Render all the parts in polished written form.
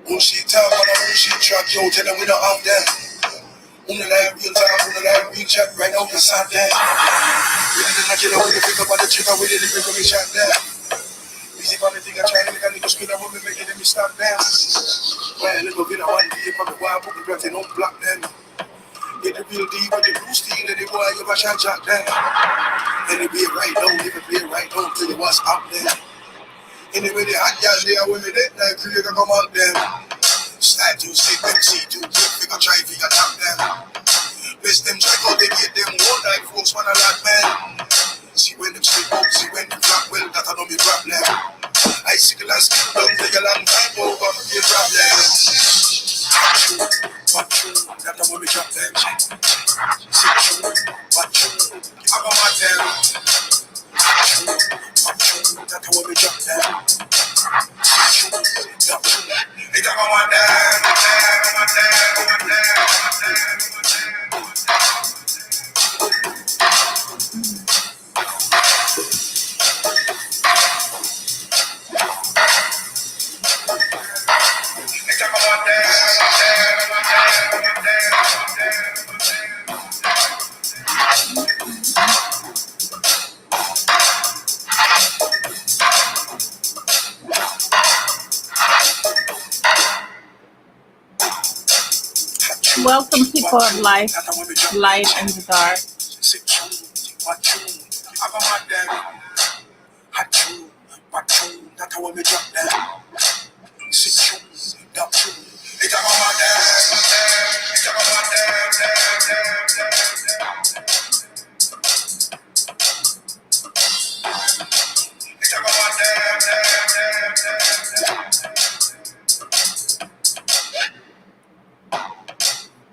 Bullshit talk on a bullshit track, yo, tell them we don't have them. On the live real talk, on the live real chat, right now, we sat there. We didn't knock it out, we pick up on the trigger, we didn't pick up the shot there. Easy for the thing, I try to make a nigga scream, I won't be making them stop there. Well, a little bit of one deep on the wire, put the breath in, don't block them. Get the real deep with the blue steel, and the boy, you a shot jack there. And they be right now, they play right now, tell you what's up there. Anyway, the hot guys there, when they dead, like, you can come out them. Slide to see them, see to get figure, try figure, tap them. Best them check out, they get them all like folks, man, a lot, man. See when them straight out, see when them flap, well, that I don't be problem. I sickle and skill down, take a long time, oh, gonna be a problem. But you, that I want me drop them. See you, but you, I got my them. That I want me drop them. See you, that you, I got my them, my Welcome, people of life, light and the dark.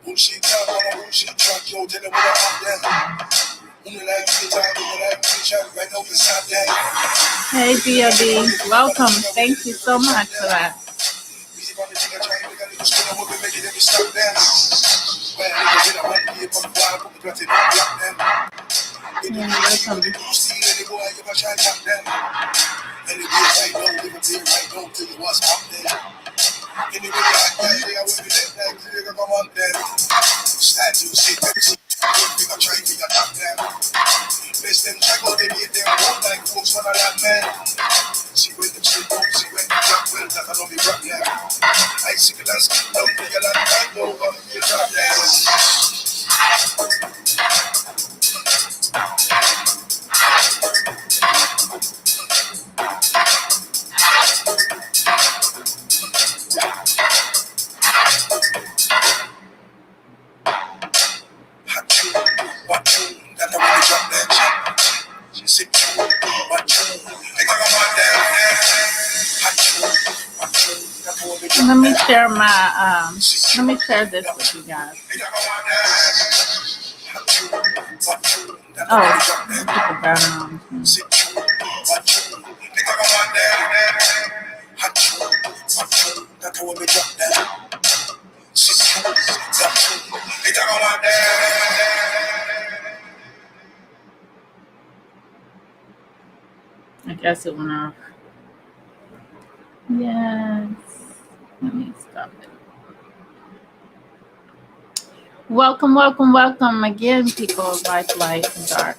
Bullshit talk on a bullshit track, yo, tell them we don't have them. On the live real talk, on the live real chat, right now, we stop them. Hey, B.O.D. Welcome. Thank you so much for that. Easy for the thing, I try to make a little screen, I won't be making them stop them. Well, a little bit of one deep on the wire, put the breath in, don't block them. Get the real deep with the blue steel, and the boy, you a shot jack them. And the beer right now, they will be right now, till you what's up there. Anyway, the hot guys, they are with me, like, you can come on them. Slide to see them, see them, I try to get them. Best them check out, they get them all like folks, man, a lot, man. See when them straight out, see when them black, well, that I don't be problem. I sickle and skin down, they get a lot of time, no, gonna be a problem. Let me share my let me share this with you guys. Oh, put the background on. I guess it went off. Yes. Let me stop it. Welcome, welcome, welcome again, people of life, light, and dark.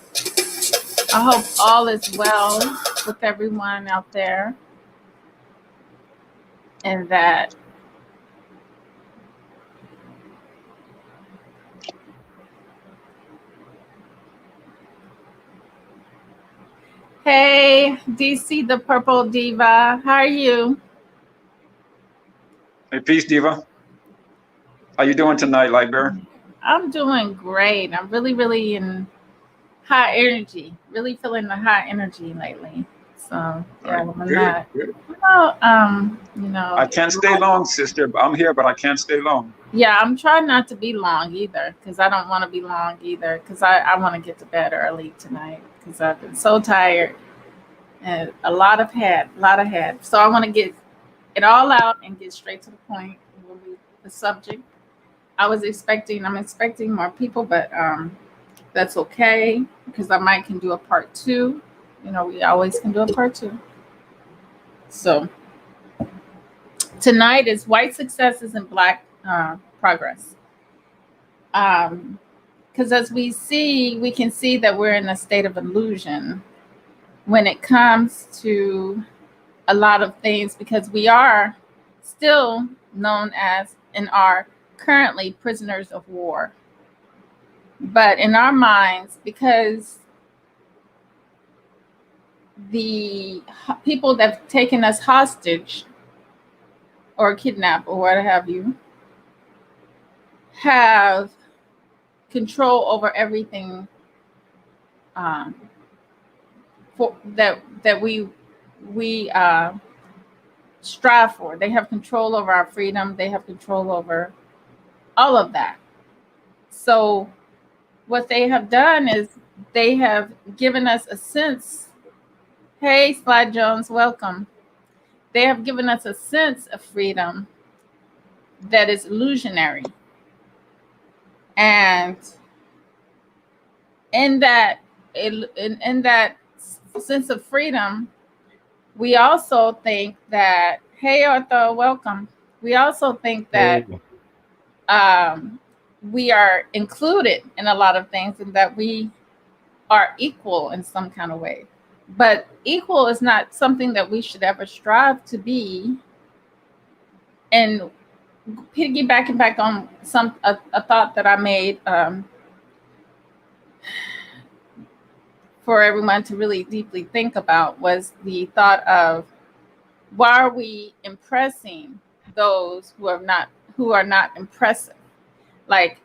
I hope all is well with everyone out there, and that hey, DC the Purple Diva, how are you? Hey, peace, Diva. How you doing tonight, Lightbearer? I'm doing great. I'm really in high energy. Really feeling the high energy lately. So yeah, I'm not. Good. I can't stay long, sister. I'm here, but I can't stay long. Yeah, I'm trying not to be long either, because I don't want to be long either, because I want to get to bed early tonight, because I've been so tired and a lot of had. So I want to get it all out and get straight to the point with the subject. I'm expecting more people, but that's okay, because I might can do a part 2 we always can do a part two. So tonight is white successes and black progress. Because as we can see that we're in a state of illusion when it comes to a lot of things, because we are still known as and are currently prisoners of war. But in our minds, because the people that have taken us hostage or kidnapped or what have you have control over everything for that we strive for. They have control over our freedom. They have control over all of that. So what they have done is they have given us a sense. Hey, Slide Jones, welcome. They have given us a sense of freedom that is illusionary. And in that sense of freedom, we also think that, hey, Arthur, welcome. We also think that we are included in a lot of things and that we are equal in some kind of way. But equal is not something that we should ever strive to be. And piggybacking back on a thought that I made for everyone to really deeply think about was the thought of, why are we impressing those who are not impressive? Like,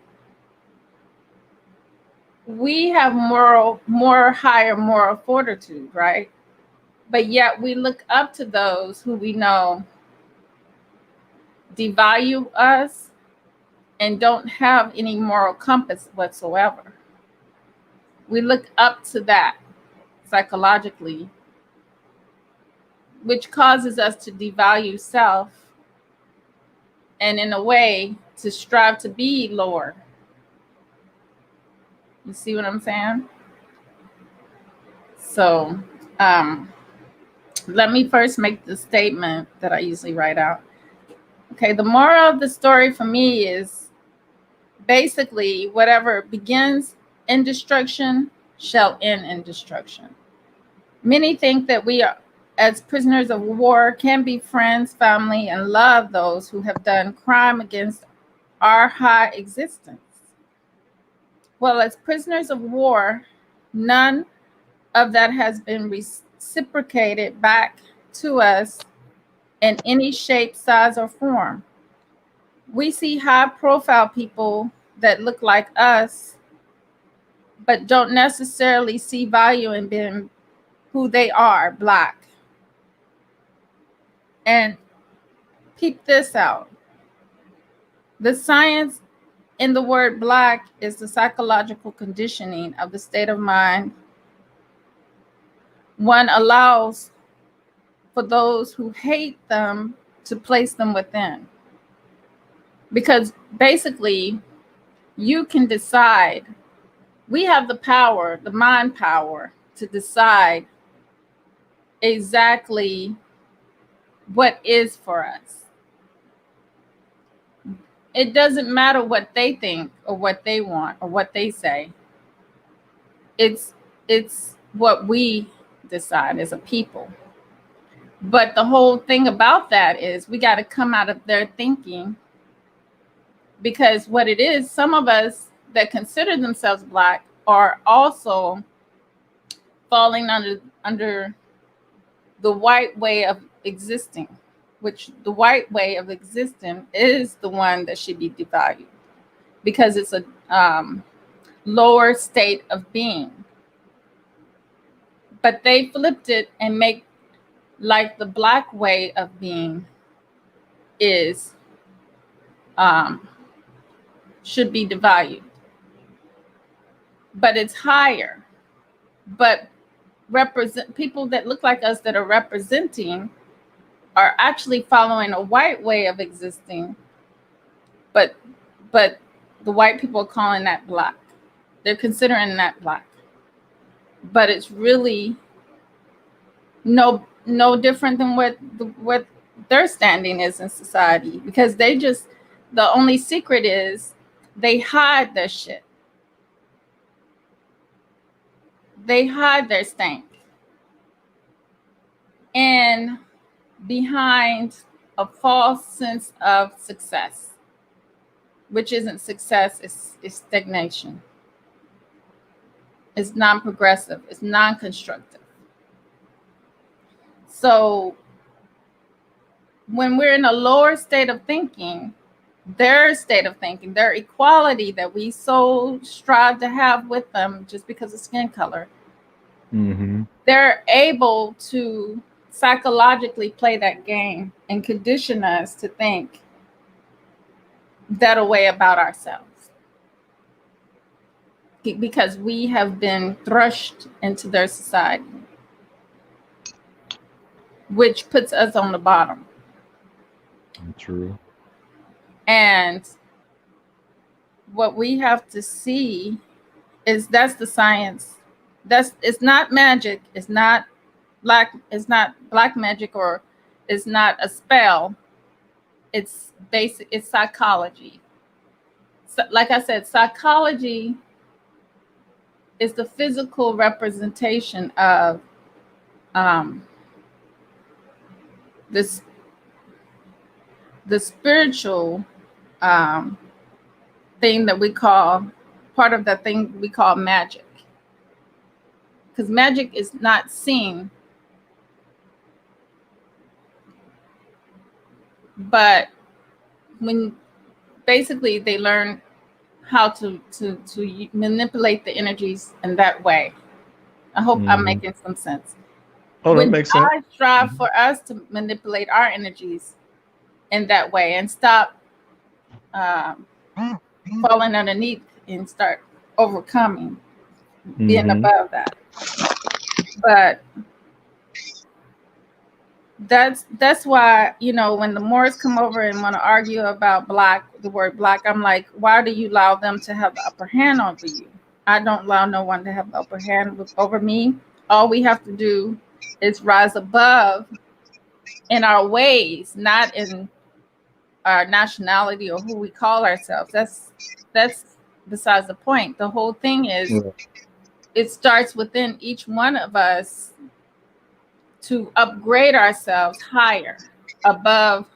we have higher moral fortitude, right? But yet we look up to those who we know devalue us and don't have any moral compass whatsoever. We look up to that psychologically, which causes us to devalue self and in a way to strive to be lower. You see what I'm saying? So let me first make the statement that I usually write out. Okay, the moral of the story for me is basically, whatever begins in destruction shall end in destruction. Many think that we are, as prisoners of war, can be friends, family, and love those who have done crime against our high existence. Well, as prisoners of war, none of that has been reciprocated back to us in any shape, size, or form. We see high-profile people that look like us, but don't necessarily see value in being who they are, Black. And peep this out. The science in the word Black is the psychological conditioning of the state of mind one allows for those who hate them to place them within. Because basically, you can decide, we have the power, the mind power, to decide exactly what is for us. It doesn't matter what they think or what they want or what they say. It's what we decide as a people. But the whole thing about that is we got to come out of their thinking, because what it is, some of us that consider themselves Black are also falling under the white way of existing, which the white way of existing is the one that should be devalued because it's a lower state of being. But they flipped it and make like the Black way of being is should be devalued, but it's higher. But represent people that look like us that are representing are actually following a white way of existing, but the white people are calling that Black. They're considering that Black, but it's really no different than what their standing is in society, because the only secret is they hide their shit. They hide their stank. And behind a false sense of success, which isn't success, it's stagnation. It's non-progressive, it's non-constructive. So when we're in a lower state of thinking, their state of thinking, their equality that we so strive to have with them just because of skin color, they're able to psychologically play that game and condition us to think that a way about ourselves, because we have been thrust into their society, which puts us on the bottom. True. And what we have to see is that's the science. It's not magic. It's not black magic, or it's not a spell. It's basic. It's psychology. So, like I said, psychology is the physical representation of this the spiritual thing that we call part of that thing we call magic. Because magic is not seen, but when basically they learn how to manipulate the energies in that way. I hope I'm making some sense. Oh, that makes sense. I strive for us to manipulate our energies in that way and stop falling underneath and start overcoming, being above that. But that's why, when the Moors come over and want to argue about the word black, I'm like, why do you allow them to have the upper hand over you? I don't allow no one to have the upper hand over me. All we have to do is rise above in our ways, not in our nationality or who we call ourselves. That's besides the point. The whole thing is, it starts within each one of us to upgrade ourselves higher above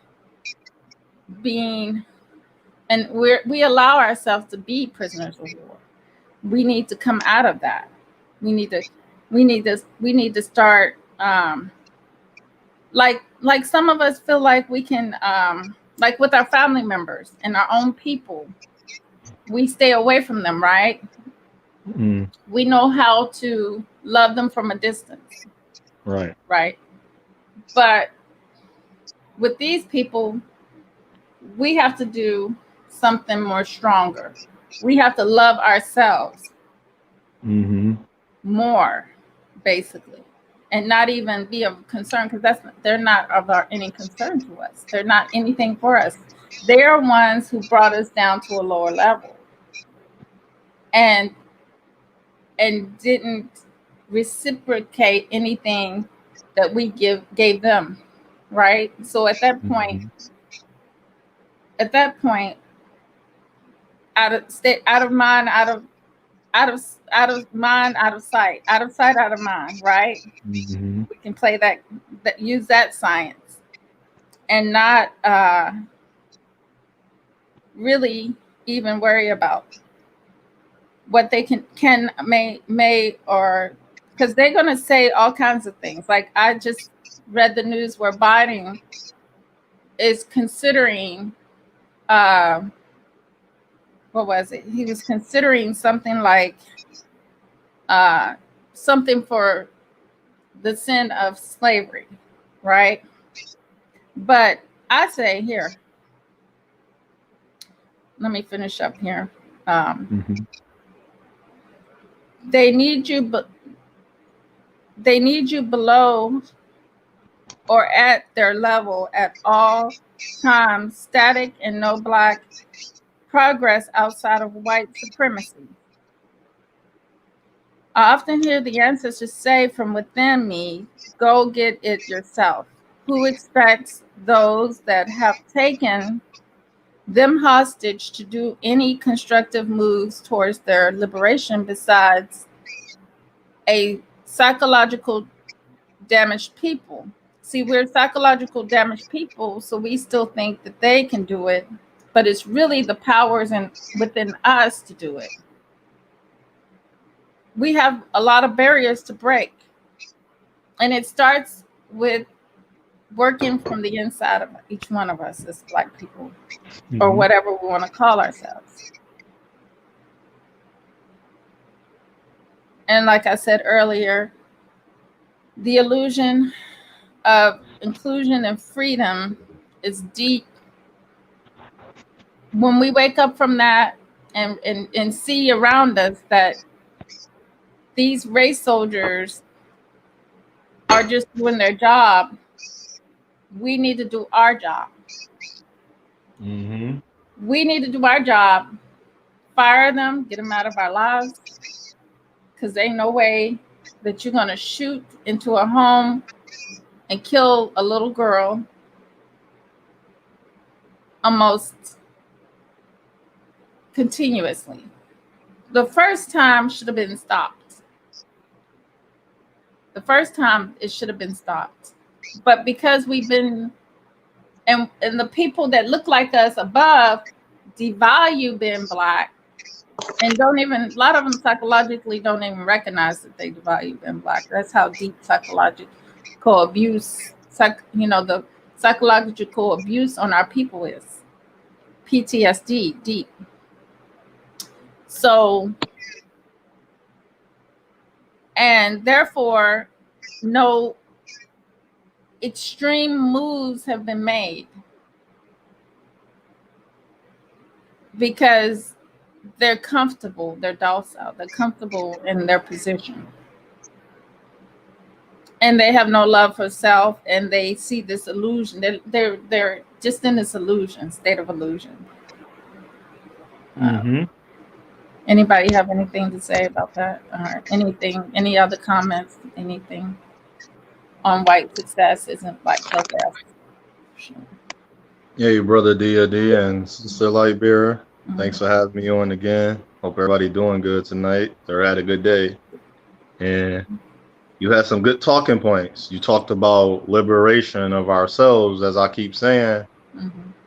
being, and we allow ourselves to be prisoners of war. We need to come out of that. We need to start like some of us feel like we can like with our family members and our own people, we stay away from them, right? We know how to love them from a distance. Right. But with these people, we have to do something more stronger. We have to love ourselves more, basically, and not even be of concern, because they're not of any concern to us. They're not anything for us. They're ones who brought us down to a lower level and didn't reciprocate anything that we gave them, right? So at that point, out of mind, out of mind, out of sight, out of mind, right? We can play that use that science and not really even worry about what they may or, because they're going to say all kinds of things. Like, I just read the news where Biden is considering what was it? He was considering something like something for the sin of slavery, right? But I say here, let me finish up here. They need you, but they need you below or at their level at all times, static and no black progress outside of white supremacy. I often hear the ancestors say from within me, go get it yourself. Who expects those that have taken them hostage to do any constructive moves towards their liberation besides a psychological damaged people? See, we're psychological damaged people, so we still think that they can do it, but it's really the powers within us to do it. We have a lot of barriers to break, and it starts with working from the inside of each one of us as Black people, or whatever we want to call ourselves. And like I said earlier, the illusion of inclusion and freedom is deep. When we wake up from that and see around us that these race soldiers are just doing their job, we need to do our job. Mm-hmm. We need to do our job, fire them, get them out of our lives, because there ain't no way that you're going to shoot into a home and kill a little girl almost continuously. The first time should have been stopped. The first time it should have been stopped. But because we've been, and the people that look like us above devalue being Black, and don't even, a lot of them psychologically don't even recognize that they devalue being Black. That's how deep psychological abuse, the psychological abuse on our people is. PTSD, deep. So, and therefore, no extreme moves have been made because they're comfortable, they're docile, they're comfortable in their position. And they have no love for self, and they see this illusion. They're just in this illusion, state of illusion. Anybody have anything to say about that? Or anything, any other comments, anything on white success isn't Black progress? Hey, brother D and Sister Lightbearer. Thanks for having me on again. Hope everybody doing good tonight. Or had a good day. And you had some good talking points. You talked about liberation of ourselves, as I keep saying.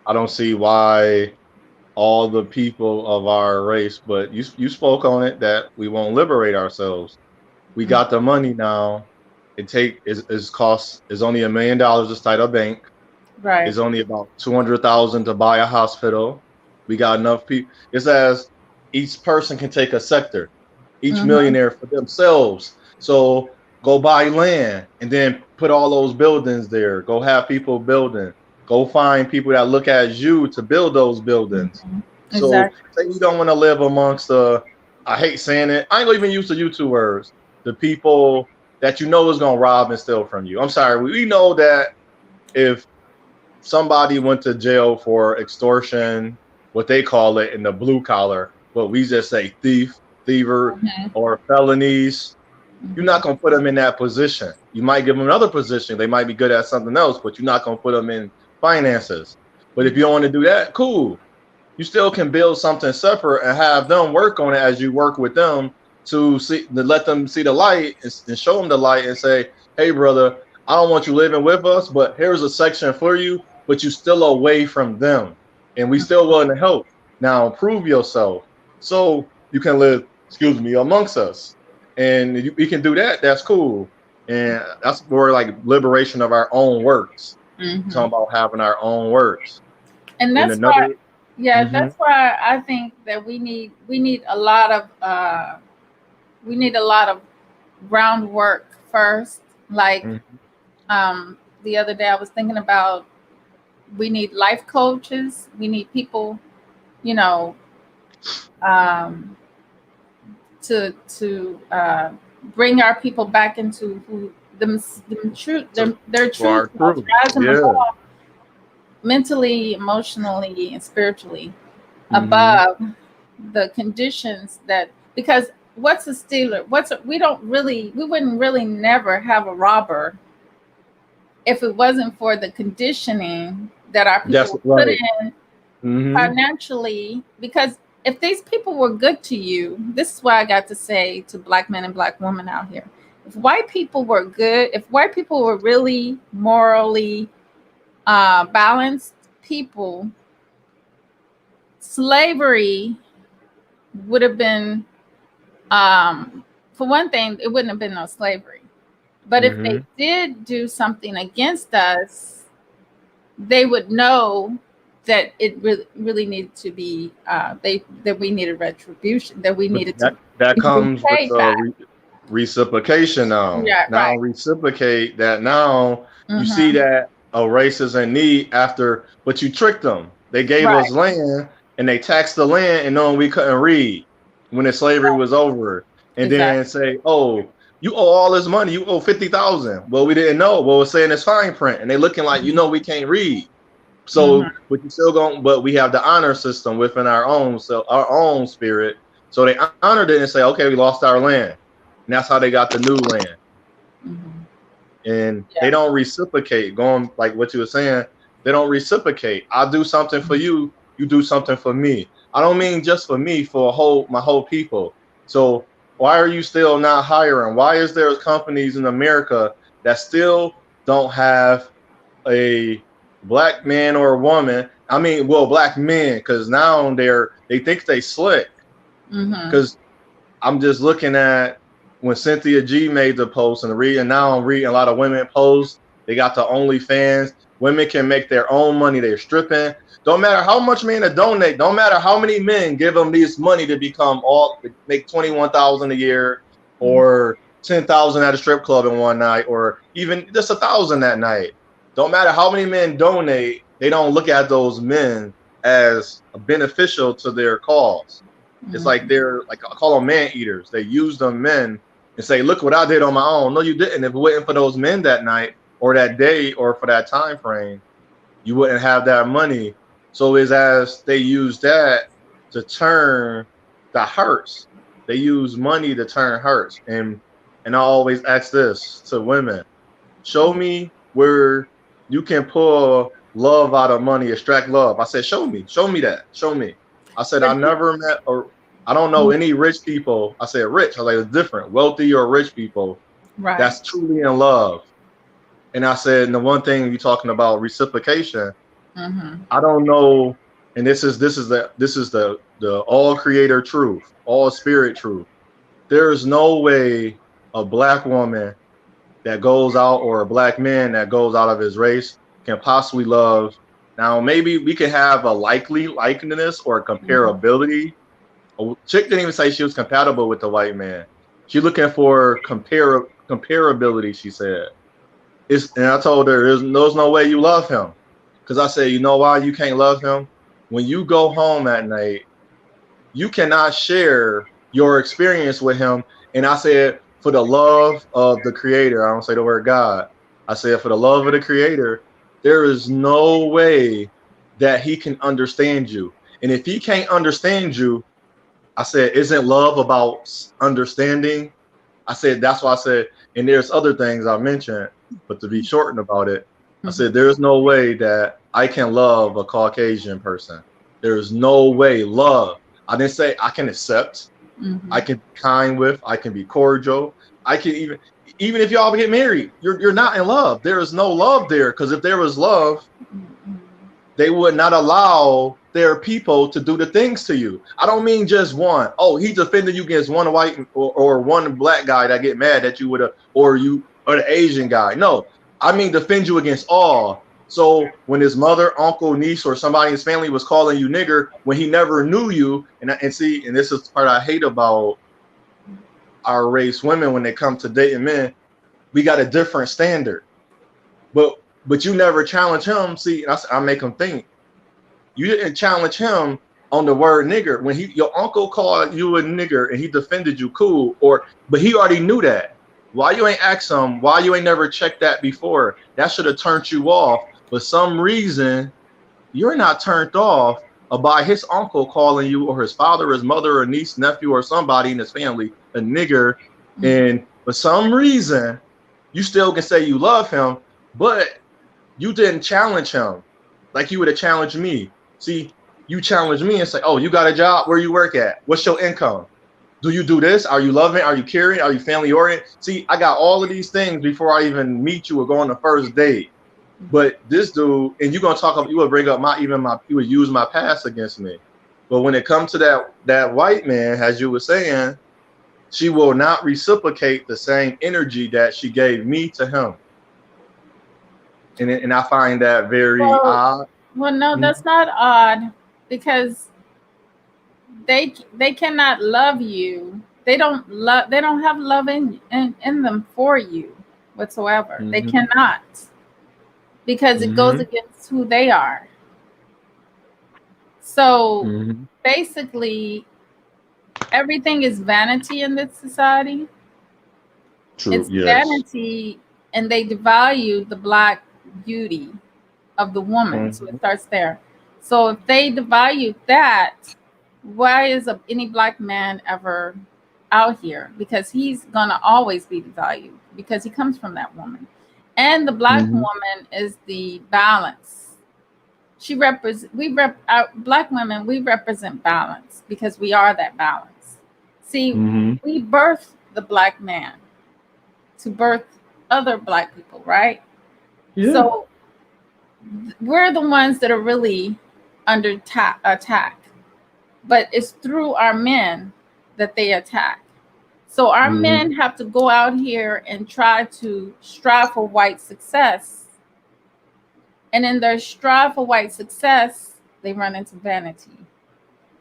I don't see why all the people of our race, but you spoke on it, that we won't liberate ourselves. We got the money now. It's only $1 million to start a bank. Right. It's only about 200,000 to buy a hospital. We got enough people. It says each person can take a sector, each millionaire for themselves. So go buy land and then put all those buildings there. Go have people building. Go find people that look at you to build those buildings. So say you don't want to live amongst I hate saying it, I ain't gonna even use the YouTube words, the people that you know is gonna rob and steal from you. I'm sorry, we know that if somebody went to jail for extortion, what they call it in the blue collar, but we just say thiever, or felonies, you're not gonna put them in that position. You might give them another position. They might be good at something else, but you're not gonna put them in finances. But if you don't want to do that, cool. You still can build something separate and have them work on it as you work with them to let them see the light and show them the light and say, hey, brother, I don't want you living with us, but here's a section for you, but you still away from them. And we still willing to help. Now, prove yourself so you can live, amongst us. And you can do that. That's cool. And that's more like liberation of our own works. Talking about having our own works. And that's why, that's why I think that we need a lot of groundwork first. Like the other day I was thinking about, we need life coaches. We need people, to bring our people back into who their truth, rise them above, mentally, emotionally, and spiritually, above the conditions that, because what's a stealer? We wouldn't really never have a robber if it wasn't for the conditioning that our That's people put right. in Mm-hmm. financially. Because if these people were good to you, this is why I got to say to black men and black women out here, if white people were good, if white people were really morally balanced people, slavery would have been, for one thing, it wouldn't have been no slavery. But if Mm-hmm. they did do something against us, they would know that it really needed to be that we needed retribution, that we But needed to that be comes with paid the back. reciprocation now. Yeah, Now right. reciprocate that now you see Mm-hmm. that a race is in need after, but you tricked them. They gave us Right. land and they taxed the land and knowing we couldn't read when the slavery was over. And then Exactly. say, oh, you owe all this money. You owe 50,000. Well, we didn't know. Well, it's saying it's fine print. And they looking like, we can't read. Mm-hmm. So, but you still going, but we have the honor system within our own, so our own spirit. So they honored it and say, okay, we lost our land. And that's how they got the new land. Mm-hmm. And they Yeah. don't reciprocate. Going like what you were saying, they don't reciprocate. I do something for you, you do something for me. I don't mean just for me, for my whole people. So why are you still not hiring? Why is there companies in America that still don't have a black man or a woman? I mean, well, black men, because now they think they slick. Mm-hmm. Because I'm just looking at when Cynthia G made the post and reading, now I'm reading a lot of women posts. They got the OnlyFans. Women can make their own money. They're stripping. Don't matter how much men to donate. Don't matter how many men give them this money to make 21,000 a year or 10,000 at a strip club in one night, or even just 1,000 that night. Don't matter how many men donate. They don't look at those men as beneficial to their cause. It's like Mm-hmm. they're like, I call them man eaters. They use them men and say, "Look what I did on my own." No, you didn't. If it wasn't for those men that night or that day or for that time frame, you wouldn't have that money. So it's as they use that to turn the hearts. They use money to turn hearts. And I always ask this to women: show me where you can pull love out of money, extract love. I said, show me that. Show me. I said, I But you, never met or I don't know any rich people. I said rich. I was like, it's different. Wealthy or rich people right. that's truly in love. And I said, and the one thing you're talking about reciprocation, Mm-hmm. I don't know. And this is the all creator truth, all spirit truth. There is no way a black woman that goes out or a black man that goes out of his race can possibly love. Now, maybe we could have a likely likeness or Mm-hmm. comparability. A chick didn't even say she was compatible with the white man. She's looking for comparability, she said. And I told her, there's no way you love him. Because I said, you know why you can't love him? When you go home at night, you cannot share your experience with him. And I said, for the love of the creator, I don't say the word God. I said, for the love of the creator, there is no way that he can understand you. And if he can't understand you, I said, isn't love about understanding? I said, that's why I said, and there's other things I mentioned, but to be shortened about it, I Mm-hmm. said, there's no way that I can love a Caucasian person. There's no way love. I didn't say I can accept, Mm-hmm. I can be kind with, I can be cordial. I can even if y'all get married, you're not in love. There is no love there. Because if there was love, they would not allow their people to do the things to you. I don't mean just one. Oh, he defended you against one white or one black guy that get mad at you with or the Asian guy. No, I mean defend you against all. So when his mother, uncle, niece, or somebody in his family was calling you nigger when he never knew you, and see, and this is the part I hate about our race women when they come to dating men, we got a different standard. But you never challenge him. See, I make him think. You didn't challenge him on the word nigger. When your uncle called you a nigger and he defended you, cool. But he already knew that. Why you ain't asked him? Why you ain't never checked that before? That should have turned you off. For some reason, you're not turned off by his uncle calling you, or his father, or his mother, or niece, nephew, or somebody in his family a nigger, and for some reason, you still can say you love him, but you didn't challenge him like you would have challenged me. See, you challenge me and say, oh, you got a job? Where you work at? What's your income? Do you do this? Are you loving? Are you caring? Are you family oriented? See, I got all of these things before I even meet you or go on the first date. But this dude, and you're gonna talk about, you would bring up you would use my past against me. But when it comes to that white man, as you were saying, she will not reciprocate the same energy that she gave me to him. And I find that very odd. Well, no, that's not odd, because they cannot love you. They don't have love in them for you whatsoever. They cannot, because it goes against who they are. So basically, everything is vanity in this society. True. It's vanity, and they devalue the Black beauty of the woman. So it starts there. So if they devalue that, why is any Black man ever out here? Because he's gonna always be devalued, because he comes from that woman. And the Black woman is the balance. Our Black women, we represent balance, because we are that balance. See, we birth the Black man to birth other Black people, right? Yeah. So we're the ones that are really under attack, but it's through our men that they attack. So our men have to go out here and try to strive for white success. And in their strive for white success, they run into vanity.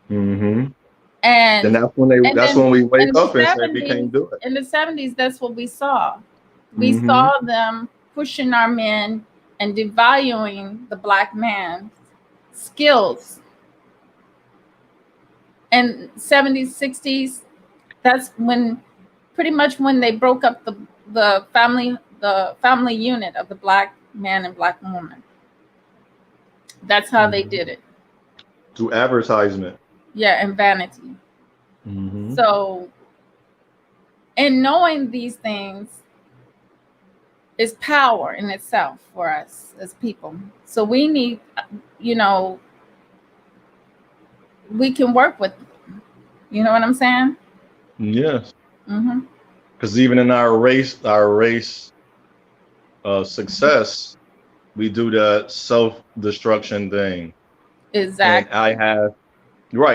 And that's when we wake up and say we can't do it. In the 70s, that's what we saw. We saw them pushing our men and devaluing the Black man's skills. And 70s, 60s, that's when pretty much when they broke up the family unit of the Black man and Black woman. That's how they did it. Through advertisement. Yeah, and vanity. So, and knowing these things is power in itself for us as people. So we need, we can work with them. You know what I'm saying? Yes. Because even in our race success, we do the self-destruction thing. Exactly. And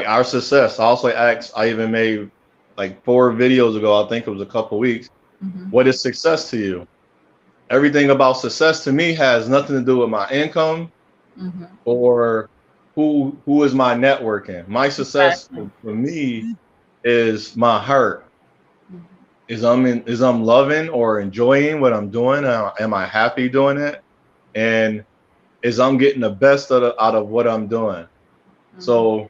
our success. I even made like 4 videos ago, I think it was a couple weeks. What is success to you? Everything about success to me has nothing to do with my income or who is my networking. My success for me is my heart. Is I'm loving or enjoying what I'm doing? Am I happy doing it? And is I'm getting the best out of what I'm doing? So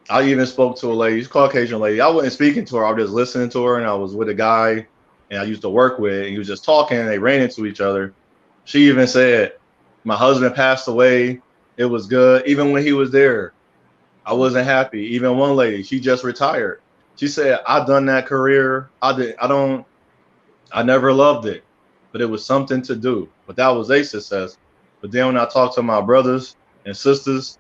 I even spoke to a lady, she's a Caucasian lady. I wasn't speaking to her, I was just listening to her, and I was with a guy and I used to work with, and he was just talking, and they ran into each other. She even said, my husband passed away, it was good. Even when he was there, I wasn't happy. Even one lady, she just retired. She said, I've done that career. I never loved it, but it was something to do. But that was a success. But then when I talk to my brothers and sisters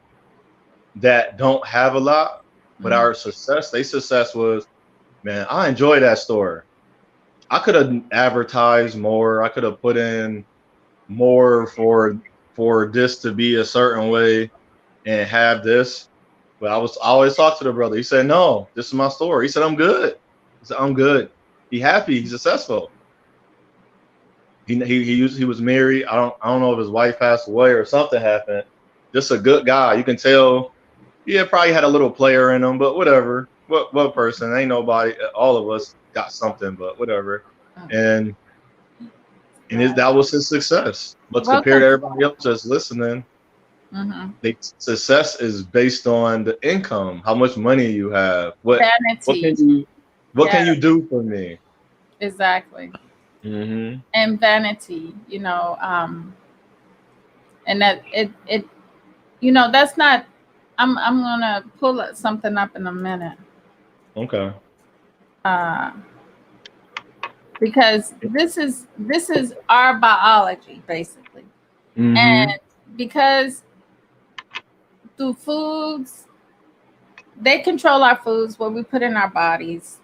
that don't have a lot, but our success, their success was, man, I enjoy that store. I could have advertised more. I could have put in more for this to be a certain way and have this. But I always talk to the brother. He said, no, this is my store. He said, I'm good. He said, I'm good. He happy. He's successful. He was married. I don't know if his wife passed away or something happened. Just a good guy. You can tell. Yeah, probably had a little player in him, but whatever. What person? Ain't nobody. All of us got something, but whatever. And that was his success. But compared to everybody else just listening, the success is based on the income, how much money you have. What can you do for me? Exactly. And vanity, and that it that's not. I'm gonna pull something up in a minute. Okay. because this is our biology basically, and because through foods, they control our foods, what we put in our bodies.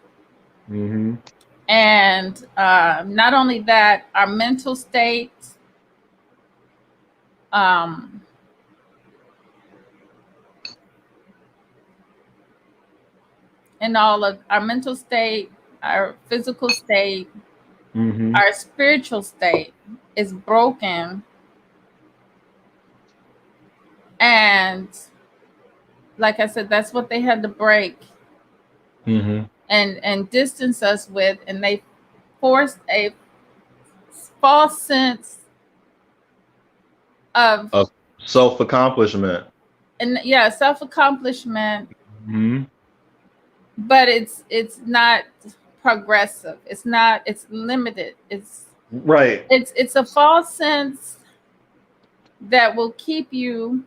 And not only that, our mental state, and all of our mental state, our physical state, our spiritual state is broken. And like I said, that's what they had to break and distance us with, and they forced a false sense of self-accomplishment. And yeah, self-accomplishment, but it's not progressive. It's limited. It's right. It's a false sense that will keep you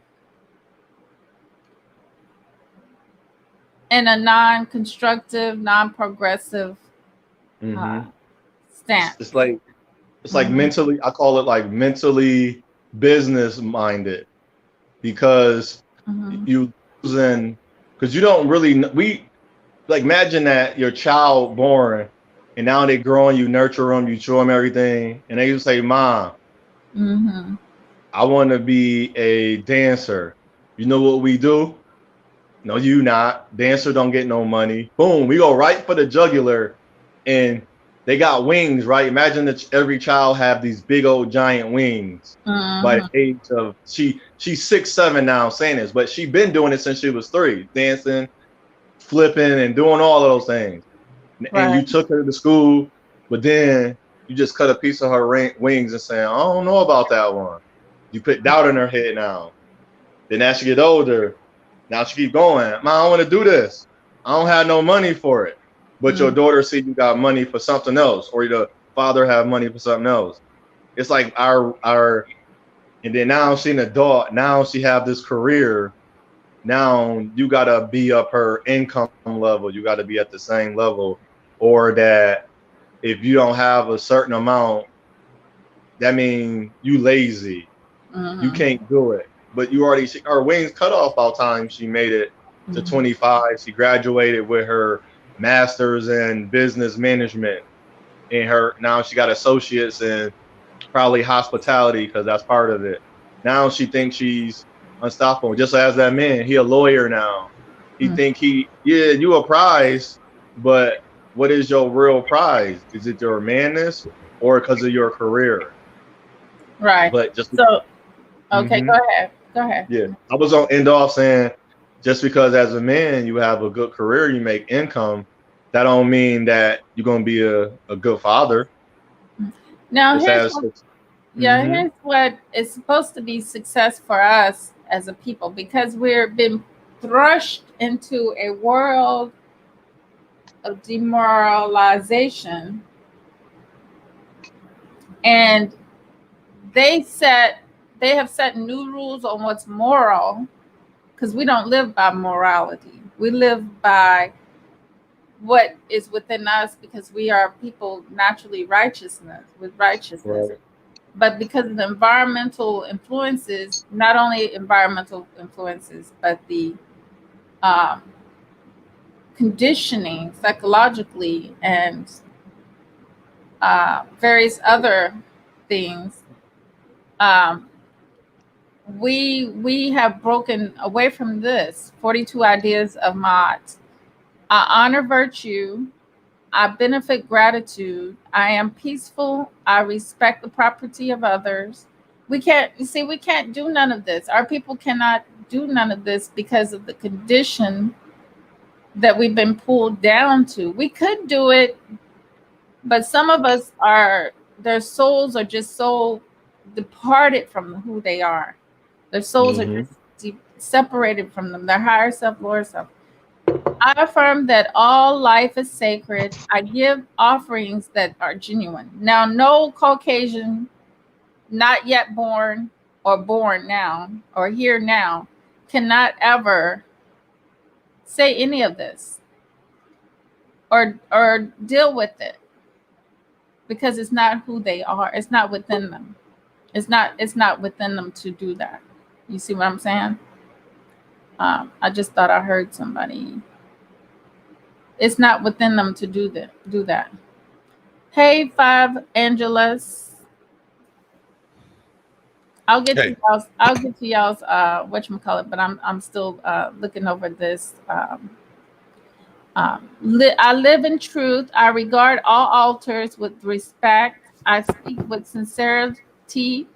in a non-constructive, non-progressive stance. It's like mentally, I call it like mentally business minded, because you losing, because you don't really, like imagine that your child born and now they growing, you nurture them, you show them everything, and they just say, Mom, I want to be a dancer. You know what we do? No, you not. Dancer don't get no money. Boom, we go right for the jugular, and they got wings, right? Imagine that every child have these big old giant wings. By the age of she's 6'7" now saying this, but she been doing it since she was 3, dancing, flipping, and doing all of those things. Right. And you took her to school, but then you just cut a piece of her wings and saying, I don't know about that one. You put doubt in her head now. Then as she get older, now she keep going. Mom, I want to do this. I don't have no money for it. But your daughter see you got money for something else, or the father have money for something else. It's like our, and then now she's an adult. Now she have this career. Now you gotta be up her income level. You gotta be at the same level, or that if you don't have a certain amount, that means you lazy. You can't do it. But you already, her wings cut off by the time she made it to 25. She graduated with her master's in business management, and now she got associates in probably hospitality, because that's part of it. Now she thinks she's unstoppable. Just as that man, he a lawyer now. He think you a prize, but what is your real prize? Is it your manness or because of your career? Right. But just so, okay, go ahead. Yeah, I was on end off saying, just because as a man you have a good career, you make income, that don't mean that you're gonna be a good father. Now here's what is supposed to be success for us as a people, because we're been thrust into a world of demoralization, and they have set new rules on what's moral, because we don't live by morality. We live by what is within us, because we are people naturally righteousness. Right. But because of the environmental influences, not only environmental influences, but the conditioning psychologically and various other things, we have broken away from this 42 ideas of Mott. I honor virtue. I benefit gratitude. I am peaceful. I respect the property of others. We can't do none of this. Our people cannot do none of this because of the condition that we've been pulled down to. We could do it, but some of us their souls are just so departed from who they are. Their souls are just separated from them, their higher self, lower self. I affirm that all life is sacred. I give offerings that are genuine. Now, no Caucasian, not yet born or born now or here now, cannot ever say any of this or deal with it. because it's not who they are. It's not within them. It's not within them to do that. You see what I'm saying? I just thought I heard somebody. It's not within them to do that. Do that. Hey, Five Angeles. I'll get to Hey, y'all's. I'll get to y'all's. Whatchamacallit, but I'm still looking over this. I live in truth. I regard all altars with respect. I speak with sincerity.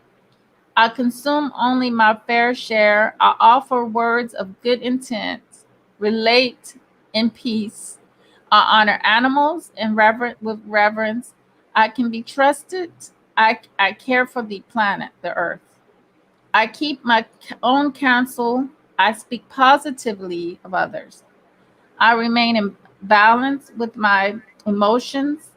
I consume only my fair share. I offer words of good intent. Relate in peace. I honor animals and with reverence. I can be trusted. I care for the planet, the earth. I keep my own counsel. I speak positively of others. I remain in balance with my emotions.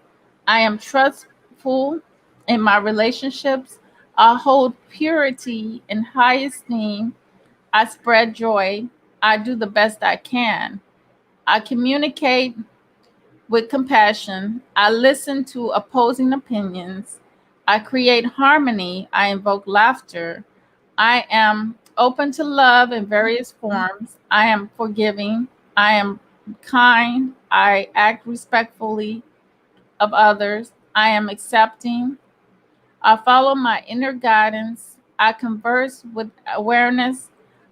I am trustful in my relationships. I hold purity in high esteem. I spread joy. I do the best I can. I communicate with compassion. I listen to opposing opinions. I create harmony. I invoke laughter. I am open to love in various forms. I am forgiving. I am kind. I act respectfully of others. I am accepting. I follow my inner guidance. I converse with awareness.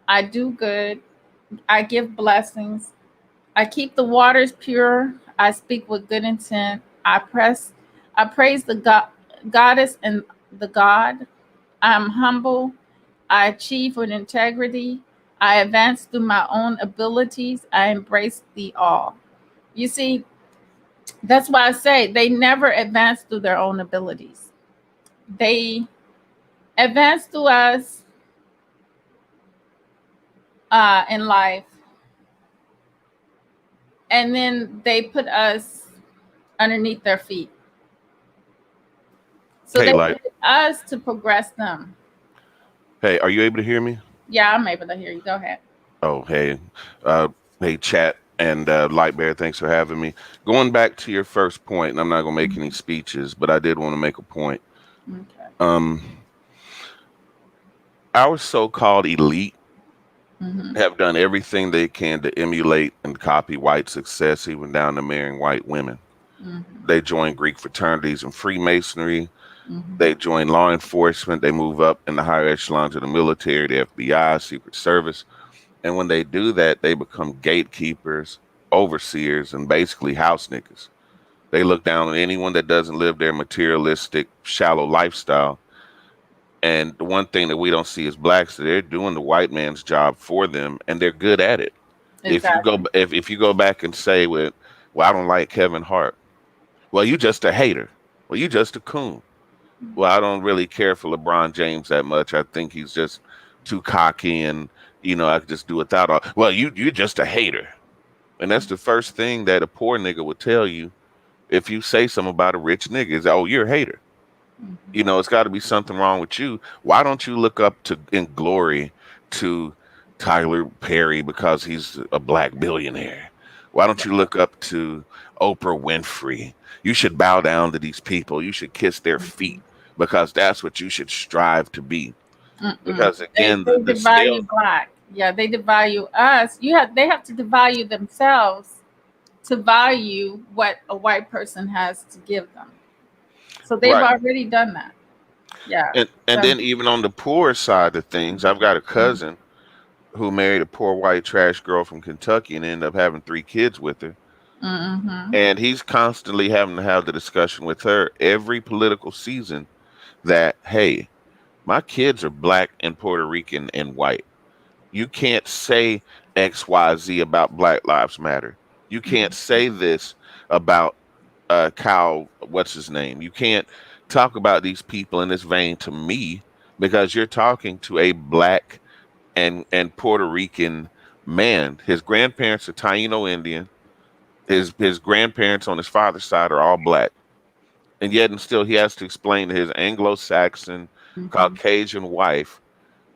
I do good. I give blessings. I keep the waters pure. I speak with good intent. I praise the goddess and the God. I am humble. I achieve with integrity. I advance through my own abilities. I embrace the all. You see, that's why I say they never advance through their own abilities. They advance through us in life, and then they put us underneath their feet. So hey, they Light. need us to progress them. Hey, are you able to hear me? Yeah, I'm able to hear you. Go ahead. Oh, hey, uh, hey, chat and Light Bear. Thanks for having me. Going back to your first point, and I'm not gonna make any speeches, but I did want to make a point. Okay. Um, our so-called elite Mm-hmm. have done everything they can to emulate and copy white success, even down to marrying white women. Mm-hmm. They join Greek fraternities and Freemasonry. Mm-hmm. They join law enforcement. They move up in the higher echelons of the military, the FBI, Secret Service. And when they do that, they become gatekeepers, overseers, and basically house niggas. They look down on anyone that doesn't live their materialistic, shallow lifestyle. And the one thing that we don't see as blacks, they're doing the white man's job for them, and they're good at it. Exactly. If you go back and say, well, I don't like Kevin Hart. Well, you just a hater. Well, you just a coon. Well, I don't really care for LeBron James that much. I think he's just too cocky, and I could just do without all. Well, you're just a hater, and that's the first thing that a poor nigga would tell you if you say something about a rich nigga is, oh, you're a hater. Mm-hmm. It's got to be something wrong with you. Why don't you look up to in glory to Tyler Perry because he's a black billionaire? Why don't you look up to Oprah Winfrey? You should bow down to these people. You should kiss their feet because that's what you should strive to be. Mm-mm. Because They again, they the scale, devalue black. Yeah, they devalue us. They have to devalue themselves to value what a white person has to give them. So they've right? already done that. Yeah. And So then even on the poor side of things, I've got a cousin who married a poor white trash girl from Kentucky and ended up having 3 kids with her. mm-hmm. And he's constantly having to have the discussion with her every political season that, hey, my kids are black and Puerto Rican and white. You can't say XYZ about Black Lives Matter. You can't say this about Kyle, what's his name? You can't talk about these people in this vein to me because you're talking to a black and Puerto Rican man. His grandparents are Taino Indian. His grandparents on his father's side are all black, and yet and still he has to explain to his Anglo-Saxon Mm-hmm. Caucasian wife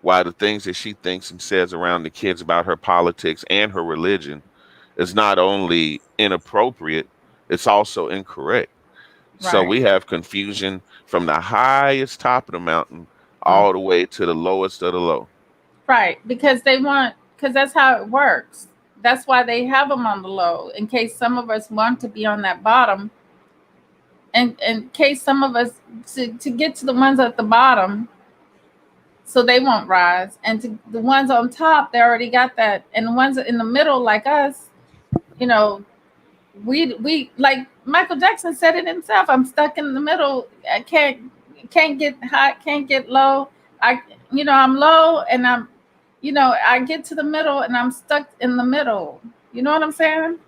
why the things that she thinks and says around the kids about her politics and her religion is not only inappropriate, it's also incorrect. So Right. we have confusion from the highest top of the mountain Mm. all the way to the lowest of the low. Right. Because that's how it works. That's why they have them on the low, in case some of us want to be on that bottom, and in case some of us to get to the ones at the bottom, so they won't rise, and to the ones on top, they already got that, and the ones in the middle, like us, you know, we like Michael Jackson said it himself. I'm stuck in the middle. I can't get high, can't get low. I I'm low, and I get to the middle, and I'm stuck in the middle. You know what I'm saying?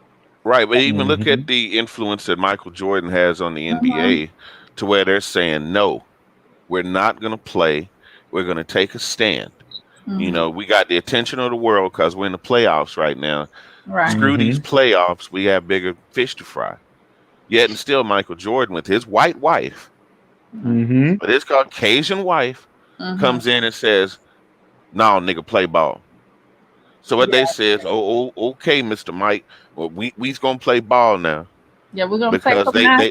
Right, but even look Mm-hmm. at the influence that Michael Jordan has on the Mm-hmm. NBA to where they're saying, no, we're not going to play. We're going to take a stand. You Mm-hmm. know, we got the attention of the world because we're in the playoffs right now. Right. Screw these Mm-hmm. playoffs. We have bigger fish to fry. Yet and still, Michael Jordan, with his white wife, Mm-hmm. but his Caucasian wife, Mm-hmm. comes in and says, no, nigga, play ball. So what they Yeah. say is, okay, Mr. Mike, well, we's going to play ball now Yeah. We're gonna play because for math.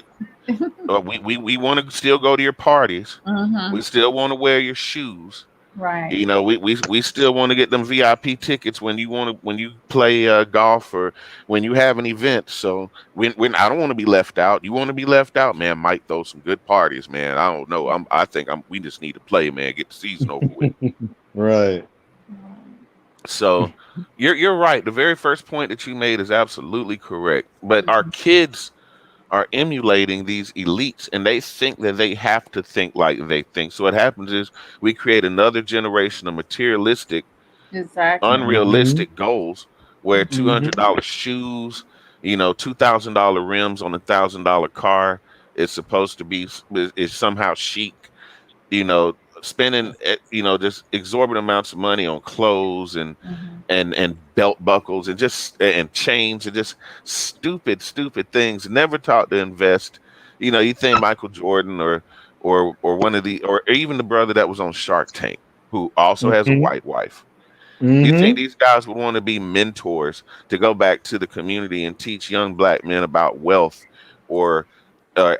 we want to still go to your parties. Mm-hmm. We still want to wear your shoes. Right. You know, we still want to get them VIP tickets when you play golf or when you have an event. So when I don't want to be left out. You want to be left out, man? Might throw some good parties, man. I don't know. I think we just need to play, man. Get the season over with. Right. So you're right. The very first point that you made is absolutely correct. But our kids are emulating these elites and they think that they have to think like they think. So what happens is we create another generation of materialistic, Exactly. Mm-hmm. unrealistic goals where Mm-hmm. $200 shoes, $2,000 rims on $1,000 car is supposed to be is somehow chic, spending just exorbitant amounts of money on clothes and Mm-hmm. belt buckles and just and chains and just stupid things. Never taught to invest. You think Michael Jordan or one of the or even the brother that was on Shark Tank who also has a Mm-hmm. white wife. You think Mm-hmm. these guys would want to be mentors to go back to the community and teach young black men about wealth or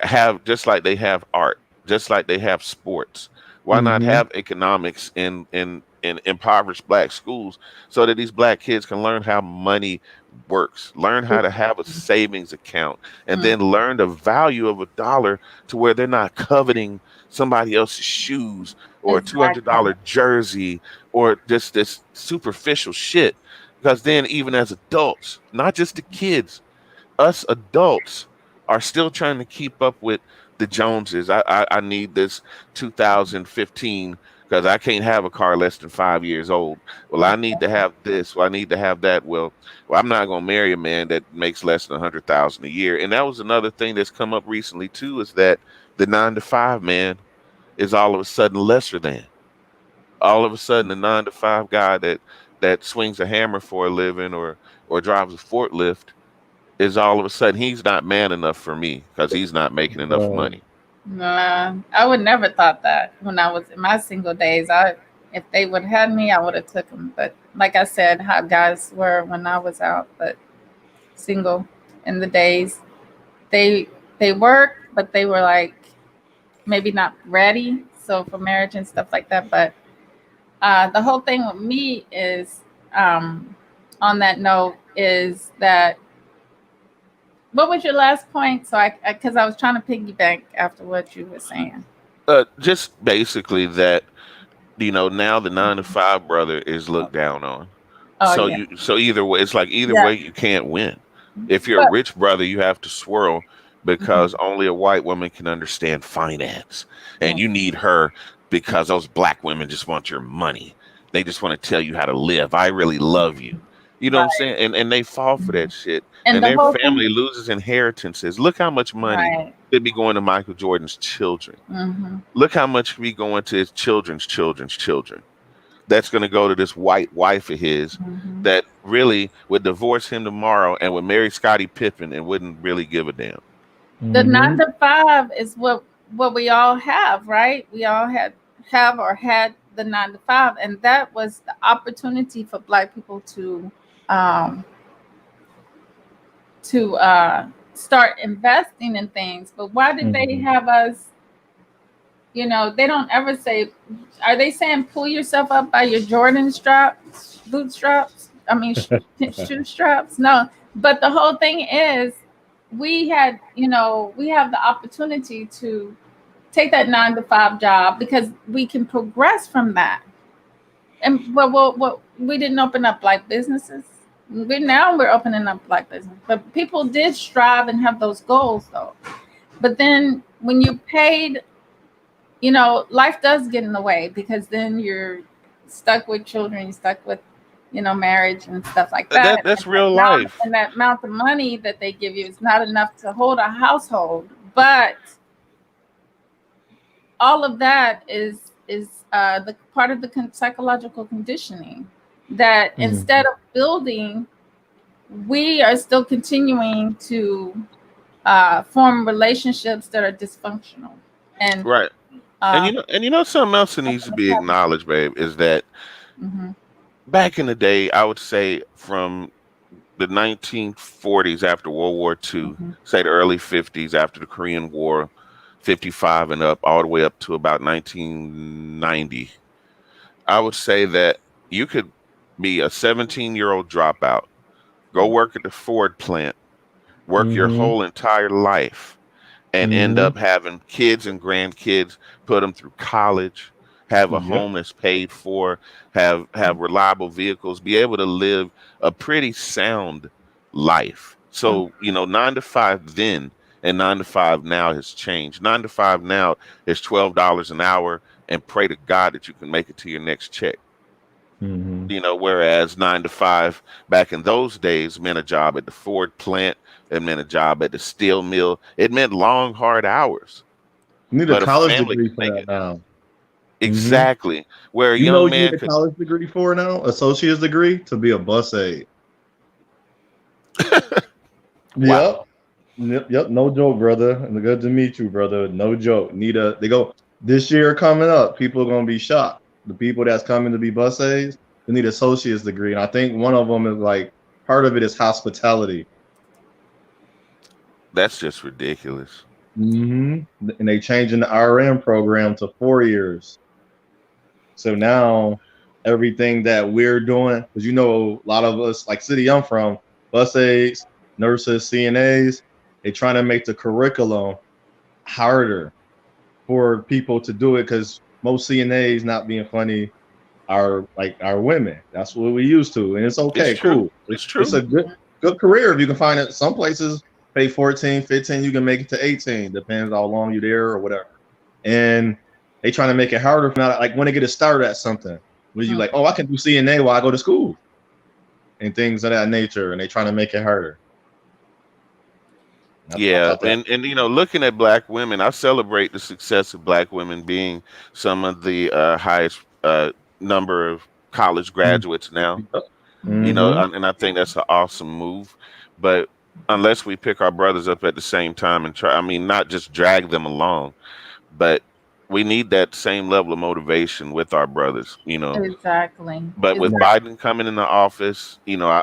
have just like they have art, just like they have sports? Why not Mm-hmm. have economics in impoverished black schools so that these black kids can learn how money works, learn how to have a savings account, and Mm. then learn the value of a dollar to where they're not coveting somebody else's shoes or a Exactly. $200 jersey or just this superficial shit. Because then, even as adults, not just the kids, us adults are still trying to keep up with the Joneses. I need this 2015 because I can't have a car less than 5 years old. Well, I need to have this. Well, I need to have that. Well, I'm not going to marry a man that makes less than 100,000 a year. And that was another thing that's come up recently too, is that the 9 to 5 man is all of a sudden lesser than. All of a sudden, the 9 to 5 guy that swings a hammer for a living or drives a forklift is all of a sudden he's not man enough for me because he's not making enough Right. money. Nah, I would never thought that when I was in my single days. If they would have had me, I would have took them. But like I said, how guys were when I was out, but single in the days, they they worked, but they were like maybe not ready. So for marriage and stuff like that. But the whole thing with me is, um, on that note, is that what was your last point? So because I was trying to piggyback after what you were saying. Just basically that now the 9 to 5 brother is looked down on. Oh So yeah, so either way, it's like either yeah. way you can't win. If you're a But rich brother, you have to swirl because mhm, only a white woman can understand finance, and you need her because those black women just want your money. They just want to tell you how to live. I really love you. You know what I'm right, saying? And they fall for that shit, and and the their whole thing, family loses inheritances. Look how much money right. could be going to Michael Jordan's children. Mm-hmm, Look how much could be going to his children's children. That's going to go to this white wife of his mm-hmm. that really would divorce him tomorrow and would marry Scottie Pippen and wouldn't really give a damn. The Mm-hmm. 9 to 5 is what we all have, right? We all have or had the 9 to 5, and that was the opportunity for Black people um to start investing in things. But why did they have us? You know, they don't ever say. Are they saying pull yourself up by your Jordan straps, bootstraps? I mean, shoe straps? No. But the whole thing is, we had, you know, we have the opportunity to take that 9 to 5 job because we can progress from that. And well, we didn't open up black businesses. We're opening up black business, but people did strive and have those goals though. But then when you paid, you know, life does get in the way because then you're stuck with children, you're stuck with, you know, marriage and stuff like that. That's real life. And that amount of money that they give you is not enough to hold a household. But all of that is the part of the psychological conditioning that instead of building, we are still continuing to form relationships that are dysfunctional. And Right. And you know something else that needs to be acknowledged, babe, is that back in the day, I would say from the 1940s after World War II, say the early 50s after the Korean War, 55 and up, all the way up to about 1990, I would say that you could be a 17-year-old dropout, go work at the Ford plant, work your whole entire life, and end up having kids and grandkids, put them through college, have a home that's paid for, have reliable vehicles, be able to live a pretty sound life. So, you know, 9 to 5 then and 9 to 5 now has changed. 9 to 5 now is $12 an hour, and pray to God that you can make it to your next check. You know, whereas 9 to 5 back in those days meant a job at the Ford plant, it meant a job at the steel mill, it meant long, hard hours. You need a But a college family degree could for make that it. now. Exactly. Where a You know young what you man need a could. college degree for now? Associate's degree to be a bus aide. Wow. Yep. No joke, brother. And good to meet you, brother. No joke. They go this year coming up. People are gonna be shocked. The people that's coming to be bus aides, they need associate's degree, and I think one of them is like part of it is hospitality. That's just ridiculous. And they changing the RN program to 4 years. So now everything that we're doing, because you know a lot of us, like city I'm from, bus aides, nurses, CNAs, they trying to make the curriculum harder for people to do it because most CNAs, not being funny, are like our women. That's what we used to, and it's It's okay, true. cool. It's It's true. a good career if you can find it. Some places pay 14, 15, you can make it to 18, depends how long you're there or whatever. And they trying to make it harder for not like when they get a start at something. Where you like, oh, I can do CNA while I go to school and things of that nature, and they trying to make it harder. Yeah, and you know, looking at black women, I celebrate the success of black women being some of the highest number of college graduates now. You know, and I think that's an awesome move. But unless we pick our brothers up at the same time and try, I mean, not just drag them along, but we need that same level of motivation with our brothers, you know. exactly. But with Biden coming in the office, you know,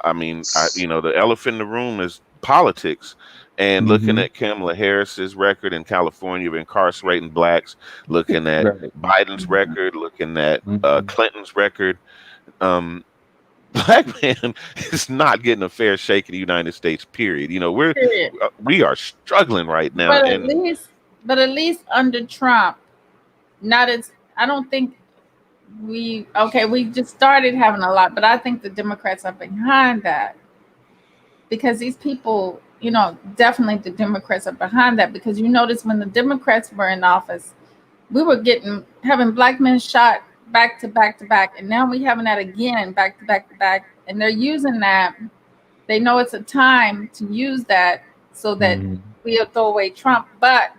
you know, the elephant in the room is politics. And looking at Kamala Harris's record in California of incarcerating blacks, looking at Biden's record, looking at Clinton's record, black man is not getting a fair shake in the United States. Period. You know, we are struggling right now, But at least under Trump, not as I don't think we just started having a lot, but I think the Democrats are behind that because these people, you know, definitely the Democrats are behind that because you notice when the Democrats were in office, we were having black men shot back to back to back, and now we having that again back to back to back, and they're using that. They know it's a time to use that so that we'll throw away Trump. But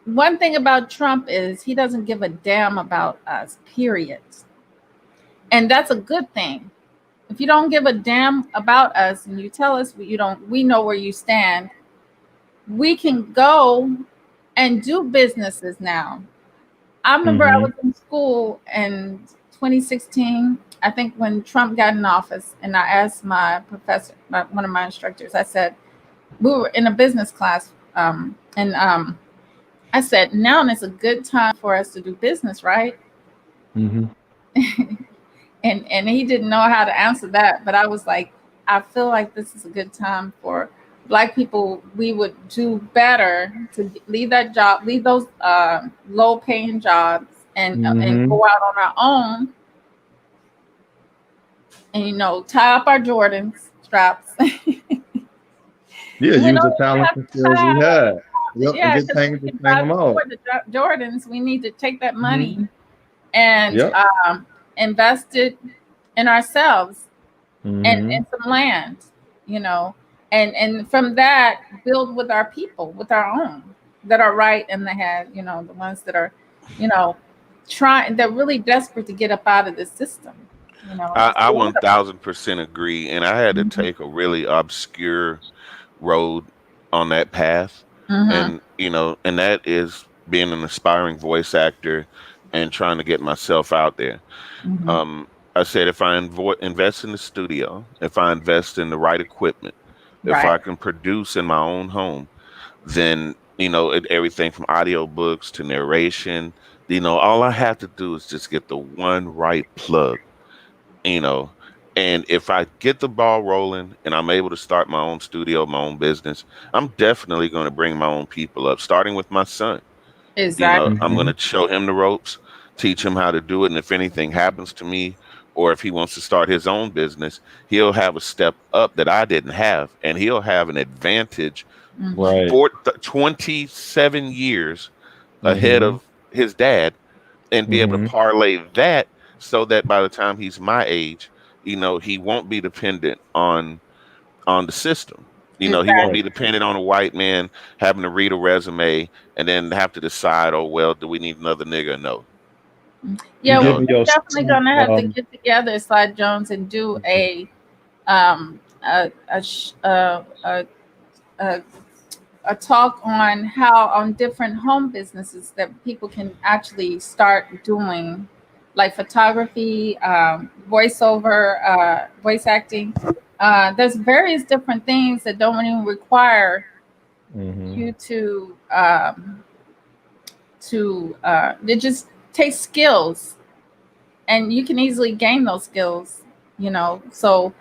one thing about Trump is he doesn't give a damn about us, period. And that's a good thing. If you don't give a damn about us and you tell us we know where you stand, we can go and do businesses now. I remember I was in school in 2016, I think when Trump got in office, and I asked my professor, one of my instructors, I said, we were in a business class, and I said, now is a good time for us to do business, right? Mm-hmm. And he didn't know how to answer that, but I was like, I feel like this is a good time for Black people. We would do better to leave that job, leave those low paying jobs, and Mm-hmm. go out on our own, and tie up our Jordans straps. Yeah, We use the don't even talent have and skills we had. Yep, and yeah, get because things we to can hang probably them out. afford the Jordans. We need to take that Mm-hmm. money and Yep. invest it in ourselves Mm-hmm. and some land, you know, and from that build with our people, with our own that are right in the head, the ones that are, you know, trying, they're really desperate to get up out of this system, I, It's I a lot of 1000% agree. And I had to Mhm. take a really obscure road on that path. Mhm. And, and that is being an aspiring voice actor and trying to get myself out there. Mhm. Um, I said, if I invest in the studio, if I invest in the right equipment, if Right. I can produce in my own home, then, everything from audiobooks to narration, all I have to do is just get the one right plug, you know. And if I get the ball rolling and I'm able to start my own studio, my own business, I'm definitely going to bring my own people up, starting with my son. Exactly. I'm going Mm-hmm. to show him the ropes, teach him how to do it. And if anything happens to me, or if he wants to start his own business, he'll have a step up that I didn't have. And he'll have an advantage Mhm. Right. 27 years ahead Mm-hmm. of his dad, and be able to Mm-hmm. parlay that so that by the time he's my age, he won't be dependent on the system. He won't Exactly. Right. be dependent on a white man having to read a resume and then have to decide, oh well, do we need another nigga? No. You Yeah, You know, giving we're your definitely son, gonna have to get together, Slide Jones, and do um a, sh- a a talk on how on different home businesses that people can actually start doing, like photography, voiceover, voice acting. There's various different things that don't even require mm-hmm. you it just takes skills, and you can easily gain those skills. So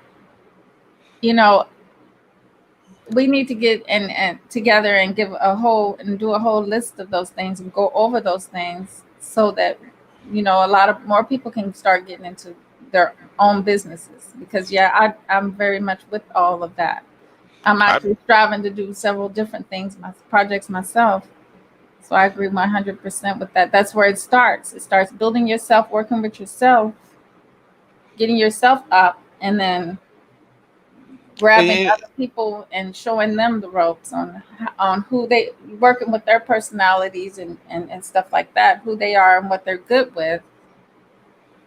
you know we need to get and together and give a whole and do a whole list of those things and go over those things so that a lot of more people can start getting into their own businesses, because I'm very much with all of that. I'm I actually striving to do several different things, my projects myself. So I agree 100% with that. That's where it starts building yourself, working with yourself, getting yourself up, and then grabbing and, other people and showing them the ropes on who they working with, their personalities and stuff like that, who they are and what they're good with,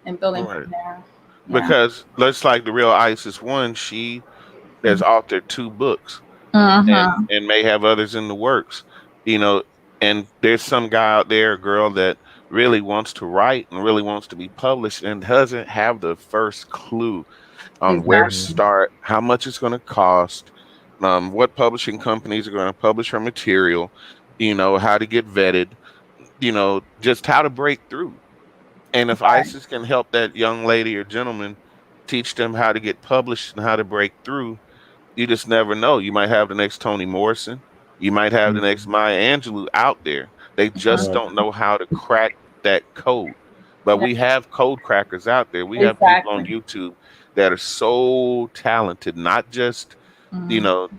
and building right, from there. Yeah. because let's like the real Isis one, she has authored 2 books and Mm-hmm. and may have others in the works, you know. And there's some guy out there, a girl that really wants to write and really wants to be published and doesn't have the first clue on where to Exactly. Mm-hmm. start, how much it's going to cost, what publishing companies are going to publish her material, how to get vetted, just how to break through. And if Right. ISIS can help that young lady or gentleman, teach them how to get published and how to break through, you just never know. You might have the next Toni Morrison. You might have the next Mm-hmm. Maya Angelou out there. They just Mhm. Right. don't know how to crack that code. But Yeah, we have code crackers out there. We have people on exactly. YouTube that are so talented, not just, you Mhm. know,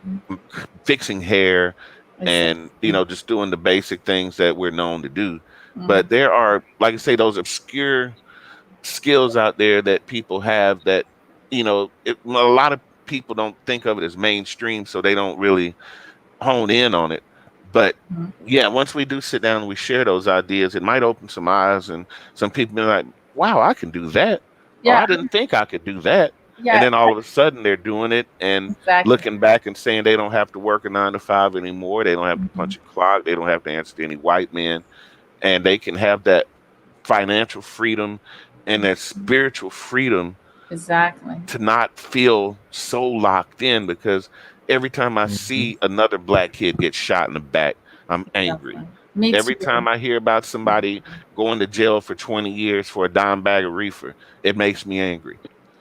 fixing hair and, Exactly. just doing the basic things that we're known to do. Mhm. But there are, like I say, those obscure skills out there that people have that, a lot of people don't think of it as mainstream, so they don't really hone in on it. But Mhm. yeah, once we do sit down and we share those ideas, it might open some eyes and some people be like, wow, I can do that. Oh, Yeah. I didn't think I could do that. And Yeah. then all of a sudden they're doing it and Exactly. looking back and saying they don't have to work a 9 to 5 anymore. They don't have to Mhm. punch a clock. They don't have to answer to any white man. And they can have that financial freedom and that spiritual freedom Exactly. to not feel so locked in, because Every time I Mhm. see another black kid get shot in the back, I'm angry. Definitely. Me Every too. time I hear about somebody going to jail for 20 years for a dime bag of reefer, it makes me angry.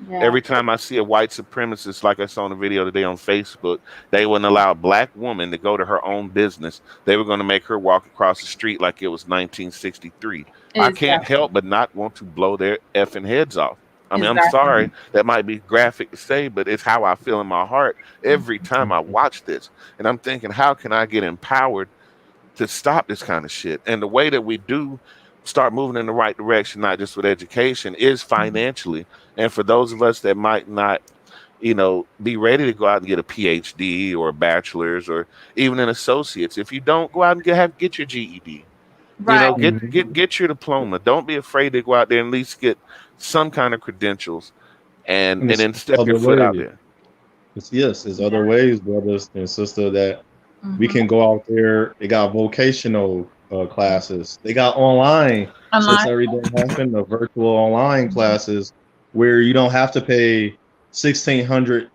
Yeah. Every time I see a white supremacist, like I saw in a video today on Facebook, they wouldn't allow a black woman to go to her own business. They were going to make her walk across the street like it was 1963. I can't Exactly. help but not want to blow their effing heads off. I mean, I'm Exactly. sorry, that might be graphic to say, but it's how I feel in my heart every time I watch this. And I'm thinking, how can I get empowered to stop this kind of shit? And the way that we do start moving in the right direction, not just with education, is financially. And for those of us that might not, be ready to go out and get a PhD or a bachelor's or even an associate's, if you don't go out and get your GED, Right. get Mhm. get your diploma. Don't be afraid to go out there and at least get some kind of credentials and And and it's then step your other foot out ways. there. It's Yeah. other ways, brothers and sister, that we Mm-hmm. can go out there. They got vocational classes. They got online since Online. everything happened. The virtual online classes where you don't have to pay 1,600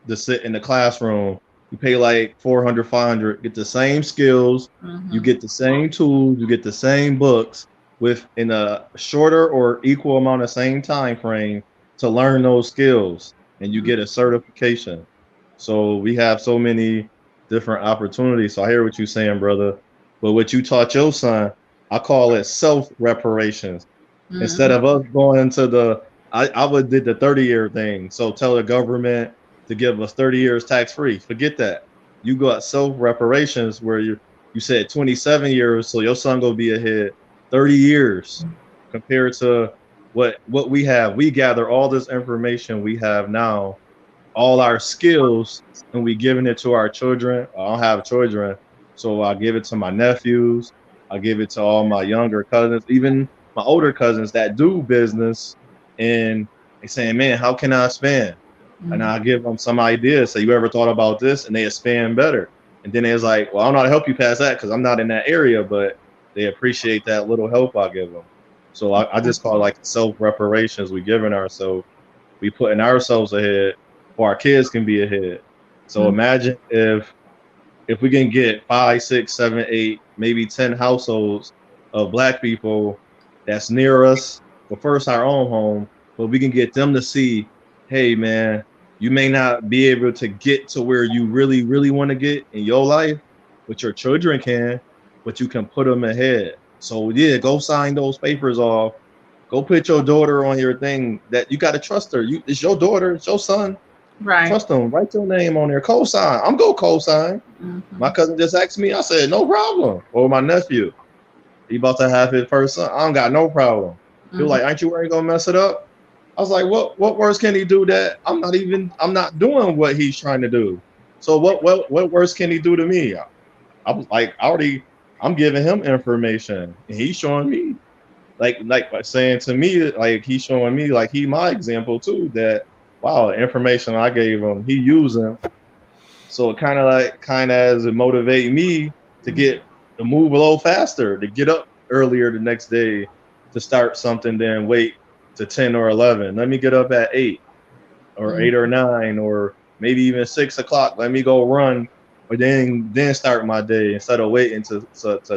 to sit in the classroom. You pay like 400, 500. Get the same skills. You Mm-hmm. get the same tools. You get the same books with in a shorter or equal amount of same time frame to learn those skills, and you get a certification. So we have so many different opportunities. So I hear what you're saying, brother. But what you taught your son, I call it self reparations. Instead Mm-hmm. of us going to I would did the 30-year thing. So tell the government to give us 30 years tax free. Forget that. You got self reparations where you said 27 years, so your son gonna be ahead 30 years compared to what we have. We gather all this information we have now, all our skills, and we giving it to our children. I don't have children, so I give it to my nephews. I give it to all my younger cousins, even my older cousins that do business, and they saying, "Man, how can I expand?" And Mm-hmm. I give them some ideas. Say, "You ever thought about this?" And they expand better. And then it's like, "Well, I don't know how to help you past that because I'm not in that area," but they appreciate that little help I give them. So I just call it like self reparations. We giving ourselves, we putting ourselves ahead or our kids can be ahead. So imagine if we can get 5, 6, 7, 8, maybe 10 households of black people that's near us, but first our own home, but we can get them to see, hey man, you may not be able to get to where you really, really want to get in your life, but your children can, but you can put them ahead. So yeah, go sign those papers off. Go put your daughter on your thing that you got to trust her. It's your daughter, it's your son. Right. Trust them. Write your name on there. Co-sign. I'm go co-sign. Mm-hmm. My cousin just asked me. I said no problem. Or my nephew, he about to have his first son. I don't got no problem. He was Mm-hmm. like, "Aren't you worried gonna mess it up?" I was like, "What worse can he do that I'm not doing what he's trying to do. So what worse can he do to me?" I was like, I'm giving him information, and he's showing me like saying to me, like he's showing me like he my example too, that wow, the information I gave him he using. So it kind of as it motivate me to get to move a little faster, to get up earlier the next day to start something, then wait to 10 or 11. Let me get up at 8 or Mm-hmm. 8 or 9 or maybe even 6 o'clock. Let me go run, or then start my day instead of waiting to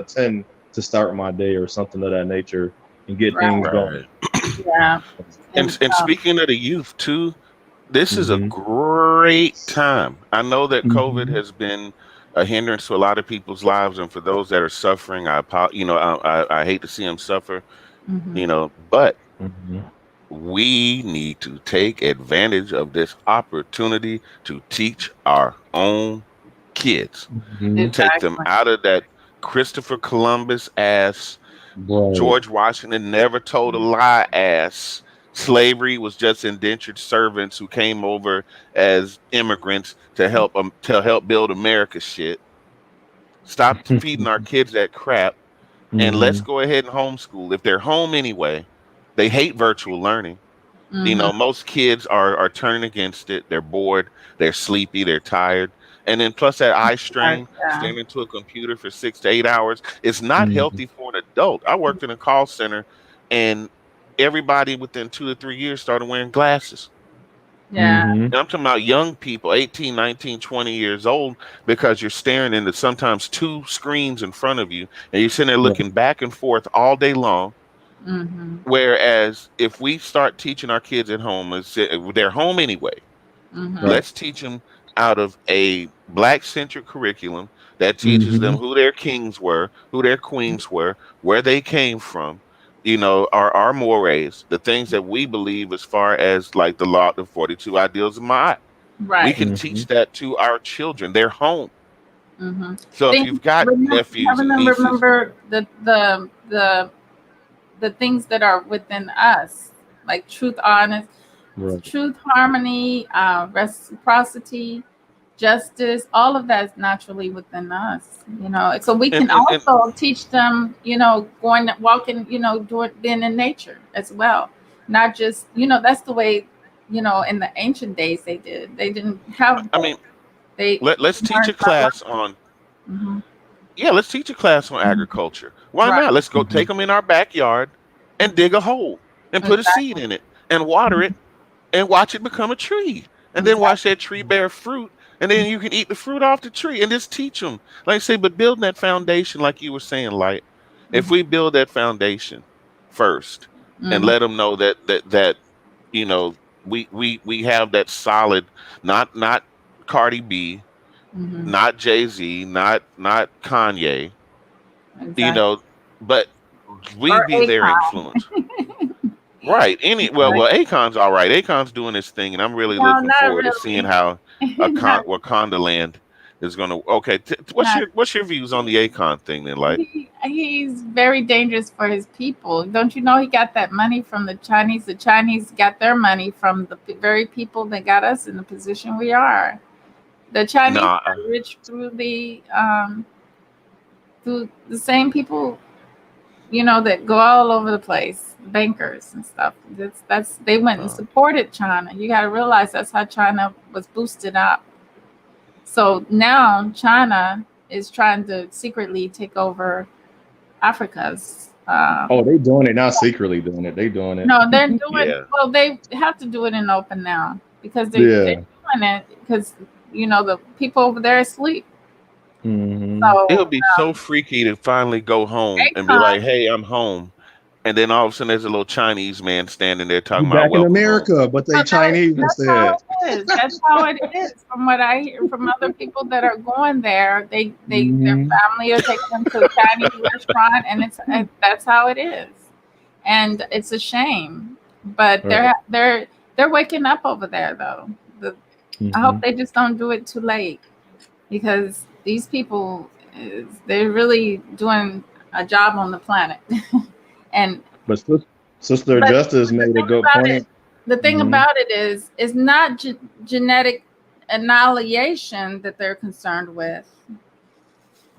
10 to start my day or something of that nature and get Right. things going. Right. Yeah. And And speaking of the youth too, this is a Hmm. great time. I know that COVID Hmm. has been a hindrance to a lot of people's lives, and for those that are suffering, I hate to see them suffer. mm-hmm. But Hmm. we need to take advantage of this opportunity to teach our own kids, Hmm. take them Exactly. out of that Christopher Columbus ass, Right. George Washington never told a lie ass. Slavery was just indentured servants who came over as immigrants to help build America shit. Stop feeding our kids that crap, and let's Hmm. go ahead and homeschool. If they're home anyway, they hate virtual learning. Mm-hmm. Most kids are turning against it. They're bored, they're sleepy, they're tired. And then plus that eye strain, Yeah. staring into a computer for 6 to 8 hours, it's not Hmm. healthy for an adult. I worked in a call center, and everybody within 2 to 3 years started wearing glasses. Yeah. And I'm talking about young people, 18, 19, 20 years old, because you're staring into sometimes two screens in front of you and you're sitting there Right. looking back and forth all day long. Mm-hmm. Whereas if we start teaching our kids at home, they're home anyway, Mm-hmm. Right. let's teach them out of a black centric curriculum that teaches them Mm-hmm. who their kings were, who their queens were, where they came from, our mores, the things that we believe as far as like the law, the 42 ideals of Ma'at. We Right. can Mm-hmm. teach that to our children. They're home. Mm-hmm. So if Think, you've got nephews and nieces, remember the things that are within us, like Right. truth, harmony, reciprocity, justice. All of that is naturally within us. So we and, can and, and also teach them. Going walking. Doing being in nature as well. Not just that's the way. In the ancient days they did. They didn't have I books. mean, They let's teach a learned by class on hmm Yeah, let's teach a class on agriculture. Why Right. not? Let's go Mm-hmm. take them in our backyard and dig a hole and put a seed Exactly. in it and water it and watch it become a tree. And then watch Exactly. that tree bear fruit. And then you can eat the fruit off the tree and just teach them. Like I say, but building that foundation, like you were saying, Light, if we build that foundation first and Mm-hmm. let them know that you know, we have that solid, not Cardi B, Mm-hmm. not Jay-Z, not Kanye, you Exactly. know, but we Or be their ACOM. influence. Right. Well, Like, Akon's all right. Akon's doing his thing, and I'm really no, looking not forward to seeing really. how Not, Wakanda Land is going to. Okay, what's not. your views on the Akon thing then? Like, He's very dangerous for his people. Don't you know he got that money from the Chinese? The Chinese got their money from the very people that got us in the position we are. The Chinese nah, are rich through the same people, that go all over the place, bankers and stuff. That's they went and uh, supported China. You got to realize that's how China was boosted up. So now China is trying to secretly take over Africa's. Oh, they doing it, not secretly doing it. They doing it. No, they're doing yeah. well. They have to do it in open now because they're Yeah. doing it because the people over there are asleep. Mm-hmm. It So would be so freaky to finally go home and be Akon, like, "Hey, I'm home," and then all of a sudden there's a little Chinese man standing there You talking about back in "Welcome home." America, but they so Chinese that's how instead. it is. That's how it is. From what I hear from other people that are going there, their Mm-hmm. family are taking them to a Chinese restaurant, and that's how it is. And it's a shame, but Right. they're waking up over there though. I Mm-hmm. hope they just don't do it too late because these people they're really doing a job on the planet. and But Sister but Justice the made a thing good about it, point. the thing Mm-hmm. about it is, it's not genetic annihilation that they're concerned with.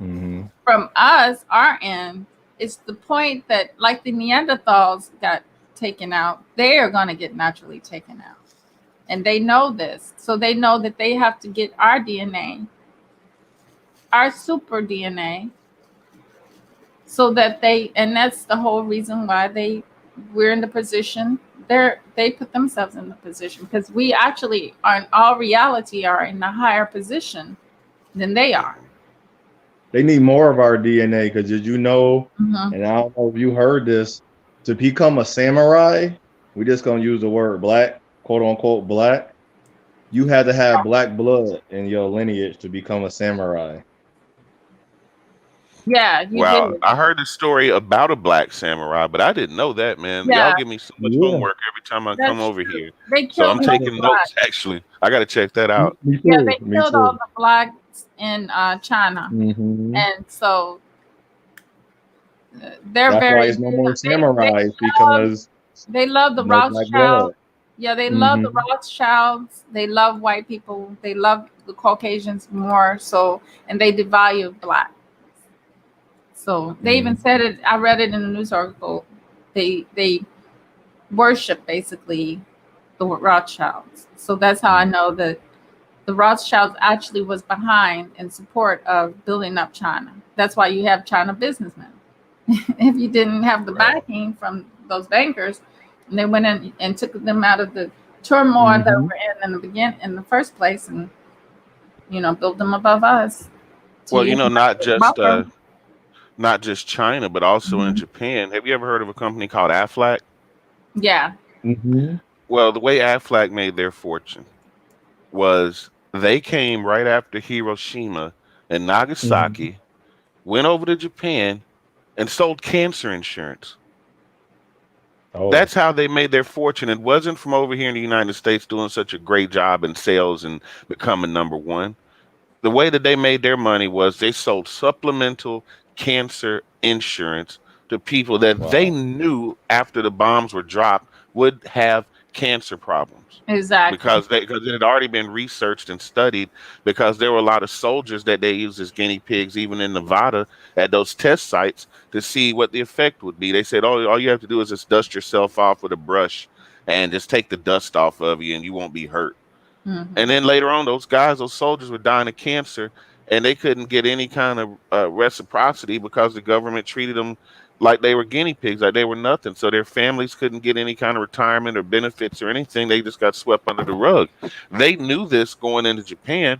Mm-hmm. From us, our end, it's the point that, like the Neanderthals got taken out, they are going to get naturally taken out. And they know this. So they know that they have to get our DNA, our super DNA, so that and that's the whole reason why we're in the position. They put themselves in the position because we actually are, in all reality, are in a higher position than they are. They need more of our DNA because did you know, Mm-hmm. and I don't know if you heard this, to become a samurai, we just gonna use the word black, quote unquote black. You had to have black blood in your lineage to become a samurai. Yeah, you Wow, did. I heard the story about a black samurai, but I didn't know that, man. Y'all Yeah, give me so much Yeah. homework every time I come that's over true. here. They So killed I'm most of Yeah. the taking notes, blacks. actually. I got to check that out. Me Yeah, too. they Me killed all too. the blacks in China, Mm-hmm. and so they're That's why very. it's no more They samurais love because they love the no black blood. Rothschilds. Yeah, they love the Mm-hmm. Rothschilds. They love white people. They love the Caucasians more so, and they devalue black. So they even Mm-hmm. said it. I read it in a news article. They worship basically the Rothschilds. So that's how I know that the Rothschilds actually was behind in support of building up China. That's why you have China businessmen. If you didn't have the Right. backing from those bankers, and they went in and took them out of the turmoil that we're in the beginning, in the first place, and build them above us. To Well, use them not as a buffer. just China, but also in Mhm. Japan. Have you ever heard of a company called Aflac? Yeah. Mm-hmm. Well, the way Aflac made their fortune was they came right after Hiroshima and Mm-hmm. Nagasaki, went over to Japan and sold cancer insurance. Oh, That's how they made their fortune. It wasn't from over here in the United States doing such a great job in sales and becoming number one. The way that they made their money was they sold supplemental cancer insurance to people that they wow. knew after the bombs were dropped would have cancer problems Exactly. because it had already been researched and studied, because there were a lot of soldiers that they used as guinea pigs even in Nevada at those test sites to see what the effect would be. They said, "Oh, all you have to do is just dust yourself off with a brush and just take the dust off of you and you won't be hurt." Hmm. And then later on, those soldiers were dying of cancer, and they couldn't get any kind of reciprocity because the government treated them like they were guinea pigs, like they were nothing. So their families couldn't get any kind of retirement or benefits or anything. They just got swept under the rug. They knew this going into Japan,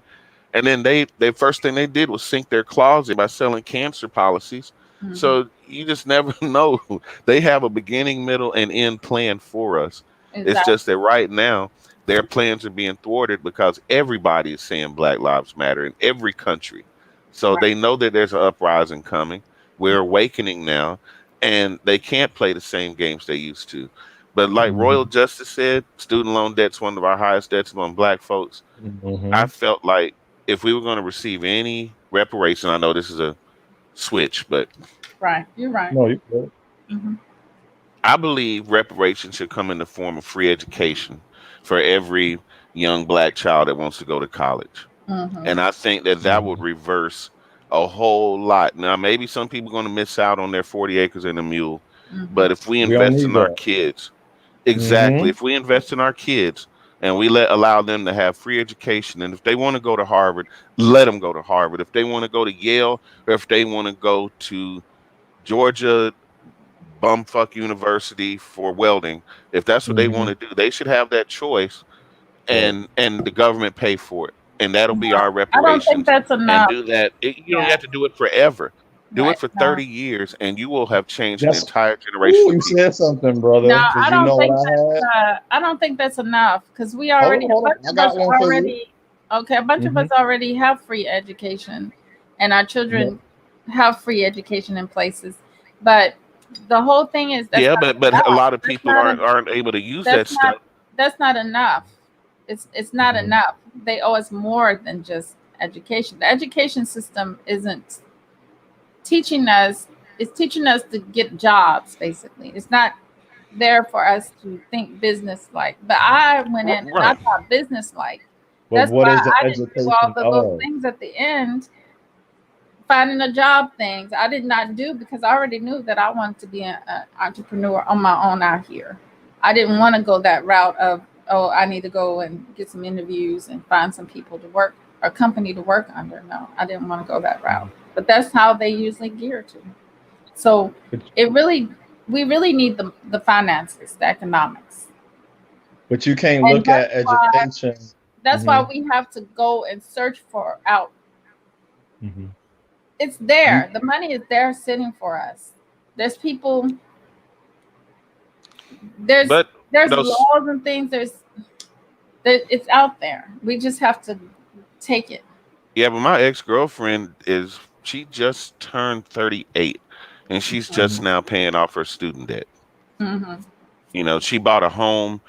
and then they first thing they did was sink their claws in by selling cancer policies. Hmm. So you just never know. They have a beginning, middle, and end plan for us. It's just Exactly. that right now their plans are being thwarted because everybody is saying Black Lives Matter in every country. So Right. they know that there's an uprising coming. We're awakening now, and they can't play the same games they used to. But like Royal Mm-hmm. Justice said, student loan debt's one of our highest debts among Black folks. I Mm-hmm. felt like if we were going to receive any reparation, I know this is a switch, but Right. You're right. No, you good. Hmm. I believe reparations should come in the form of free education for every young Black child that wants to go to college. Hmm. And I think that that would Mhm. reverse a whole lot. Now, maybe some people are going to miss out on their 40 acres and a mule, Hmm. but if we We don't invest need in our that. kids, exactly, Mm-hmm. if we invest in our kids and we allow them to have free education, and if they want to go to Harvard, let them go to Harvard. If they want to go to Yale, or if they want to go to Georgia bumfuck university for welding, if that's what they want Mm-hmm. to do, they should have that choice, Right. and the government pay for it, and that'll be our I don't think reparations. that's And enough. do that. You don't Yeah. have to do it forever. Do it Right. for No. 30 years, and you will have changed an That's entire ooh, generation of you people. said something, No, brother. Because I you don't know what think I had. I don't think that's enough because we Hold already, on, a hold bunch on. I of us got one for you. already, okay, a bunch of Mm-hmm. us already have free education, and our No. children have free education in places. But the whole thing is that's Yeah, not but a enough. lot of That's people not aren't able to use that's that not stuff. that's not enough. It's not Mm-hmm. enough. They owe us more than just education. The education system isn't teaching us. It's teaching us to get jobs. Basically, it's not there for us to think business like. But I went in and I Right. thought business like. But That's what why is the I didn't do all education the little of? things at the end, finding a job things. I did not do because I already knew that I wanted to be an entrepreneur on my own out here. I didn't want to go that route of, oh, I need to go and get some interviews and find some people to work or company to work under. No, I didn't want to go that route. But that's how they usually gear to. So But, it really, we really need the finances, the economics, but you can't and look at education. that's why Mm-hmm. we have to go and search for out. Mm-hmm. It's You, there. The money is there sitting for us. There's people. There's But there's those laws and things. It's out there. We just have to take it. Yeah, but my ex-girlfriend she just turned 38, and she's just mhm. now paying off her student debt. Mm-hmm. She bought a home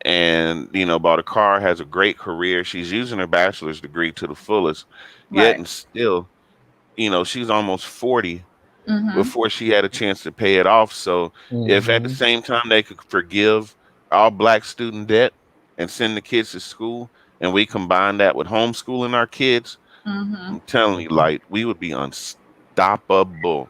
and, bought a car, has a great career. She's using her bachelor's degree to the fullest, yet Right. and still, she's almost 40 Mm-hmm. before she had a chance to pay it off. So if at the Mm-hmm. same time they could forgive all Black student debt and send the kids to school, and we combine that with homeschooling our kids, Mm-hmm. I'm telling you, like, we would be unstoppable.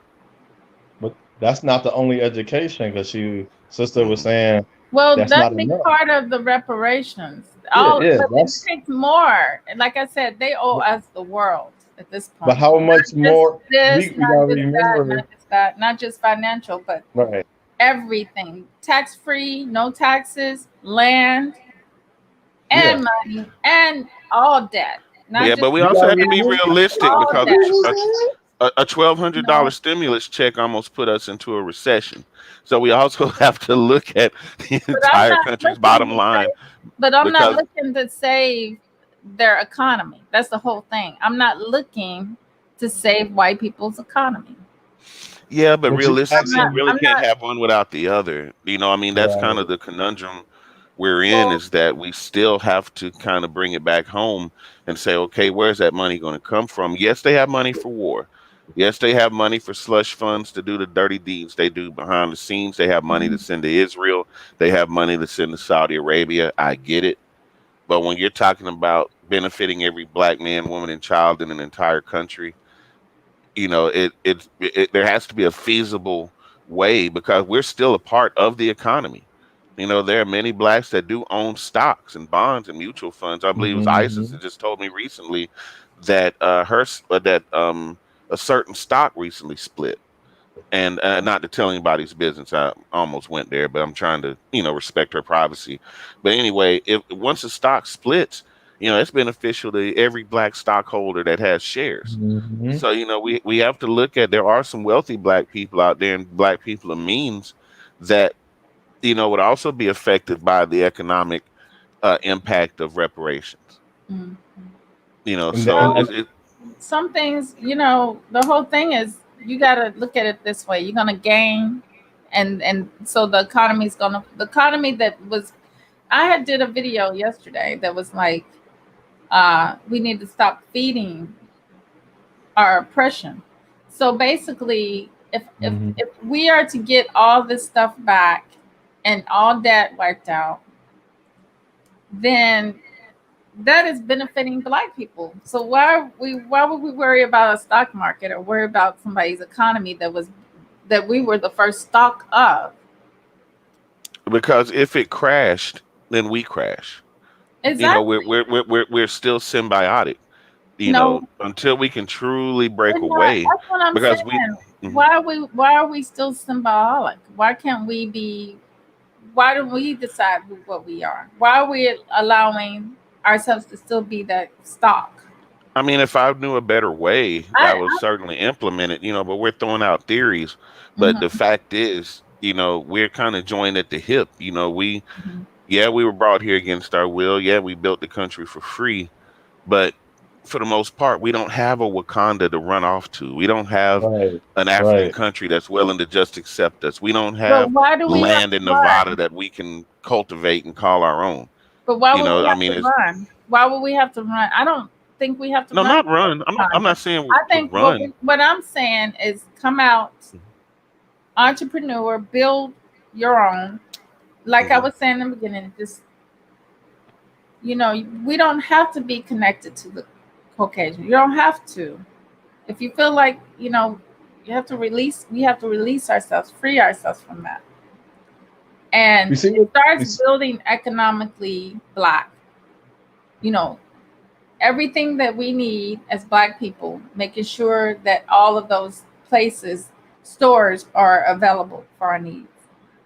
But that's not the only education because you sister was Mhm. saying Well, that's not that'd be enough. part of the reparations. Yeah, All, yeah. but it That's takes more. And like I said, they owe us the world at this but point. how much Not just more this, we not gotta just that, remember, not just that, not just financial, but right? everything. Tax free, no taxes, land. and money and all debt, not Yeah, just but we You also gotta have to be remove realistic all because debt. a $1,200 No, stimulus check almost put us into a recession. So we also have to look at the but I'm entire not country's looking bottom to line save. But I'm not because looking to save their economy. That's the whole thing. I'm not looking to save white people's economy. yeah, but but you I'm realistically, not. you asking really I'm can't not. have one without the other. I mean, that's kind right. of the conundrum we're in Well, is that we still have to kind of bring it back home and say, okay, where's that money going to come from? Yes, they have money for war. Yes, they have money for slush funds to do the dirty deeds they do behind the scenes. They have money to mhm, send to Israel. They have money to send to Saudi Arabia. I get it. But when you're talking about benefiting every black man, woman, and child in an entire country, there has to be a feasible way because we're still a part of the economy. There are many blacks that do own stocks and bonds and mutual funds. I believe it was Isis Hmm. that just told me recently that a certain stock recently split. And not to tell anybody's business, I almost went there, but I'm trying to respect her privacy. But anyway, if once a stock splits, it's beneficial to every black stockholder that has shares. Hmm. So, we have to look at there are some wealthy black people out there and black people of means that, would also be affected by the economic impact of reparations. mhm. So Well, some things, the whole thing is you got to look at it this way. You're gonna gain, and so the economy that was. I had did a video yesterday that was like, we need to stop feeding our oppression. So basically, Hmm. if we are to get all this stuff back and all debt wiped out, then that is benefiting black people. So why would we worry about a stock market or worry about somebody's economy that we were the first stock of? because if it crashed, then we crash. We're Exactly. we're still symbiotic. No, Until we can truly we're break not. away, That's what I'm because we. saying. Mhm. Why are we still symbolic? Why can't we be, why don't we decide what we are? Why are we allowing ourselves to still be that stock? I mean, if I knew a better way, I would I certainly implement it. But we're throwing out theories. But the mhm, fact is, we're kind of joined at the hip. mhm. We were brought here against our will. Yeah, we built the country for free. But for the most part, we don't have a Wakanda to run off to. We don't have Right. an African Right. country that's willing to just accept us. We don't But have why do we have land to in Nevada run? that we can cultivate and call our own. But why would we I have mean, to it's run? Why would we have to run? I don't think we have to no, run not from run. I'm Wakanda. not saying I to think run. what I'm saying is come out, entrepreneur, build your own. Like I Hmm. was saying in the beginning, just we don't have to be connected to the Caucasian. You don't have to. If you feel like you have to release, we have to release ourselves, free ourselves from that, You and see it what? starts building economically black. You know, everything that we need as black people, making sure that all of those places, stores are available for our needs.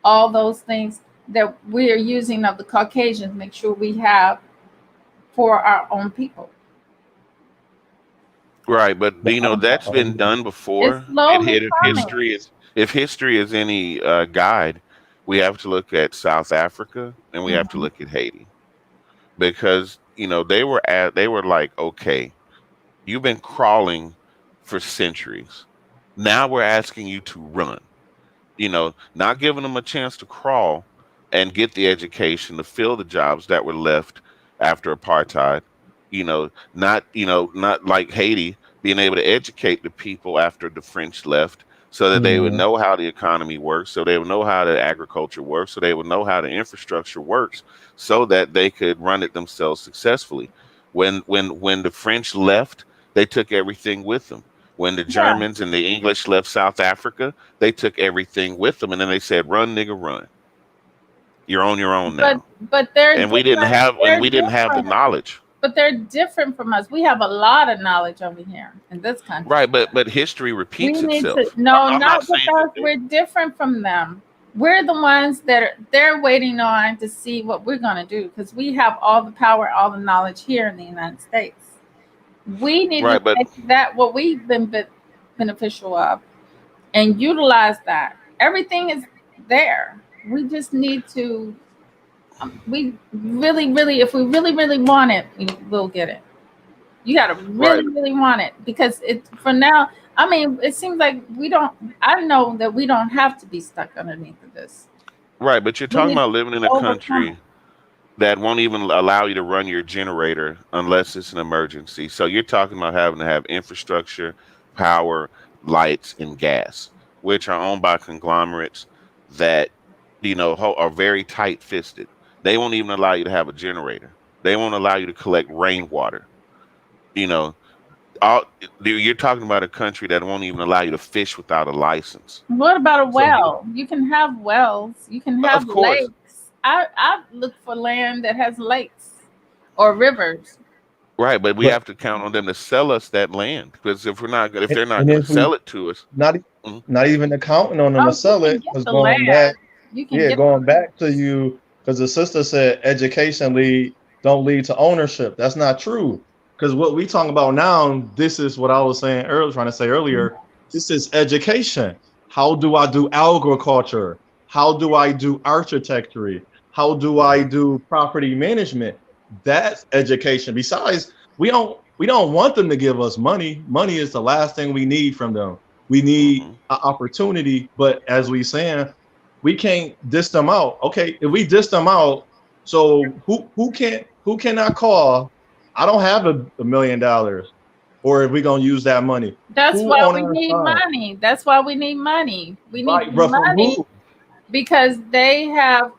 All those things that we are using of the Caucasians, make sure we have for our own people. Right, but that's been Um, done It's before. slowly coming. If history is any guide, we have to look at South Africa and we have to Mhm. look at Haiti because they were like, okay, you've been crawling for centuries. Now we're asking you to run. Not giving them a chance to crawl and get the education to fill the jobs that were left after apartheid. Not like Haiti being able to educate the people after the French left so that they would mm, know how the economy works, so they would know how the agriculture works, so they would know how the infrastructure works, so that they could run it themselves successfully. When the French left, they took everything with them. When the Yeah, Germans and the English left South Africa, they took everything with them, and then they said, "Run, nigga, run. You're on your own but now." but they're And we didn't different. have, and They're we didn't have the different. knowledge, But they're different from us. We have a lot of knowledge over here in this country. right? But history We repeats need to itself. no, I'm not not with saying that us. We're different from them. We're the ones they're waiting on to see what we're going to do because we have all the power, all the knowledge here in the United States. We need to Right, but take that what we've been beneficial of and utilize that. Everything is there. We just need to. We really, if we really want it, we will get it. You got to right, really want it because it for now. I mean, it seems like we don't. I know that we don't have to be stuck underneath of this. right. But you're We talking need about to living in a overcome it. country that won't even allow you to run your generator unless it's an emergency. So you're talking about having to have infrastructure, power, lights, and gas, which are owned by conglomerates that, are very tight fisted. They won't even allow you to have a generator. They won't allow you to collect rainwater. You know, all you're talking about a country that won't even allow you to fish without a license. What about a So, well? You can have wells. You can of have course, lakes. I look for land that has lakes or rivers. right, but we But have to count on them to sell us that land because if they're not and going to if we sell it to us, not mm, not even accounting on them to Oh, you sell can it, get because the going back, land. You can yeah, get going back to you, because the sister said education don't lead to ownership. That's not true. Because what we talking about now, this is what I was saying earlier, trying to say earlier. This is education. How do I do agriculture? How do I do architecture? How do I do property management? That's education. Besides, we don't want them to give us money. Money is the last thing we need from them. We need mhm. an opportunity, but as we saying, we can't diss them out. Okay, if we diss them out, so who can I call? I don't have $1 million, or if we gonna use that money, That's who why on we our need side? money. That's why we need money. We need Right, the but from money who? because they have.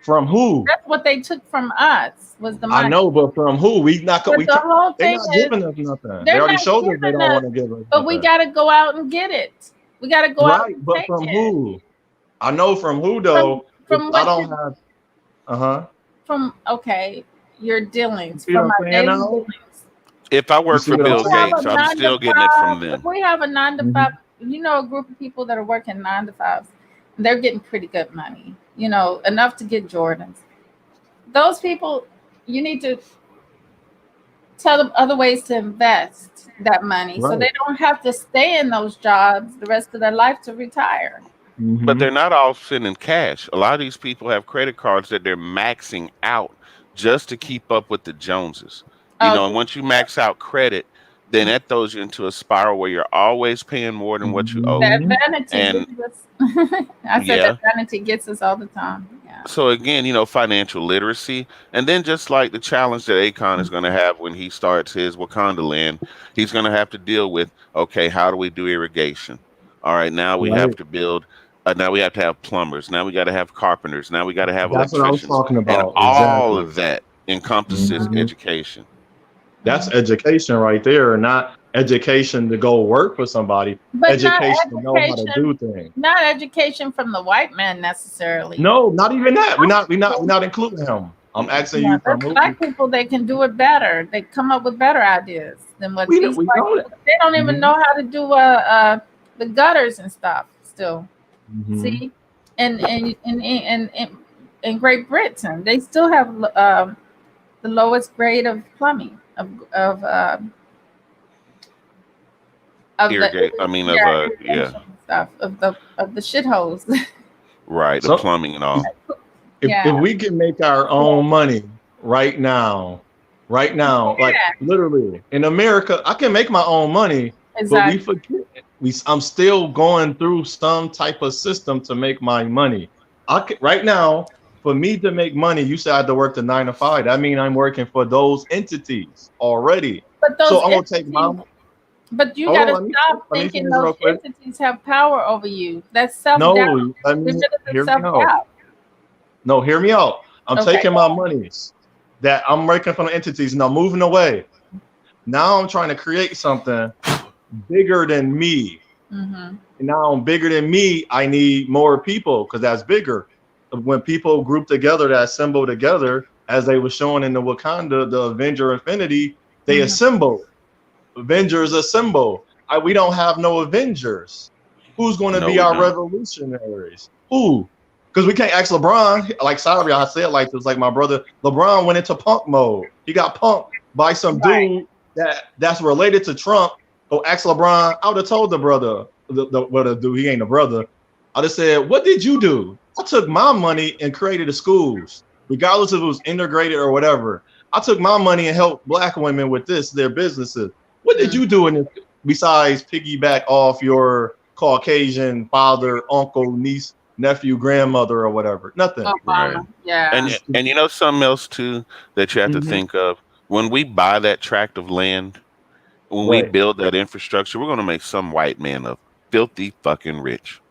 From who? That's what they took from us was the I money. know, but from who? But the whole They're thing not is giving us nothing. They they're already not showed us they giving don't us, want to give us but we nothing. got to go out and get it. We got to go out Right, and but take from it who? I know from who from though. If I what don't you have, uh-huh. from. Okay, your You dealings see what from I'm our saying daily now? dealings. If I You work see for what I'm Bill We have saying? a Gates, I'm nine to still getting it five. from If them. we have a 9 to 5, Mhm. a group of people that are working 9 to 5s, they're getting pretty good money. Enough to get Jordans. Those people, you need to tell them other ways to invest that money so Right. they don't have to stay in those jobs the rest of their life to retire. But they're Hmm. not all sending cash. A lot of these people have credit cards that they're maxing out just to keep up with the Joneses. Oh, And once you max out credit, then that throws you into a spiral where you're always paying more than what you owe. that Hmm. vanity And gets us. I said that yeah, vanity gets us all the time. Yeah. so again, financial literacy, and then just like the challenge that Akon is going to have when he starts his Wakanda land, he's going to have to deal with, okay, how do we do irrigation? All right, now we have Right. to build. Now we have to have plumbers. Now we got to have carpenters. Now we got to have That's what I was electricians, talking and about. all Exactly. of that encompasses Hmm. education. That's Mhm. education right there, not education to go work for somebody. But not Education to know how to do education, things. not education from the white man necessarily. No, not even that. We're Black not. We're not. We're people, not including him. I'm Mm-mm. asking yeah, you the from who. black people, they can do it better. They come up with better ideas than what these We white know that. people. They don't even Hmm. know how to do the gutters and stuff. Still, Hmm. see, in Great Britain, they still have the lowest grade of plumbing of the Irrigate. I mean, of yeah, irrigation stuff of the shitholes. right. The So plumbing and all. Yeah, if we can make our own money right now, like yeah, literally in America, I can make my own money, but we exactly. forget I'm still going through some type of system to make my money. Right now, for me to make money, you said I had to work the 9 to 5. That means I'm working for those entities already. But So those I'm gonna take my entities, but you hold got on, to stop let me thinking finish those real quick. entities have power over you. That's self doubt. No, let Get me rid of the hear me self out. doubt. No, hear me out. I'm Okay. taking my monies that I'm working from the entities and I'm moving away. Now I'm trying to create something bigger than me. Mm-hmm. And now I'm bigger than me. I need more people because that's bigger. When people group together, that assemble together, as they were showing in the Wakanda, the Avenger Infinity, they Mm-hmm. assemble. Avengers assemble. We don't have no Avengers. Who's going to No, be we our don't. revolutionaries? Who? Because we can't ask LeBron. Like, sorry, I said like this. Like my brother, LeBron went into punk mode. He got punked by some dude that's related to Trump. Go ask LeBron. I would have told the brother, the dude, he ain't a brother. I just said, what did you do? I took my money and created the schools, regardless if it was integrated or whatever. I took my money and helped black women with their businesses. What did you do in this besides piggyback off your Caucasian father, uncle, niece, nephew, grandmother, or whatever? Nothing. Right. Yeah. And you know something else too that you have to think of? When we buy that tract of land, when we build that infrastructure, we're going to make some white man a filthy fucking rich.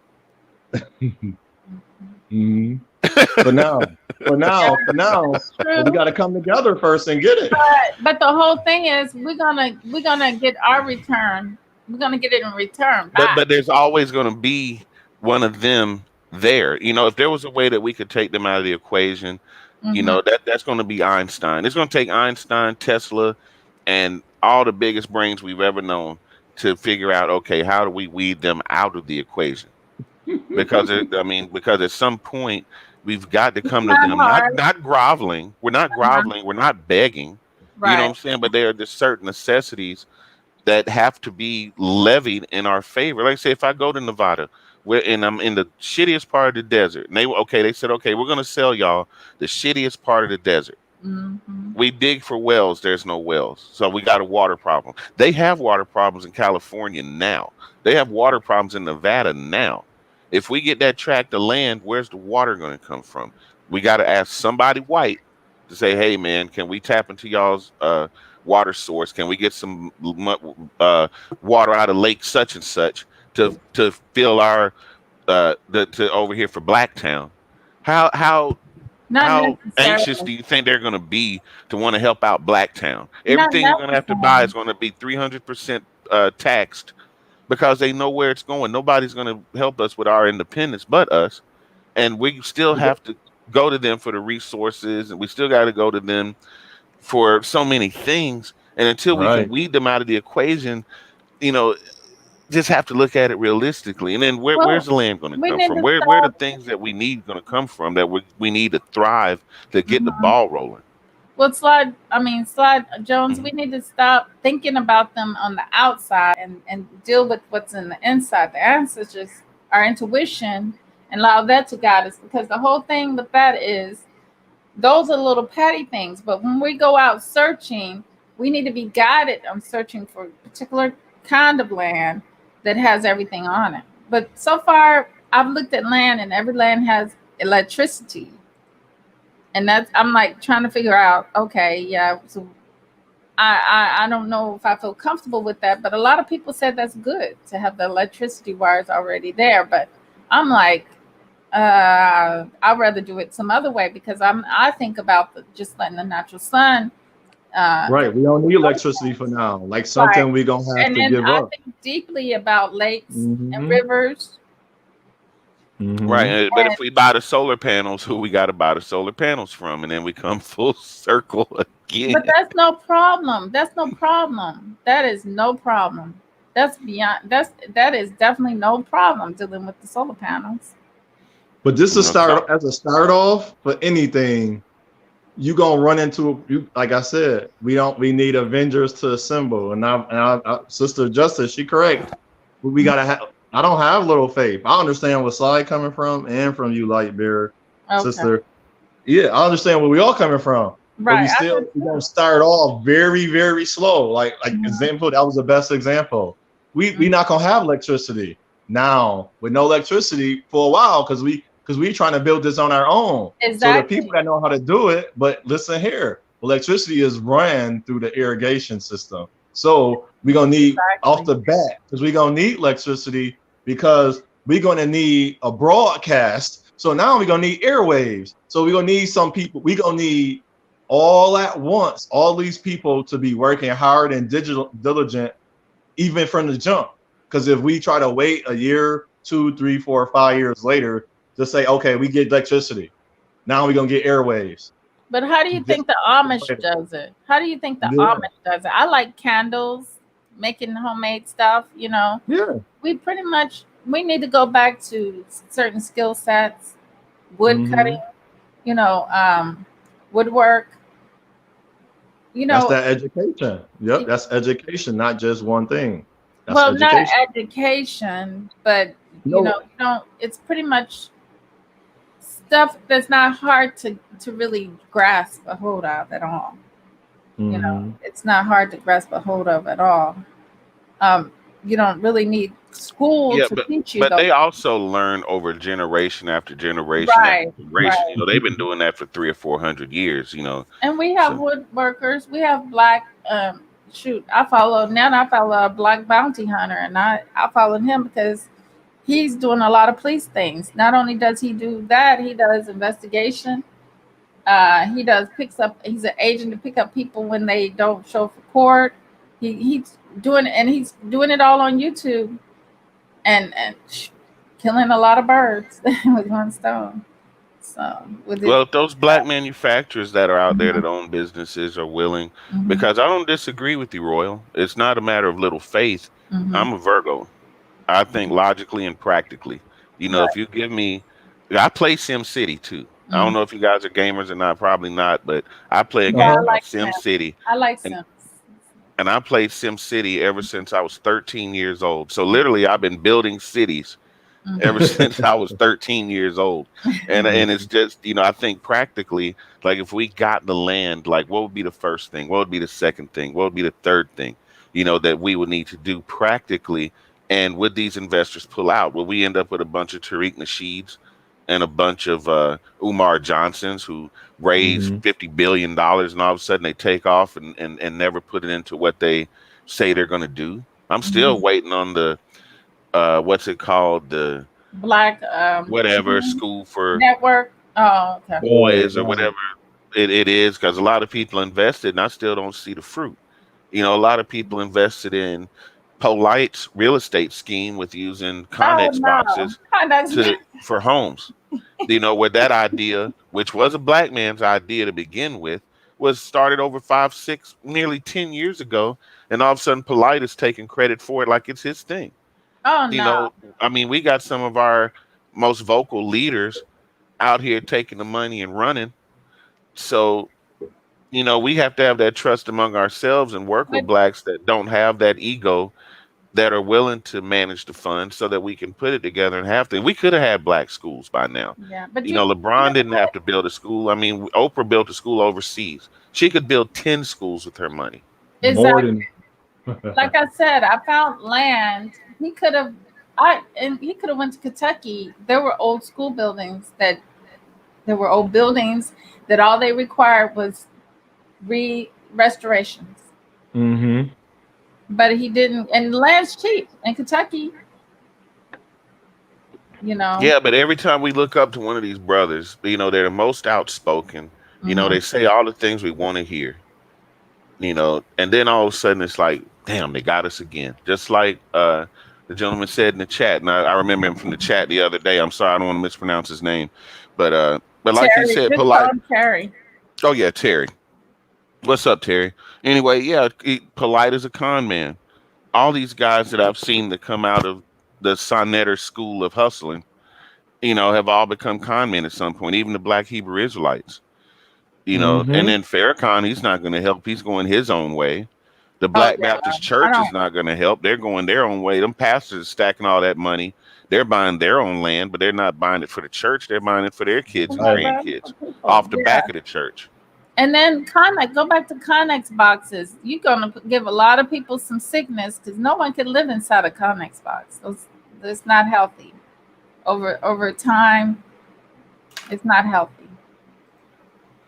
For now, we got to come together first and get it. But the whole thing is, we're gonna get our return. We're gonna get it in return. But there's always going to be one of them there. You know, if there was a way that we could take them out of the equation, you know, that's going to be Einstein. It's going to take Einstein, Tesla, and all the biggest brains we've ever known to figure out, okay, how do we weed them out of the equation? Because at some point we've got to come to them, not groveling. We're not groveling. We're not begging. Right. You know what I'm saying? But there are just certain necessities that have to be levied in our favor. Like I say, if I go to Nevada, and I'm in the shittiest part of the desert, and they said, okay, we're gonna sell y'all the shittiest part of the desert. We dig for wells, there's no wells, so we got a water problem. They have water problems in California now. They have water problems in Nevada now. If we get that tract of land, where's the water going to come from? We got to ask somebody white to say, hey, man, can we tap into y'all's water source? Can we get some water out of lake such and such to fill our to over here for Blacktown? How anxious do you think they're going to be to want to help out Blacktown? Everything we're going to have to buy is going to be 300% taxed, because they know where it's going. Nobody's going to help us with our independence but us. And we still have to go to them for the resources, and we still got to go to them for so many things. And until we can weed them out of the equation, you know, just have to look at it realistically. And then where's the land going to come from? Where are the things that we need going to come from that we need to thrive to get the ball rolling? Well, Slide Jones, we need to stop thinking about them on the outside and deal with what's in the inside. The ancestors, our intuition, and allow that to guide us. Because the whole thing with that is, those are little petty things. But when we go out searching, we need to be guided on searching for a particular kind of land that has everything on it. But so far, I've looked at land, and every land has electricity. And I'm like trying to figure out, okay, yeah. So I don't know if I feel comfortable with that, but a lot of people said that's good to have the electricity wires already there. But I'm like, I'd rather do it some other way, because I think about just letting the natural sun. We don't need electricity for now. Like something we're gonna have to give up. I think deeply about lakes and rivers. Right, but if we buy the solar panels, who we got to buy the solar panels from? And then we come full circle again. But that's no problem. That is no problem. That is definitely no problem dealing with the solar panels. But this is as a start off for anything. You gonna run into, like I said, we need Avengers to assemble. And I Sister Justice, she correct. We gotta have. I don't have little faith. I understand where Slide coming from, and from you, Lightbearer, sister. Yeah, I understand where we all coming from. Right. But we gonna start off very, very slow. Like example, that was the best example. We not gonna have electricity now with no electricity for a while, because we trying to build this on our own. Exactly. So the people that know how to do it. But listen here, electricity is run through the irrigation system. So we're gonna need off the bat, because we're gonna need electricity, because we're gonna need a broadcast. So now we're gonna need airwaves. So we're gonna need some people. We're gonna need all at once, all these people to be working hard and diligent, even from the jump. Because if we try to wait a year, 2, 3, 4, 5 years later to say, okay, we get electricity, now we're gonna get airwaves. But how do you think the Amish does it? How do you think the Amish does it? I like candles, making homemade stuff, you know. Yeah. We need to go back to certain skill sets wood Hmm. cutting, you know, woodwork, you That's know. that education. Yep, that's education, not just one thing. That's Well, not education. education, but No. you don't. It's pretty much stuff that's not hard to really grasp a hold of at all. Hmm. It's not hard to grasp a hold of at all. Um, you don't really need school Yeah, to teach you but those. they also learn over generation after generation after Right, generation. right. They've been doing that for 300 or 400 years. And we have So woodworkers. We have black. Shoot, I follow a black bounty hunter, and I followed him because he's doing a lot of police things. Not only does he do that, he does investigation. He does picks up. He's an agent to pick up people when they don't show for court. He's doing it all on YouTube and killing a lot of birds with one stone. So with it. well, if those black manufacturers that are out there Mhm, that own businesses are willing, mhm, because I don't disagree with you, Royal. It's not a matter of little faith. mhm. I'm a Virgo. I think logically and practically. If Right. you give me, I play Sim City too. I don't Mhm. know if you guys are gamers or not, probably not, but I play a Yeah, game I Uh-huh. called like Sim Sims. City, I like and Sims. and I played Sim City ever since I was 13 years old. So literally, I've been building cities ever Mhm. since I was 13 years old. And it's just, I think practically, like if we got the land, like what would be the first thing? What would be the second thing? What would be the third thing, that we would need to do practically? And would these investors pull out? Will we end up with a bunch of Tariq Nasheeds and a bunch of Umar Johnsons who raise Hmm. $50 billion and all of a sudden they take off and never put it into what they say they're going to do? I'm still Mhm. waiting on the what's it called, the Black whatever Teen school for Network. Oh, okay. Right, boys or right. whatever it is, because a lot of people invested and I still don't see the fruit. A lot of people invested in Polite's real estate scheme with using Oh Connex no, boxes conducts. for homes. Where that idea, which was a black man's idea to begin with, was started over 5, 6, nearly 10 years ago, and all of a sudden Polite is taking credit for it like it's his thing. Oh You no. know, I mean, we got some of our most vocal leaders out here taking the money and running. So, we have to have that trust among ourselves and work But with blacks that don't have that ego, that are willing to manage the funds so that we can put it together and have to. We could have had black schools by now. yeah, but you LeBron know didn't what? have to build a school. I mean, Oprah built a school overseas. She could build 10 schools with her money. More Exactly. than Like I said, I found land. He could have. He could have went to Kentucky. There were old school buildings that there were old buildings that all they required was restorations. hmm But he didn't. And land's cheap in Kentucky. You know. Yeah, but every time we look up to one of these brothers, they're the most outspoken. Hmm. They say all the things we want to hear. And then all of a sudden it's like, damn, they got us again. Just like the gentleman said in the chat, and I remember him from the chat the other day. I'm sorry, I don't want to mispronounce his name, but like he Terry, said, just call polite. him Terry. Oh yeah, Terry. What's up, Terry? Anyway, yeah, polite as a con man. All these guys that I've seen that come out of the Sonetter school of hustling, have all become con men at some point. Even the Black Hebrew Israelites. And hmm then Farrakhan, he's not going to help. He's going his own way. The Oh Black yeah. Baptist I Church don't. is not going to help. They're going their own way. Them pastors are stacking all that money. They're buying their own land, but they're not buying it for the church. They're buying it for their kids and About Right. that grandkids for people. off the Yeah. back of the church. And then Connex, go back to Connex boxes. You're gonna give a lot of people some sickness because no one can live inside a Connex box. It's not healthy. Over time, it's not healthy.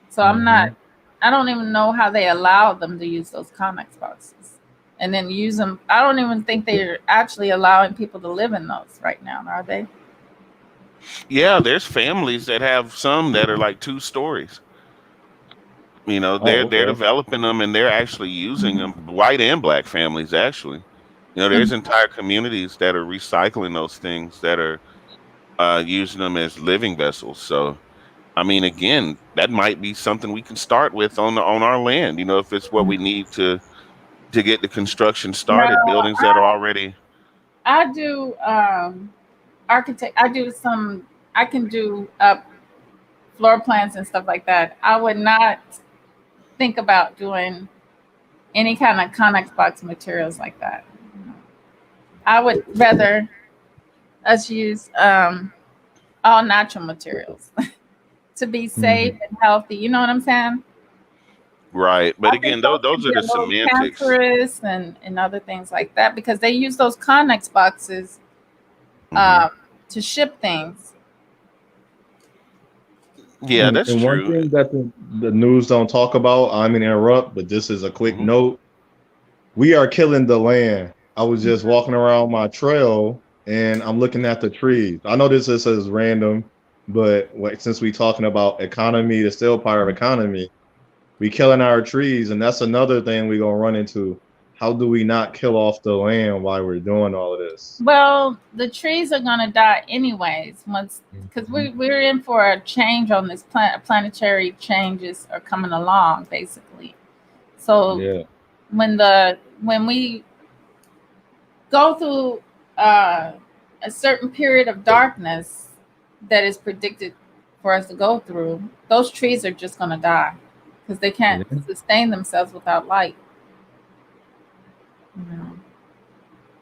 So I'm not. hmm I don't even know how they allow them to use those Connex boxes, and then use them. I don't even think they're actually allowing people to live in those right now, are they? Yeah, there's families that have some that are like 2 stories. They're Oh, they're okay. developing them and they're actually using them. White and black families, actually. There's Mhm. entire communities that are recycling those things, that are using them as living vessels. So, I mean, again, that might be something we can start with on our land. If it's what we need to get the construction No, started, buildings that are already. I do architect. I do some. I can do up. floor plans and stuff like that, I would not think about doing any kind of Connex box materials like that. I would rather us use all natural materials to be safe and healthy. You know what I'm saying? Right. But I again, think those those can are be the a little semantics. cancerous and other things like that because they use those Connex boxes Mhm. to ship things. Yeah, that's And one true. thing that the news don't talk about, I mean interrupt, but this is a quick Mhm. note. We are killing the land. I was just walking around my trail and I'm looking at the trees. I know this is random, but since we talking about economy, the still part of economy, we killing our trees, and that's another thing we gonna run into. How do we not kill off the land while we're doing all of this? Well, the trees are going to die anyways once because we're in for a change on this planet. Planetary changes are coming along basically. So Yeah. when we go through a certain period of darkness that is predicted for us to go through, those trees are just going to die because they can't Yeah. sustain themselves without light. You know.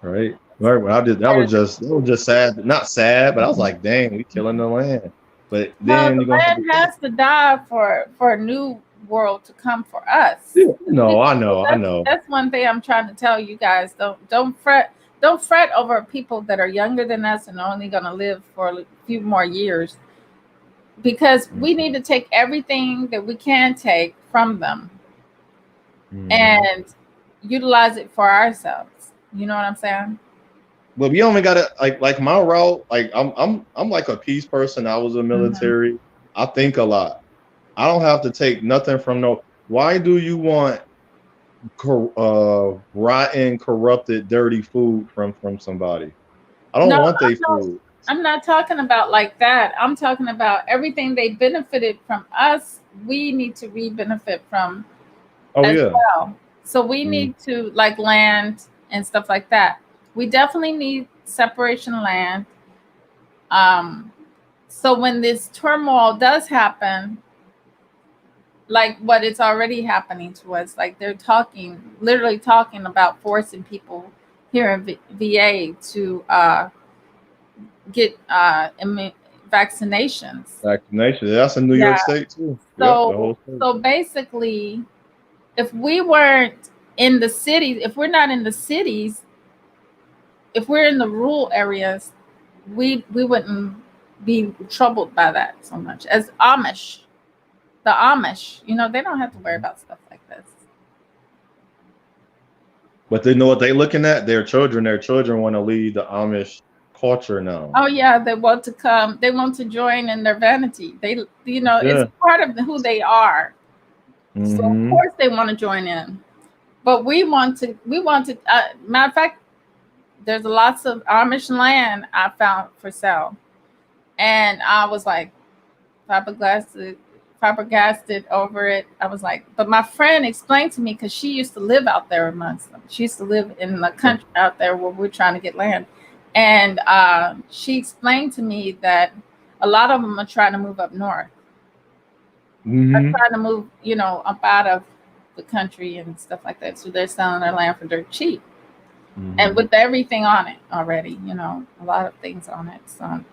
Right. Right. Well, that was just sad. Not sad, but I was like, dang, we killing the land. But Well, then the you're gonna have land has to die for a new world to come for us. yeah, no, I know, I That's know. that's one thing I'm trying to tell you guys. Don't fret over people that are younger than us and are only going to live for a few more years because we need to take everything that we can take from them and utilize it for ourselves. You know what I'm saying? But we only gotta like my route, like I'm like a peace person. I was a Hmm. military. I think a lot. I don't have to take nothing from no. Why do you want rotten, corrupted, dirty food from somebody? I don't No, want their food. I'm not talking about like that. I'm talking about everything they benefited from us. We need to re-benefit from Oh as yeah. well. So we need to like land and stuff like that. We definitely need separation of land. Um, so when this turmoil does happen, like what it's already happening to us, like they're literally talking about forcing people here in VA to get vaccinations. Vaccination. That's in New Yeah. York State too. Yep, the So whole state. so basically, if we weren't in the cities, if we're not in the cities, if we're in the rural areas, we wouldn't be troubled by that so much. As Amish, the Amish, they don't have to worry about stuff like this. But they know what they looking at? Their children. Their children want to lead the Amish culture now. Oh yeah, they want to come. They want to join in their vanity. It's Yeah. part of who they are. So of Mm-hmm. course they want to join in. But we want to. Matter of fact, there's lots of Amish land I found for sale, and I was like flabbergasted over it. I was like, but my friend explained to me because she used to live out there amongst them. She used to live in the country out there where we're trying to get land, and she explained to me that a lot of them are trying to move up north. Are Mm-hmm. trying to move, up out of the country and stuff like that. So they're selling their land for dirt cheap and Mm-hmm. with everything on it already, a lot of things on it. So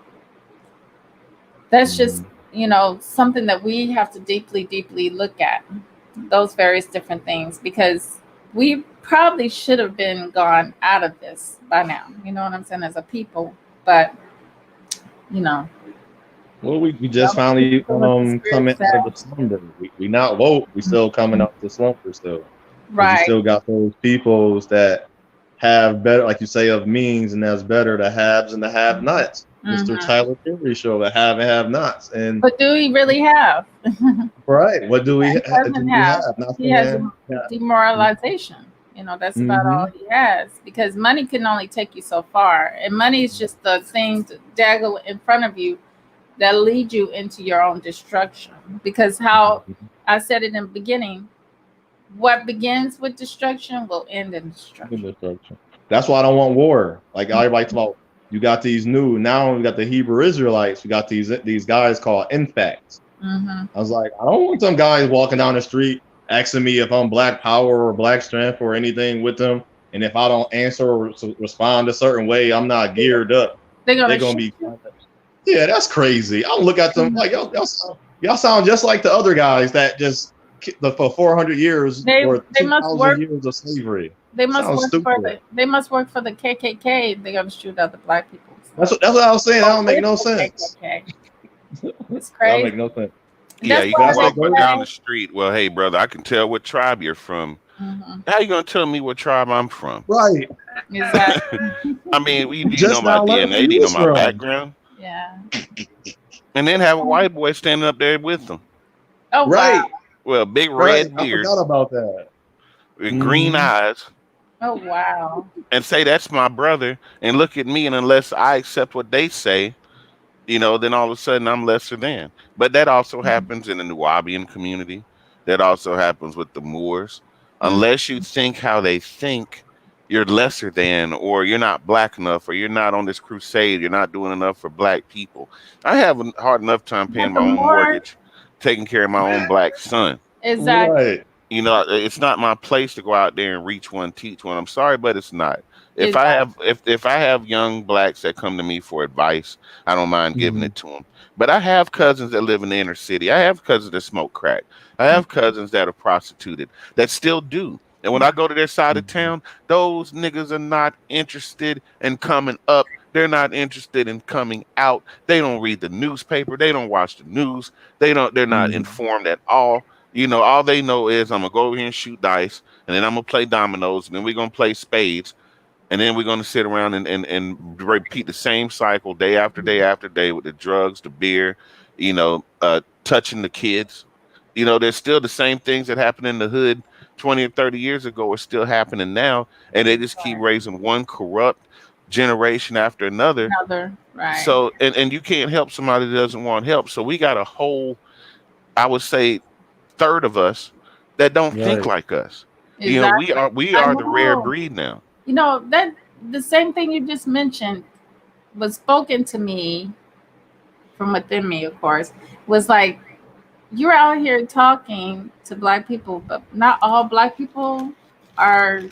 that's just, something that we have to deeply, deeply look at those various different things because we probably should have been gone out of this by now. You know what I'm saying? As a people, but you know, Well, we just some finally people with the coming spirits out of that the slumber. We not woke. We still coming out the slumber still, because you right. still got those peoples that have better, like you say, of means, and that's better the haves and the have-nots. Mr. Hmm. Tyler Perry show, the have and have-nots, and But do we really have? right, what do we He doesn't do we have. have? Not He has saying, yeah. demoralization. That's about all Mm-hmm. he has because money can only take you so far, and money is just the thing to daggle in front of you that lead you into your own destruction. Because how I said it in the beginning, what begins with destruction will end in destruction. That's why I don't want war. Like everybody talk about, you got these now we got the Hebrew Israelites. We got these guys called infects. Mm-hmm. I was like, I don't want some guys walking down the street asking me if I'm Black Power or Black Strength or anything with them. And if I don't answer or respond a certain way, I'm not geared up. They're They're gonna gonna shoot be, you. yeah, that's crazy. I look at them like y'all sound just like the other guys that just for 400 years or They must 2,000 work. years of slavery. They must Sounds work for stupid. the. They must work for the KKK. They're gonna shoot other black people. That's what I was saying. That don't make no With the sense. KKK. It's That don't crazy. make no sense. Yeah, That's you But why can I they said, walk go. down the say. street. Well, hey, brother, I can tell what tribe you're from. Mm-hmm. How you gonna tell me what tribe I'm from? Right. Exactly. I mean, do you know Just my now learned where DNA? Do you you know was my from. background? Yeah. And then have a white boy standing up there with them. Oh wow. Right. Well, big Right. red I beard forgot about that. and green eyes, Oh wow. and say that's my brother, and look at me, and unless I accept what they say, then all of a sudden I'm lesser than. But that also happens in the Nubian community. That also happens with the Moors. Mm-hmm. Unless you think how they think, you're lesser than, or you're not black enough, or you're not on this crusade, you're not doing enough for black people. I have a hard enough time paying But my the own more mortgage, taking care of my own black son. exactly. Right. It's not my place to go out there and reach one, teach one. I'm sorry, but it's not. If I Exactly. have if I have young blacks that come to me for advice, I don't mind giving Mhm. it to them. But I have cousins that live in the inner city. I have cousins that smoke crack. I have cousins that are prostituted that still do. And when I go to their side of Mhm. town, those niggas are not interested in coming up. They're not interested in coming out. They don't read the newspaper. They don't watch the news. They're not Mhm. informed at all. All they know is I'm gonna go over here and shoot dice, and then I'm gonna play dominoes, and then we're gonna play spades, and then we're gonna sit around and repeat the same cycle day after day after day with the drugs, the beer, touching the kids. There's still the same things that happened in the hood 20 or 30 years ago are still happening now, and they just keep Right. raising one corrupt generation after another. Another right. So, and you can't help somebody that doesn't want help. So we got a whole, I would say, third of us that don't think Right. like us. We Exactly. are I the rare know. breed now. That the same thing you just mentioned was spoken to me from within me, of course, was like you're out here talking to black people, but not all black people are.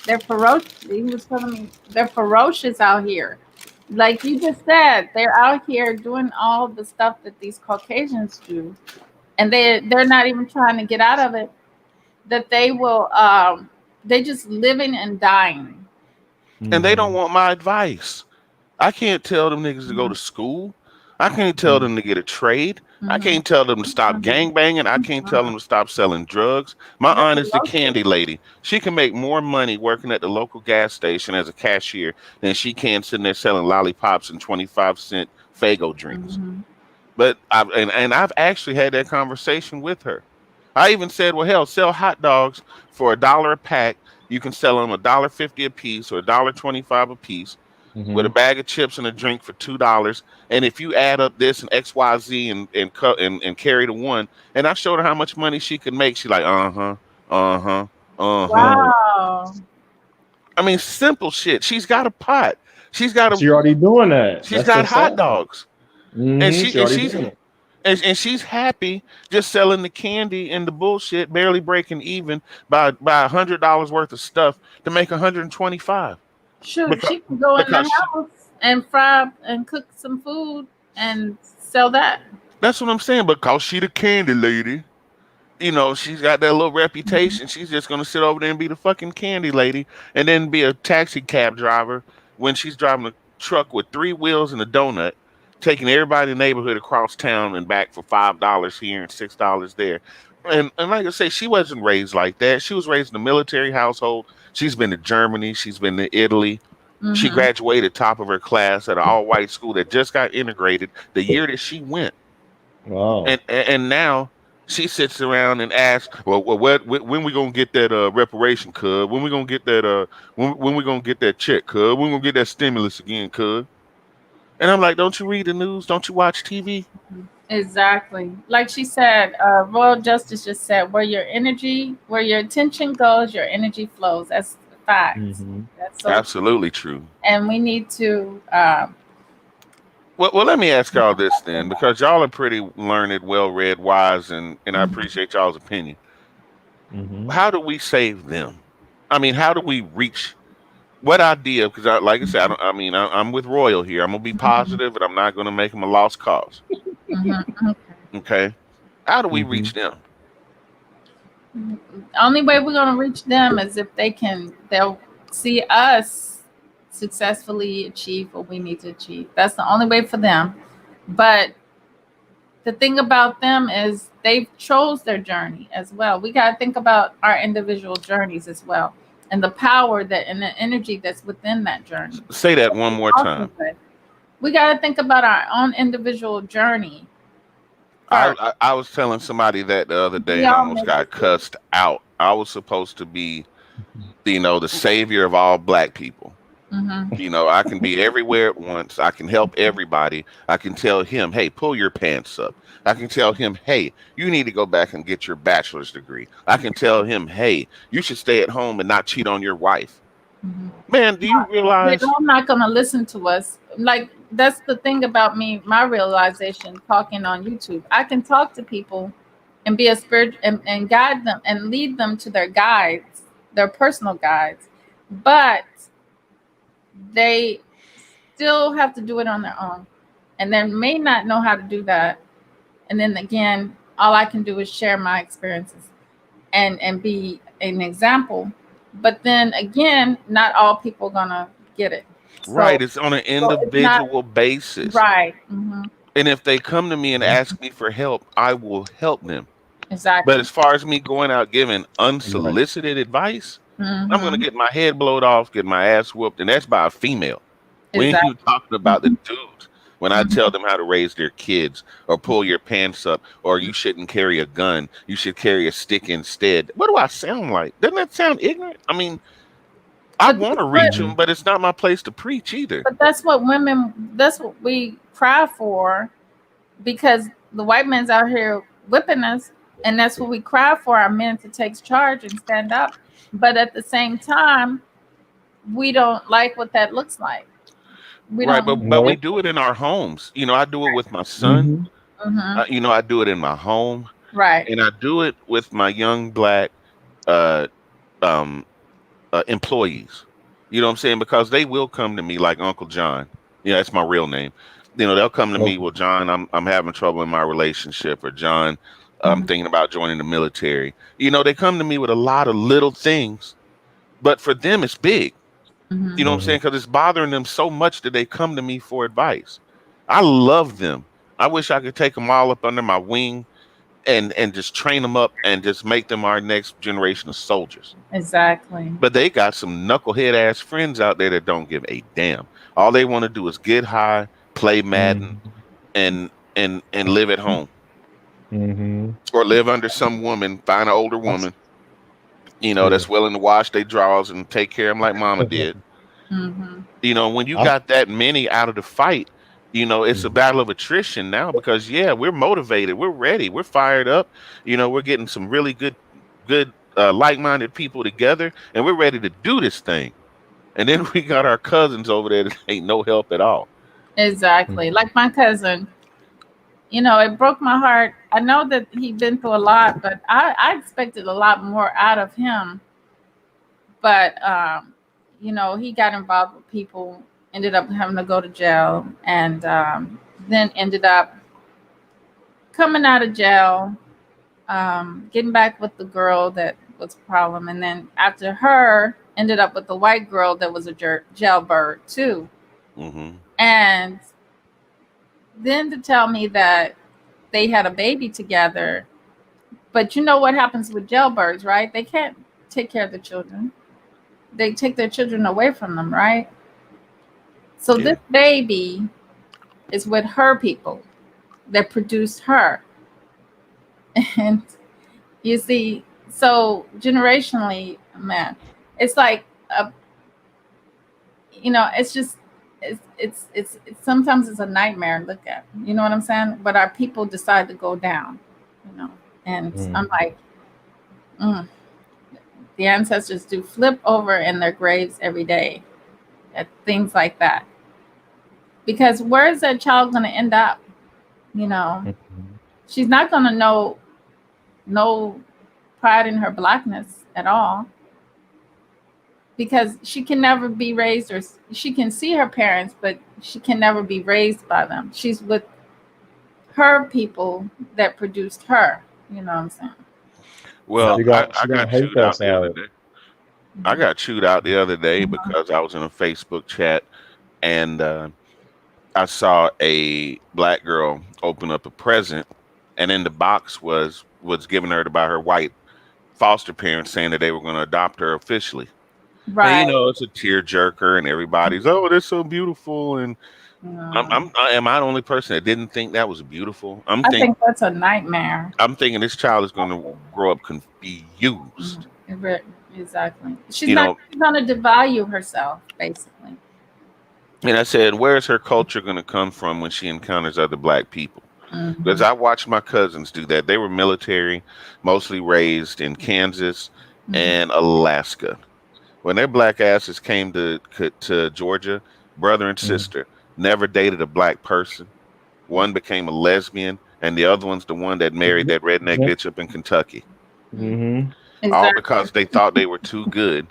They're ferocious. He was telling me they're ferocious out here. Like you just said, they're out here doing all the stuff that these Caucasians do, and they're not even trying to get out of it. That they will, they just living and dying. And they don't Mhm. want my advice. I can't tell them niggas to go to school. I can't tell Mhm. them to get a trade. I Mm-hmm. can't tell them to stop Mm-hmm. gangbanging. I can't tell them to stop selling drugs. My They're aunt is the ferocious. candy lady. She can make more money working at the local gas station as a cashier than she can sitting there selling lollipops and 25-cent Fago drinks. Mm-hmm. But I've actually had that conversation with her. I even said, well, hell, sell hot dogs for $1 a pack. You can sell them $1.50 a piece or $1.25 a piece with a Mhm. bag of chips and a drink for $2. And if you add up this and XYZ and carry the one, and I showed her how much money she could make, she like, uh-huh, uh-huh, uh-huh. Right. Wow. I mean, simple shit. She's got a pot. She's got a She already doing that. she's That's got the hot sad. dogs. And Mhm. she She and already she's doing it. and she's happy just selling the candy and the bullshit, barely breaking even by $100 worth of stuff to make 125. Shoot, Because she can go in the because house and fry and cook some food and sell that. that's what I'm saying. Because she the candy lady. She's got that little reputation. She's just gonna sit over there and be the fucking candy lady, and then be a taxi cab driver when she's driving a truck with three wheels and a donut, taking everybody in the neighborhood across town and back for $5 here and $6 there. And like I say, she wasn't raised like that. She was raised in a military household. She's been to Germany. She's been to Italy. She Mm-hmm. graduated top of her class at an all white school that just got integrated the year that she went. Wow. And now she sits around and asks, well, when we gonna get that reparation, cuz? When we gonna get that when we gonna get that check, cuz? When we gonna get that stimulus again, cuz? And I'm like, don't you read the news? Don't you watch TV? Exactly. Like she said, Royal Justice just said, where your attention goes, your energy flows. That's facts. Mhm. That's so true. Absolutely true. And we need to, Well, let me ask y'all this then, because y'all are pretty learned, well-read, wise, and I appreciate y'all's opinion. Mhm. How do we save them? I mean, how do we reach what idea? Because, like I said, I'm with Royal here. I'm gonna be positive, and I'm not gonna make them a lost cause. Okay. Okay, how do we Mhm. reach them? The only way we're going to reach them is if they'll see us successfully achieve what we need to achieve. That's the only way for them. But the thing about them is they've chose their journey as well. We got to think about our individual journeys as well, and the power that and the energy that's within that journey. Say that one more time. We got to think about our own individual journey first. I was telling somebody that the other day We and all almost make got cussed out. I was supposed to be, the savior of all black people. I can be everywhere at once. I can help everybody. I can tell him, hey, pull your pants up. I can tell him, hey, you need to go back and get your bachelor's degree. I can tell him, hey, you should stay at home and not cheat on your wife. Man, do you realize? They're not going to listen to us. Like, that's the thing about me, my realization talking on YouTube. I can talk to people and be a spirit and guide them and lead them to their guides, their personal guides. But they still have to do it on their own. And they may not know how to do that. And then again, all I can do is share my experiences and be an example. But then again, not all people are gonna get it. Right, So, it's on an it's not individual basis. right. And if they come to me and ask me for help, I will help them. But Exactly. as far as me going out giving Right. unsolicited advice, I'm gonna hmm get my head blowed off, get my ass whooped, and that's by a female. We ain't even Exactly. talking about the dudes. When I tell hmm them how to raise their kids, or pull your pants up, or you shouldn't carry a gun, you should carry a stick instead. What do I sound like? Doesn't that sound ignorant? I mean, I But want to reach but them, but it's not my place to preach either. but that's what women. That's what we cry for, because the white man's out here whipping us, and that's what we cry for, our men to take charge and stand up. But at the same time, we don't like what that looks like. We Right, don't. but we Nope. do it in our homes. I do it with my son. Mhm. Mm-hmm. I do it in my home, Right. and I do it with my young black uh, um, employees. You know what I'm saying? Because they will come to me like Uncle John. Yeah, that's my real name. They'll come to me, Okay. well, John, I'm having trouble in my relationship, or John, I'm Mm-hmm. thinking about joining the military. They come to me with a lot of little things, but for them it's big. You know what I'm Mhm. saying? Because it's bothering them so much that they come to me for advice. I love them. I wish I could take them all up under my wing and just train them up and just make them our next generation of soldiers. Exactly. But they got some knucklehead ass friends out there that don't give a damn. All they want to do is get high, play Madden, Mhm. and live at home, Mhm. or live under some woman, find an older That's woman, yeah. that's willing to wash their drawers and take care of them like mama did. Mm-hmm. When you I'm got that many out of the fight, it's a Mhm. battle of attrition now, because yeah, we're motivated, we're ready, we're fired up. We're getting some really good like-minded people together, and we're ready to do this thing. And then we got our cousins over there that ain't no help at all. Exactly. Like my cousin, it broke my heart. I know that he'd been through a lot, but I expected a lot more out of him. But he got involved with people, ended up having to go to jail, and then ended up coming out of jail, getting back with the girl that was a problem, and then after her, ended up with the white girl that was a jailbird too. Hmm. And then to tell me that they had a baby together. But you know what happens with jailbirds, right? They can't take care of the children. They take their children away from them, right? So Yeah. this baby is with her people that produced her. And you see, so generationally, man, it's like it's just it's sometimes it's a nightmare to look at. You know what I'm saying? But our people decide to go down, you know. And I'm Mhm. like, mm, the ancestors do flip over in their graves every day at things like that. Because where is that child going to end up? You know, Mhm. she's not going to know no pride in her blackness at all, because she can never be raised, or she can see her parents, but she can never be raised by them. She's with her people that produced her. You know what I'm saying? So, Well, She I got gonna hate chewed that out the other side. day. I got chewed out the other day mhm, because I was in a Facebook chat and I saw a black girl open up a present, and in the box was given her by her white foster parents, saying that they were going to adopt her officially. And right. it's a tearjerker, and everybody's, oh, that's so beautiful. And No. am I the only person that didn't think that was beautiful? I think that's a nightmare. I'm thinking this child is going to grow up confused. Mhm. Exactly. She's You not know, going to devalue herself, basically. and I said, where's her culture going to come from when she encounters other black people? Because Hmm. I watched my cousins do that. They were military, mostly raised in Kansas Hmm. and Alaska. When their black asses came to Georgia, brother and Mhm. sister never dated a black person. One became a lesbian, and the other one's the one that married that redneck bitch up in Kentucky, Mm-hmm. all Exactly. because they thought they were too good.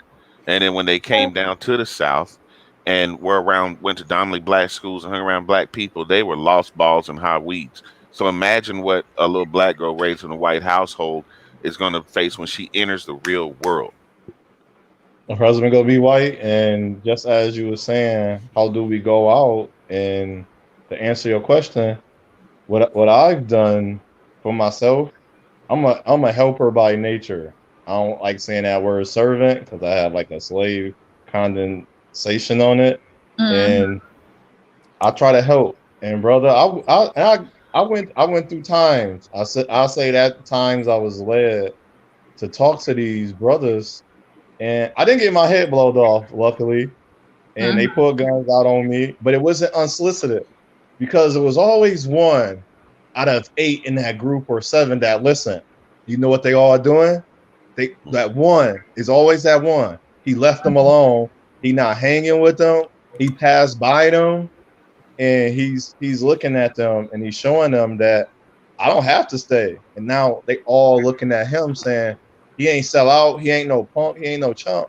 And then when they came down to the South and went to dominantly black schools and hung around black people, they were lost balls and high weeds. So imagine what a little black girl raised in a white household is going to face when she enters the real world. The husband gonna be white, and just as you were saying, how do we go out? And to answer your question, what I've done for myself, I'm a helper by nature. I don't like saying that word servant because I have like a slave condensation on it, Hmm. and I try to help. And brother, I went through times. I say that times I was led to talk to these brothers, and I didn't get my head blown off, luckily. And they Hmm. pulled guns out on me, but it wasn't unsolicited because it was always one out of 8 in that group or 7 that listen. You know what they all are doing? That one is always that one. He left them alone. He not hanging with them. He passed by them, and he's looking at them, and he's showing them that I don't have to stay. And now they all looking at him saying he ain't sell out, he ain't no punk, he ain't no chump.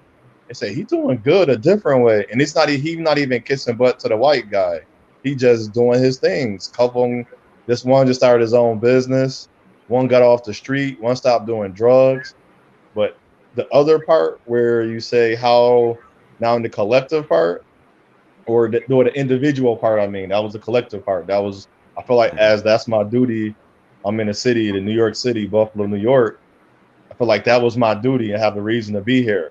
They say he doing good a different way, and it's not he not even kissing butt to the white guy. He just doing his things. Couple, this one just started his own business. One got off the street. One stopped doing drugs. But the other part where you say how now in the collective part, or the individual part. I mean, that was the collective part. That was I feel like Mhm. as that's my duty. I'm in the city, the New York City, Buffalo, New York. I feel like that was my duty and have the reason to be here.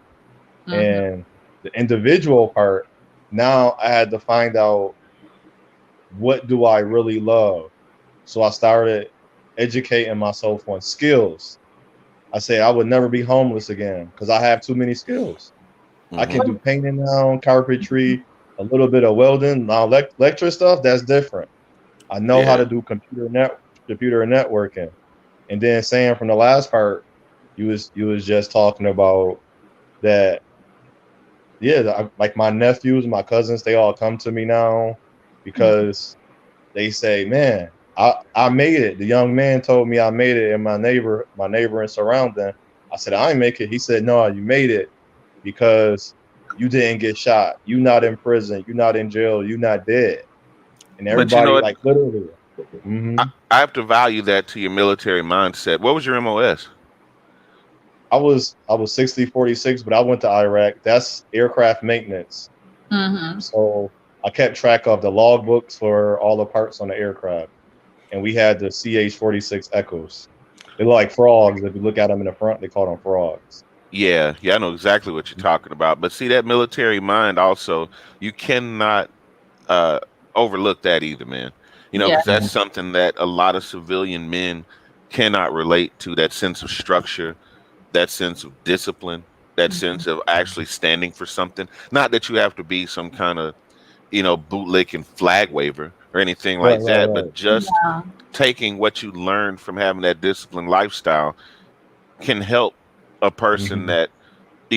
Hmm. And the individual part, now I had to find out what do I really love. So I started educating myself on skills. I say I would never be homeless again because I have too many skills. I can Mhm. do painting now, carpentry, a little bit of welding. Now, lecture stuff, that's different. I know how Yeah. to do computer networking. And then saying from the last part, you was just talking about that. Yeah, like my nephews, my cousins, they all come to me now because they say, "Man, I made it." The young man told me I made it in my neighbor and surrounding. I said I didn't make it. He said, "No, you made it because you didn't get shot. You not in prison. You not in jail. You not dead." And But you know everybody what? like literally. hmm I have to value that to your military mindset. What was your MOS? I was 60-46, but I went to Iraq. That's aircraft maintenance. Hmm. So I kept track of the logbooks for all the parts on the aircraft, and we had the CH-46 Echoes. They look like frogs. If you look at them in the front, they call them frogs. Yeah, yeah, I know exactly what you're talking about. But see, that military mind also, you cannot uh, overlook that either, man. Yeah. Because that's something that a lot of civilian men cannot relate to. That sense of structure, that sense of discipline, that sense of actually standing for something. Not that you have to be some kind of bootlick and flag waver or anything Right, like right, that, right. but just Yeah. taking what you learned from having that disciplined lifestyle can help a person hmm that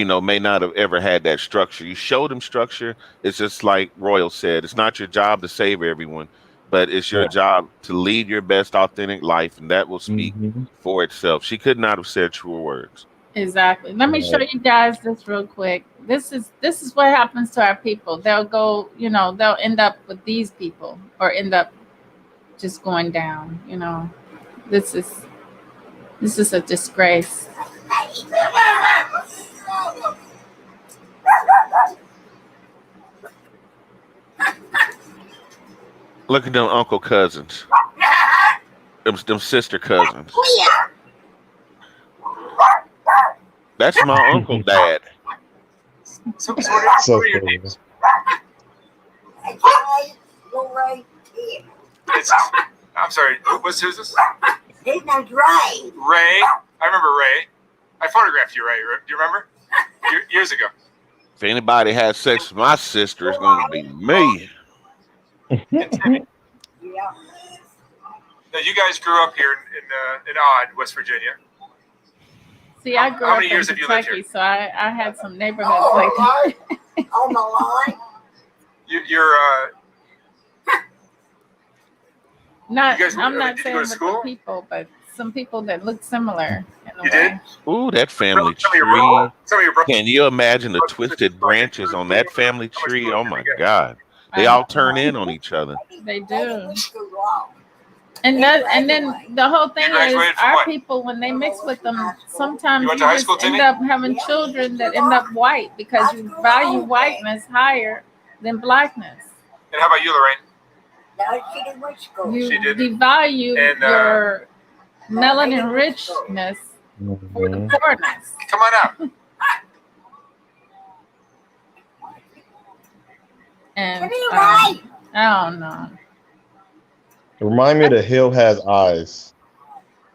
may not have ever had that structure. You show them structure. It's just like Royal said, it's not your job to save everyone, but it's your job to lead your best authentic life, and that will speak for itself. She could not have said truer words. Exactly. Let me show you guys this real quick. This is what happens to our people. They'll go, they'll end up with these people or end up just going down. This is a disgrace. Look at them uncle cousins, them sister cousins. That's my uncle dad. So what are your names? I'm sorry. Who's this? His name's Ray. Ray. I remember Ray. I photographed you, Ray. Do you remember? Years ago. If anybody has sex with my sister, it's going to be me. And Timmy. Yeah. Now, you guys grew up here in Odd, West Virginia. See, I grew How up many in years have you lived Kentucky, here? so I had some neighborhoods like that. Oh my Lord. You're Not, You guys- I'm not did you saying go to with the school? people, but some people that look similar in a You way. did? Ooh, that family Some of your tree. brothers. Some of your brothers. Can you imagine the twisted branches on that family tree? Oh my God. They all turn in on each other. They They do. went to law. And then the whole thing is graduated from our what? people, when they mix with them, sometimes You you went to high just school, end Timmy? up having children that end up white because you value whiteness higher than blackness. And how about you, Lorraine? No, she didn't went to school. You She didn't. devalue And, your melanin richness for the poorness. Come on out. And Come here, Ray. I don't know. Remind me, the hill has eyes.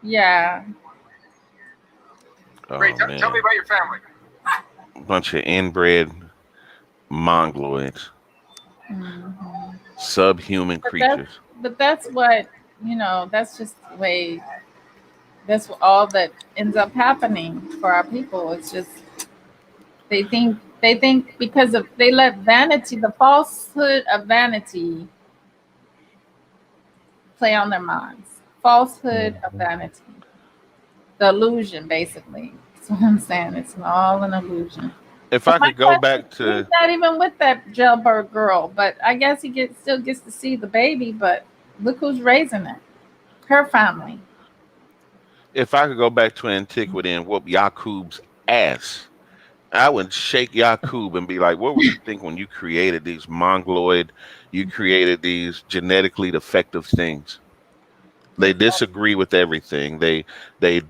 Yeah. Oh, Ray, tell me man. about your family. Bunch of inbred mongoloids, Mhm. subhuman But creatures. that's what, that's just the way, that's all that ends up happening for our people. It's just, they think because of, they let vanity, the falsehood of vanity play on their minds. Falsehood of vanity. The illusion, basically. That's what I'm saying. It's all an illusion. If I My could go cousin, back he's to, not even with that jailbird girl, but I guess he still gets to see the baby, but look who's raising it. Her family. if I could go back to antiquity and whoop Yakub's ass, I would shake Yakub and be like, what were you thinking when you created these mongoloid, you created these genetically defective things? They disagree with everything. They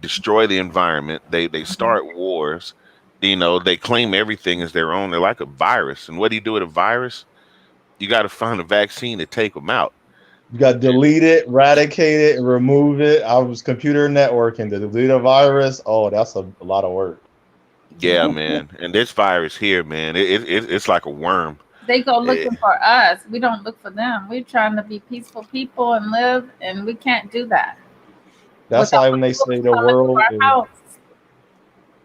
destroy the environment. They start wars. They claim everything as their own. They're like a virus. And what do you do with a virus? You got to find a vaccine to take them out. You got to delete it, eradicate it, and remove it. I was computer networking to delete a virus. Oh, that's a lot of work. Yeah, man. And this virus here, man, it's like a worm. They go looking for us. We don't look for them. We're trying to be peaceful people and live, and we can't do that. That's why when they say the world is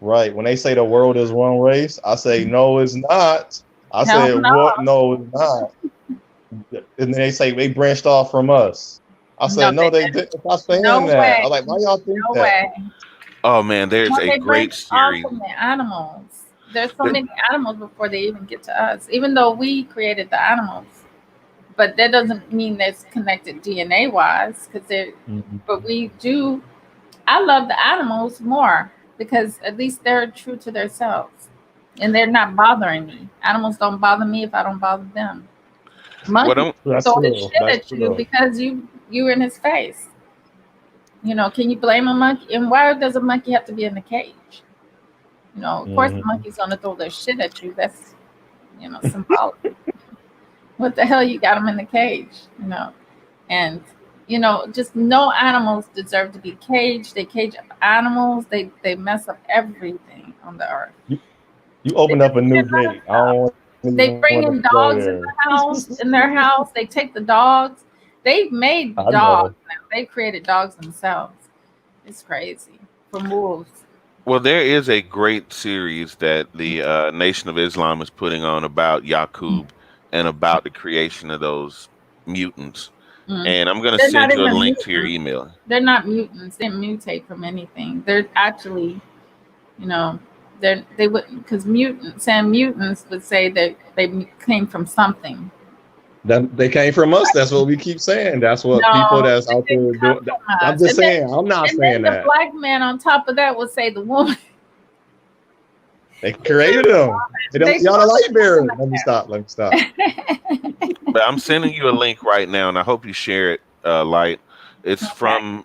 right, when they say the world is one race, I say no, it's not. I say what? No, it's not. And then they say they branched off from us. I said no, they didn't. Stop saying that. I'm like, why y'all think No that? way. Oh man, there's a great series. From the animals. There's so many animals before they even get to us. Even though we created the animals, but that doesn't mean that's connected DNA wise. But we do. I love the animals more because at least they're true to themselves, and they're not bothering me. Animals don't bother me if I don't bother them. Monkeys throw his shit at you because you're in his face. Can you blame a monkey? And why does a monkey have to be in the cage? Of course the monkey's gonna throw their shit at you. That's symbolic. What the hell you got them in the cage? And just no animals deserve to be caged. They cage up animals. They mess up everything on the earth. You opened up a new gate. They bring in dogs in their house. They take the dogs. They've made dogs now. They created dogs themselves. It's crazy. From wolves. Well, there is a great series that the Nation of Islam is putting on about Yaqub and about the creation of those mutants. Mm. And I'm going to They're not send you a even link to your mutants. email. They're not mutants. They didn't mutate from anything. They're actually, you know, they wouldn't, because mutants would say that they came from something. That they came from us. That's what we keep saying. That's what people No, that's they out there didn't come doing. from I'm us. just saying. I'm not And saying then the that. black man on top of that would say the woman. They created them. They Y'all the light bearer. Let me stop. But I'm sending you a link right now, and I hope you share it, Light. It's Okay. from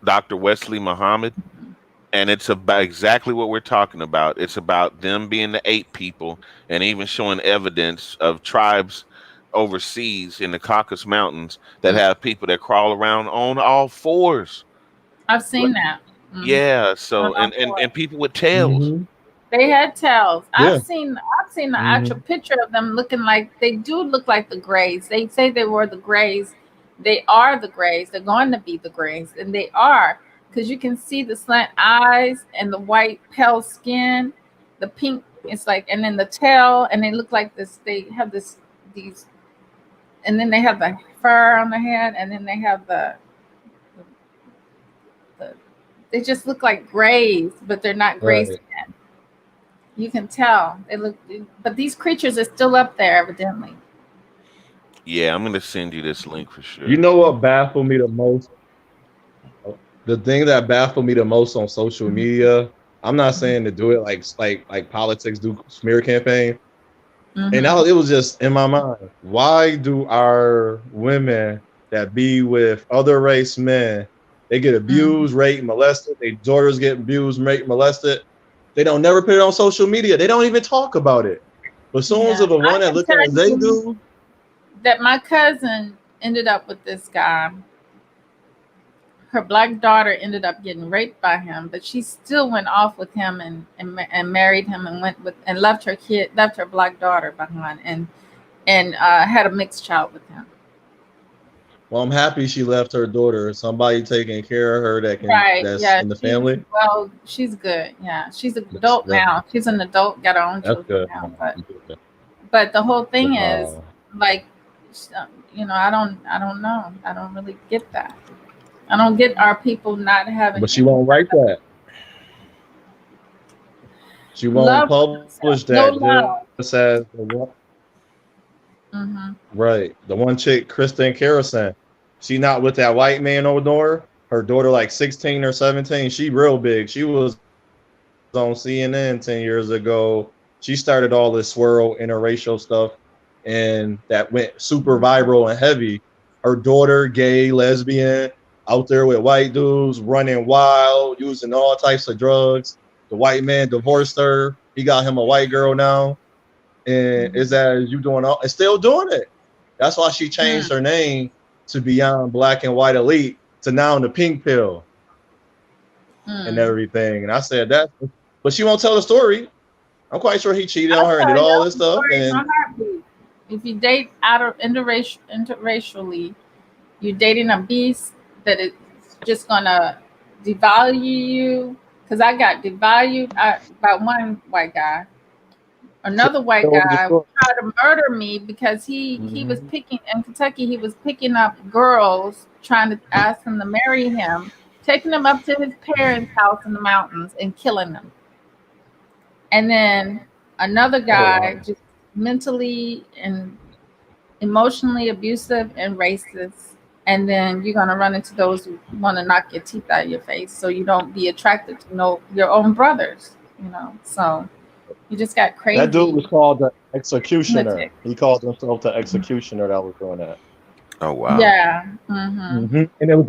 Dr. Wesley Muhammad, and it's about exactly what we're talking about. It's about them being the ape people, and even showing evidence of tribes overseas in the Caucasus Mountains that have people that crawl around on all fours. I've seen that. Mhm. Yeah, so On all and fours. people with tails. Mm-hmm. They had tails. Yeah. I've seen the actual picture of them looking like, they do look like the Greys. They say they were the Greys. They are the Greys. They're going to be the Greys, and they are, because you can see the slant eyes and the white pale skin, the pink. It's like, and then the tail, and they look like this. They have these, and then they have the fur on the head, and then they have the they just look like Greys, but they're not Greys. Right. You can tell they look, but these creatures are still up there, evidently. Yeah, I'm gonna send you this link for sure. You know what baffled me the most? The thing that baffled me the most on social media. I'm not saying to do it like politics do smear campaign. Mhm. And it was just in my mind. Why do our women that be with other race men, they get abused, raped, molested, their daughters get abused, raped, molested? They don't never put it on social media. They don't even talk about it. But as soon as the one that look as they do, that my cousin ended up with this guy. Her black daughter ended up getting raped by him, but she still went off with him and married him and went with and left her black daughter behind and had a mixed child with him. well, I'm happy she left her daughter. Somebody taking care of her that's in the family. Well, she's good. Yeah, she's an adult now. She's an adult, got her own children now. But the whole thing is, like, I don't know. I don't really get that. I don't get our people not having. But she won't write that. She won't publish that. No just as the one. Right. The one chick, Kristen Carrison, she not with that white man over her daughter like 16 or 17. She real big. She was on CNN 10 years ago. She started all this swirl interracial stuff, and that went super viral and heavy. Her daughter, gay, lesbian, out there with white dudes, running wild, using all types of drugs. The white man divorced her. He got him a white girl now. And is that you doing all and still doing it? That's why she changed her name to Beyond Black and White Elite to now the Pink Pill and everything. And I said that, but she won't tell the story. I'm quite sure he cheated on her and did all this stuff. And if you date interracially, you're dating a beast that is just gonna devalue you. Because I got devalued by one white guy. Another white guy tried to murder me because he was picking in Kentucky. He was picking up girls, trying to ask them to marry him, taking them up to his parents' house in the mountains and killing them. And then another guy, just mentally and emotionally abusive and racist. And then you're gonna run into those who want to knock your teeth out of your face, so you don't be attracted to your own brothers. So. You just got crazy. That dude was called the executioner. He called himself the executioner that was doing that. Oh, wow. Yeah. And it was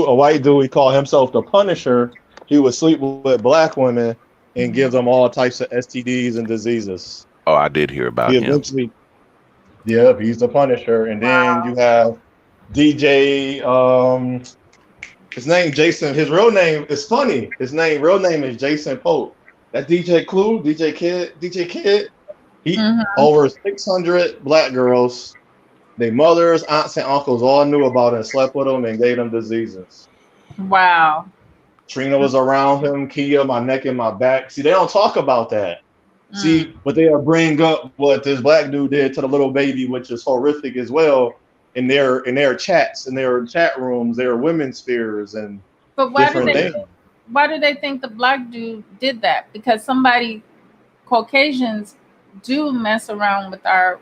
a white dude. He called himself the Punisher. He would sleep with black women and give them all types of STDs and diseases. Oh, I did hear about him. Eventually, he's the Punisher. And then you have DJ. His name Jason. His real name is funny. Real name is Jason Pope. That DJ Kid, he over 600 black girls, their mothers, aunts, and uncles all knew about it and slept with them and gave them diseases. Wow. Trina was around him. Kia, my neck and my back. See, they don't talk about that. See, but they'll bring up what this black dude did to the little baby, which is horrific as well. In their chats, in their chat rooms, their women's spheres and But why do different they things. why do they think the black dude did that? Because somebody Caucasians do mess around with our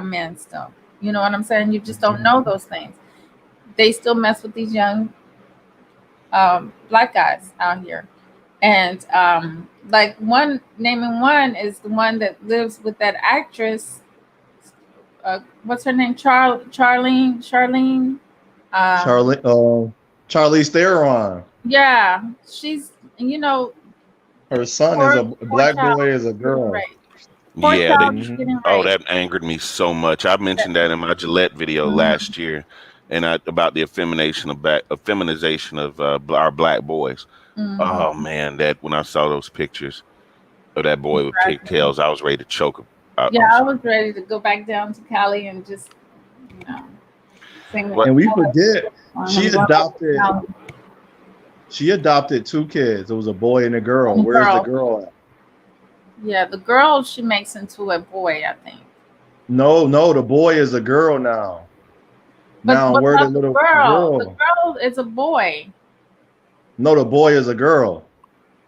men still. You know what I'm saying? You just don't know those things. They still mess with these young black guys out here. And like naming one is the one that lives with that actress. What's her name? Charlene. Charlize Theron. Yeah, she's Her son is a black boy, is a girl. Right. Yeah, Oh, that angered me so much. I mentioned that in my Gillette video last year, and about the feminization of our black boys. Oh man, that when I saw those pictures of that boy with pigtails, I was ready to choke him. I was ready to go back down to Cali and just sing. And we forget she adopted 2 kids. It was a boy and a girl. Where's the girl at? Yeah, the girl she makes into a boy, I think. No, the boy is a girl now. But where the little girl? The girl is a boy. No, the boy is a girl.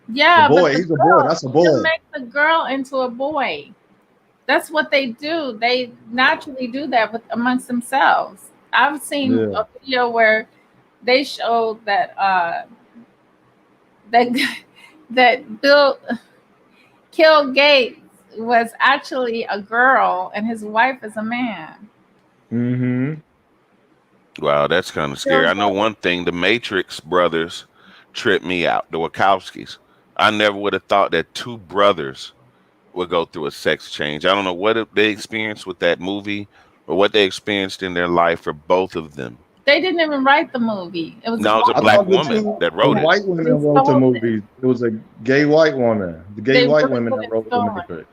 Yeah, the boy, he's a boy. That's a boy. You make the girl into a boy. That's what they do. They naturally do that amongst themselves. I've seen a video where they showed that Bill Gates was actually a girl and his wife is a man. Mm-hmm. Wow, that's kind of scary. I know one thing: the Matrix brothers tripped me out. The Wachowskis. I never would have thought that 2 brothers would go through a sex change. I don't know what they experienced with that movie or what they experienced in their life for both of them. They didn't even write the movie. It was a black woman that wrote it. White women wrote the movie. It was a gay white woman. The gay white women that wrote the movie.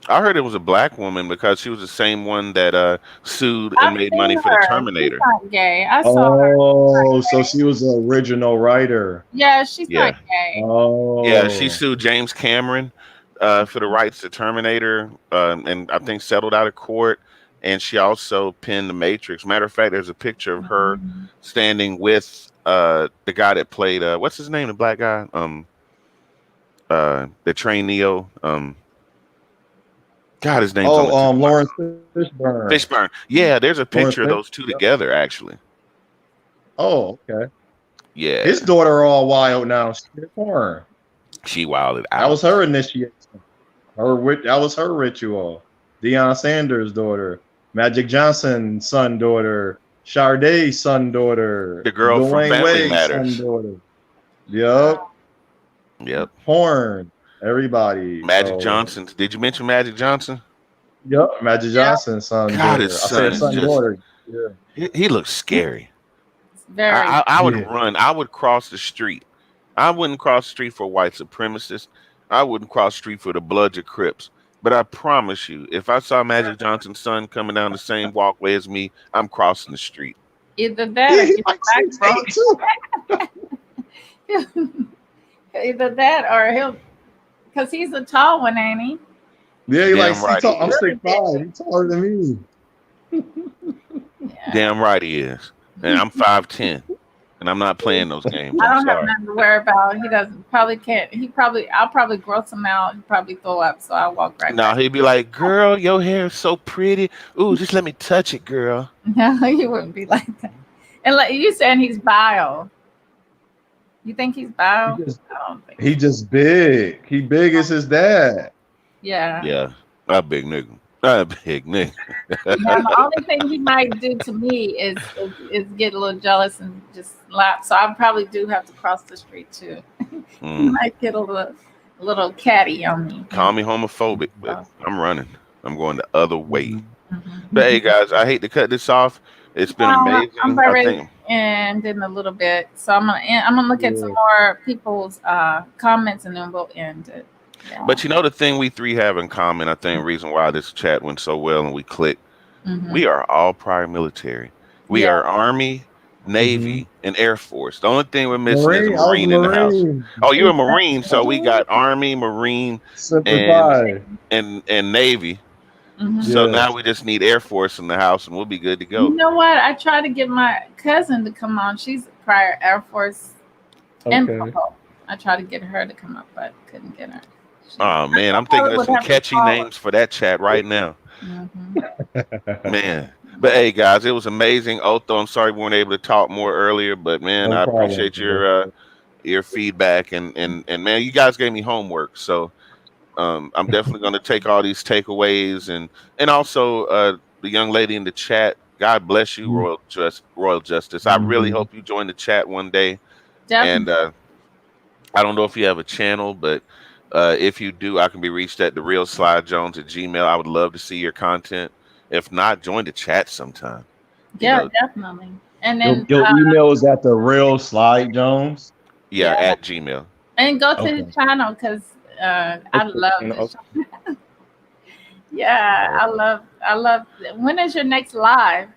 I heard it was a black woman because she was the same one that sued and made money for the Terminator. She's not gay. I saw her. Oh, so she was the original writer. Yeah, she's not gay. Oh, yeah, she sued James Cameron for the rights to Terminator, and I think settled out of court. And she also penned The Matrix. Matter of fact, there's a picture of her standing with the guy that played what's his name, the black guy, that trained Neo. God, his name's Lawrence Fishburne. Fishburne. Yeah, there's a picture of those 2 together, actually. Oh, okay. Yeah. His daughter all wild now. She wilded out. That was her initiation. That was her ritual. Deion Sanders' daughter. Magic Johnson's son, daughter. Sade's son, daughter. The girl from Family Wade's Matters. Son, daughter. Yep. Porn. Everybody. Magic Johnson. Did you mention Magic Johnson? Yep. Magic Johnson's son. God, daughter. his son is just, daughter. Yeah. He looks scary. Very. I would run. I would cross the street. I wouldn't cross the street for white supremacists. I wouldn't cross the street for the Bloods or Crips. But I promise you, if I saw Magic Johnson's son coming down the same walkway as me, I'm crossing the street. Either that, either that, or he'll, because he's a tall one, ain't he? Yeah, I'm 6'5". He's taller than me. Damn right he is, and I'm 5'10", and I'm not playing those games. I don't have nothing to worry about. He can't. I'll probably gross him out. He'll probably throw up, so I'll walk right back. He'd be like, "Girl, your hair is so pretty. Ooh, just let me touch it, girl." No, he wouldn't be like that. And like you saying, he's bio. You think he's bio? I don't think. He just big. He big as his dad. Yeah. Yeah, a big nigga. A big nigga. The only thing he might do to me is get a little jealous and just laugh. So I probably do have to cross the street too. He might get a little catty on me. Call me homophobic, but I'm running. I'm going the other way. But hey, guys, I hate to cut this off. It's been amazing. I'm ready to end in a little bit, so I'm gonna look at some more people's comments and then we'll end it. Yeah. But you know the thing we 3 have in common, I think, reason why this chat went so well and we clicked, we are all prior military. We are Army, Navy, and Air Force. The only thing we're missing is a Marine. I was a Marine in the house. Marine. Oh, you're a Marine, so we got Army, Marine, and Simplified. and Navy. Mhm. So Yeah. now we just need Air Force in the house, and we'll be good to You go. know what? I tried to get my cousin to come on. She's a prior Air Force and Okay. Polo. I tried to get her to come up, but couldn't get her. Oh man, I'm I thinking of would some have to catchy call her. names for that chat right now. Mhm. Man. But hey guys, it was amazing. Otho, I'm sorry we weren't able to talk more earlier, but man, No I problem. appreciate your feedback and man, you guys gave me homework. So I'm definitely gonna take all these takeaways and also the young lady in the chat, God bless you, Royal Justice. I really Mhm. hope you join the chat one day. And Definitely. I don't know if you have a channel, but if you do, I can be reached at therealslyjones@gmail. I would love to see your content. If not, join the chat sometime. You Yeah, know, definitely. And Your then, email is at the real Slide Jones. yeah, yeah, at Gmail. and go to Okay. his channel because I Okay. love this. Yeah, I love. When is your next live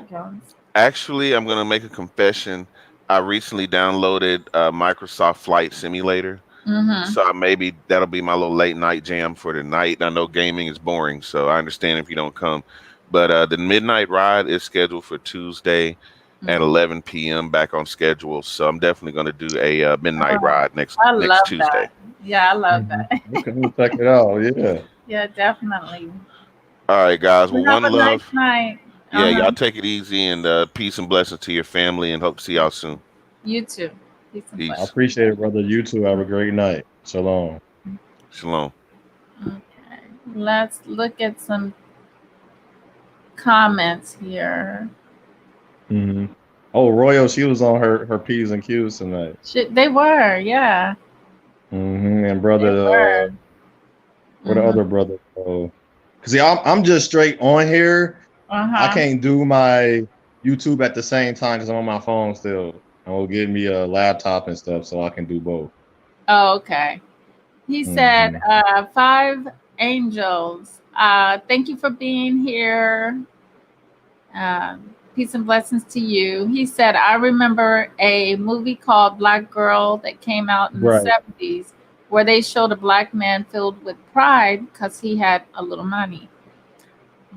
Jones? Actually, I'm gonna make a confession. I recently downloaded Microsoft Flight Simulator. Mm-hmm. So maybe that'll be my little late night jam for tonight. I know gaming is boring, so I understand if you don't come. But the midnight ride is scheduled for Tuesday at 11 p.m. back on schedule. So I'm definitely going to do a midnight Oh, ride next I next love Tuesday. that. Yeah, I love Mhm. that. Okay, we'll check it out. Yeah. Yeah, definitely. All right, guys. Well, You have one a nice love. night. Yeah, Uh-huh. y'all take it easy and peace and blessings to your family, and hope to see y'all soon. You too. Peace and I Peace. blessings. appreciate it, brother. You too. Have a great night. Shalom. Shalom. Okay. Let's look at some comments here. Hmm. Oh, Royal, she was on her P's and Q's tonight. They were, yeah. And They brother, were. what the other brother? Cause see, I'm just straight on here. I Uh-huh. can't do my YouTube at the same time because I'm on my phone still. And will give me a laptop and stuff so I can do both. Oh, okay. He said, Mhm. 5 angels. Thank you for being here. Peace and blessings to you. He said, I remember a movie called Black Girl that came out in the Right. 70s where they showed a black man filled with pride because he had a little money.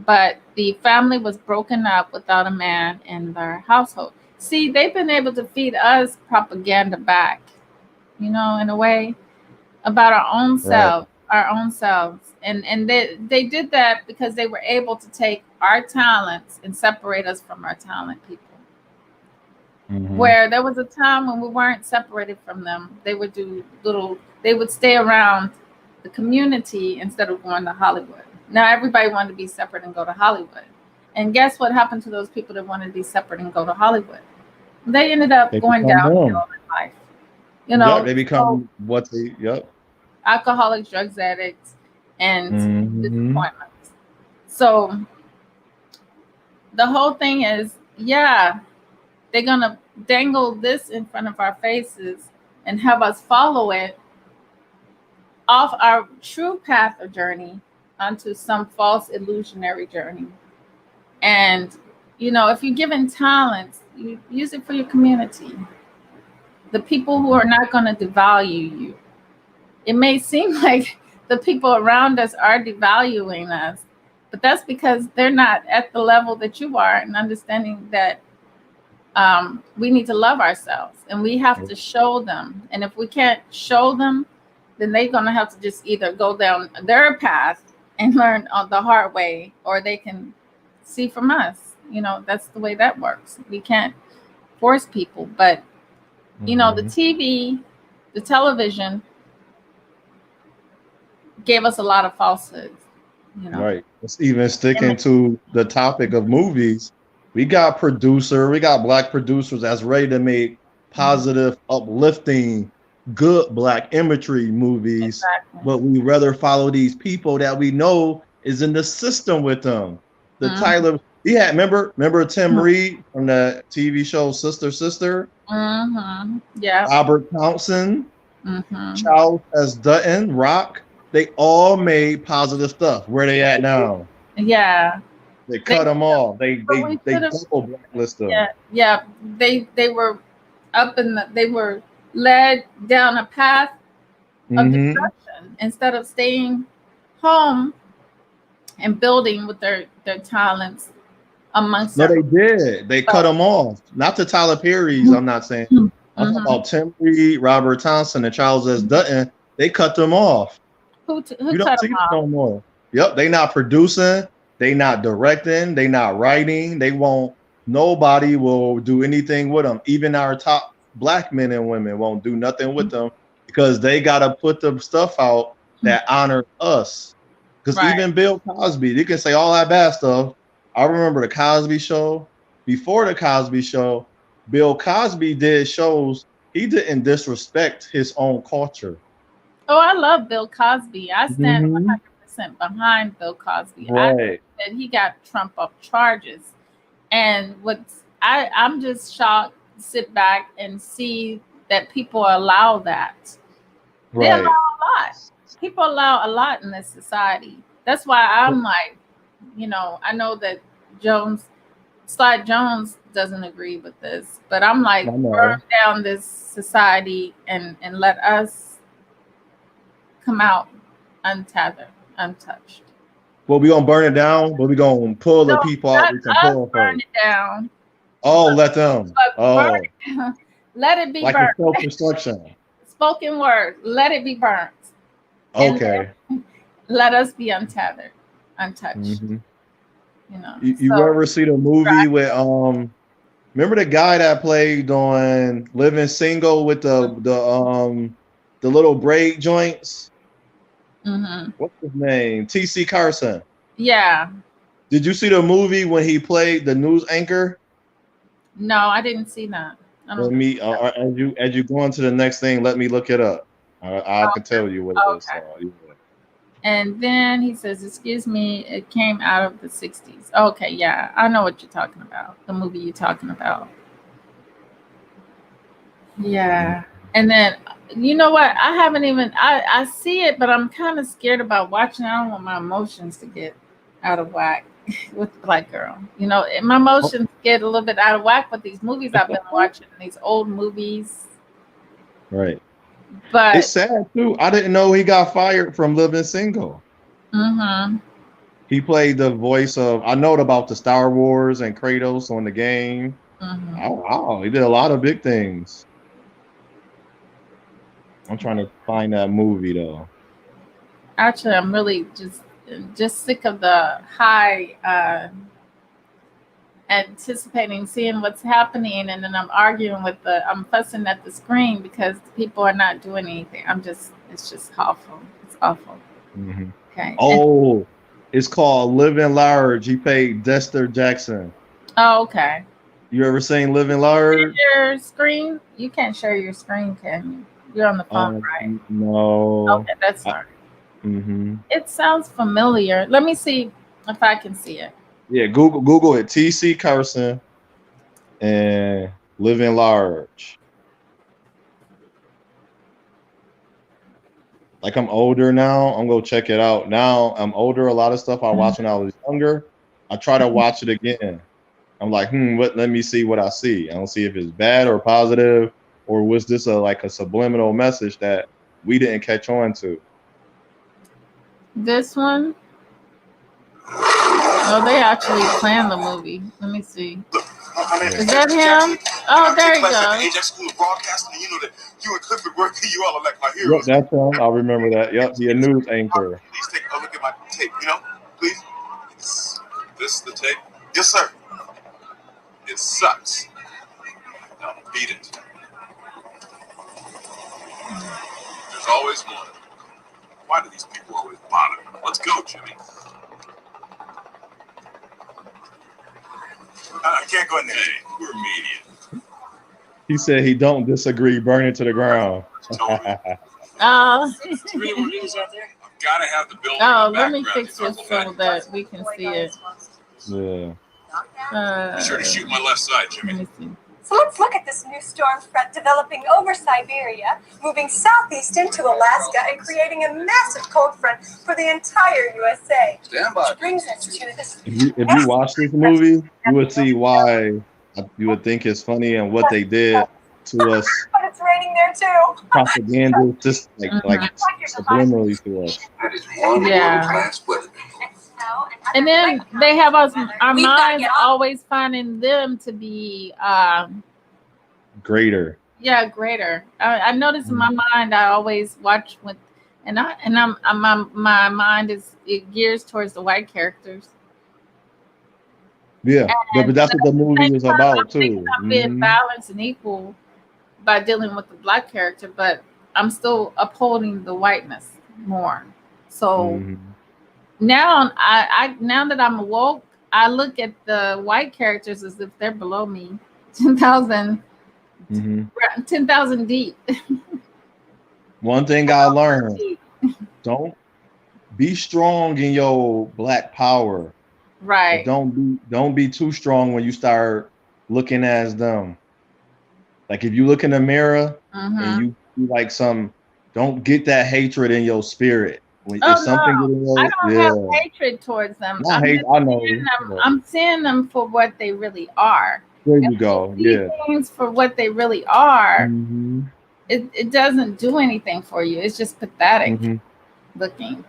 But the family was broken up without a man in their household. See, they've been able to feed us propaganda back, in a way, about Right. our own selves. And they did that because they were able to take our talents and separate us from our talent people. Mhm. Where there was a time when we weren't separated from them. They would they would stay around the community instead of going to Hollywood. Now everybody wanted to be separate and go to Hollywood. And guess what happened to those people that wanted to be separate and go to Hollywood? They ended up They going become downhill them. in life. Yep. They So become what they. Yep. alcoholics, drugs addicts, and Mhm. disappointments. So the whole thing is, yeah, they're gonna dangle this in front of our faces and have us follow it off our true path or journey onto some false illusionary journey. And if you're given talents, you use it for your community. The people who are not going to devalue you. It may seem like the people around us are devaluing us, but that's because they're not at the level that you are and understanding that we need to love ourselves and we have to show them. And if we can't show them, then they're going to have to just either go down their path and learn on the hard way, or they can see from us. That's the way that works. We can't force people, but the TV, the television gave us a lot of falsehoods. Right. Let's even sticking And to the topic of movies. We got black producers that's ready to make positive, uplifting, good black imagery movies, exactly. but we rather follow these people that we know is in the system with them. The Tyler, remember Tim Reed from the TV show Sister Sister? Yeah. Albert Townsend, Mm-hmm. Charles S. Dutton, Rock. They all made positive stuff. Where they at now? Yeah. They cut them off. They but we they should have. double blacklist them. Yeah. They were they were led down a path of Mm-hmm. destruction instead of staying home and building with their talents amongst No, their. they did. They cut them off. Not to Tyler Perry's. I'm not saying. I'm talking about Tim Reed, Robert Thompson, and Charles S. Dutton. They cut them off. Who You don't cut see them them off? no more. Yep, they not producing. They not directing. They not writing. They won't. Nobody will do anything with them. Even our top black men and women won't do nothing with them because they gotta put the stuff out that honor us. Because Right. even Bill Cosby, you can say all that bad stuff. I remember the Cosby Show. Before the Cosby Show, Bill Cosby did shows. He didn't disrespect his own culture. Oh, I love Bill Cosby. I stand Mhm. 100% behind Bill Cosby. I Right. think that he got Trump up charges, and I'm just shocked to sit back and see that people allow that. They Right. allow a lot. People allow a lot in this society. That's why I'm like, I know that Slide Jones doesn't agree with this, but I'm like, I know. burn down this society and let us come out untethered, untouched. Well, we gonna burn it down, but we gonna pull the No, people out. let We can us pull burn from. it down. Oh, let them. But Oh, burn it, let it be like burnt. a self-destruction. Spoken word, let it be burnt. And Okay. let us be untethered, untouched. Mm-hmm. You You so, ever see the movie with remember the guy that played on Living Single with the little braid joints? What's his name? T.C. Carson. Yeah. Did you see the movie when he played the news anchor? No, I didn't see that. I don't Let me as you go on to the next thing, let me look it up. I can tell you what it is. Okay. Yeah. And then he says, excuse me, it came out of the 60s. Okay, yeah, I know what you're talking about. The movie you're talking about. Yeah. And then, you know what? I haven't even, I see it, but I'm kind of scared about watching. I don't want my emotions to get out of whack with the Black Girl. My emotions get a little bit out of whack with these movies I've been watching, these old movies. Right. But it's sad too. I didn't know he got fired from Living Single. He played the voice of. I know about the Star Wars and Kratos on the game. Oh wow, he did a lot of big things. I'm trying to find that movie though. Actually, I'm really just sick of the high anticipating seeing what's happening, and then I'm I'm fussing at the screen because people are not doing anything. It's just awful. It's awful. Okay. Oh, it's called Living Large. He played Dexter Jackson. Oh, okay. You ever seen Living Large? Your screen? You can't share your screen, can you? You're on the phone, right? No. Okay, that's all right. It sounds familiar. Let me see if I can see it. Yeah, Google it. T.C. Carson and Living Large. Like I'm older now. I'm gonna check it out. Now I'm older. A lot of stuff I watched when I was younger. I try to watch it again. I'm like, let me see what I see. I don't see if it's bad or positive, or was this like a subliminal message that we didn't catch on to? This one? Oh, they actually planned the movie. Let me see. Is that him? Oh, there you go. Ajax School of Broadcasting, and you know that you and Clifford Worthy, you all are like my heroes. Yep, that's him. I remember that. Yep, he a news anchor. Please take a look at my tape, please. This is the tape? Yes, sir. It sucks. Now beat it. There's always one. Why do these people always bother me? Let's go, Jimmy. I can't go in there. Hey, we're media. He said he don't disagree. Burn it to the ground. Oh. Really what it is out there? I've got to have the building. Oh, let me fix this so that we can see it. Yeah. Be sure to shoot my left side, Jimmy. Let me see. So let's look at this new storm front developing over Siberia, moving southeast into Alaska and creating a massive cold front for the entire USA. Stand by. Which brings us to this. If you watch this movie, you would see why you would think it's funny and what they did to us But it's raining there too. propaganda, just like subliminally to us. That is one Yeah. world-class weather. And then they have us, our minds always finding them to be, Greater. yeah, greater. I notice in my mind, I always watch with, and my mind it gears towards the white characters. Yeah, but that's what the movie is about too. I'm being balanced and equal by dealing with the black character, but I'm still upholding the whiteness more. So now now that I'm awoke, I look at the white characters as if they're below me, 10,000 deep. One thing I learned: don't be strong in your black power. Right. Don't be too strong when you start looking as them. Like if you look in the mirror and you like don't get that hatred in your spirit. I don't have hatred towards them. I'm seeing them for what they really are. There you go. Yeah. Things for what they really are. It doesn't do anything for you. It's just pathetic looking.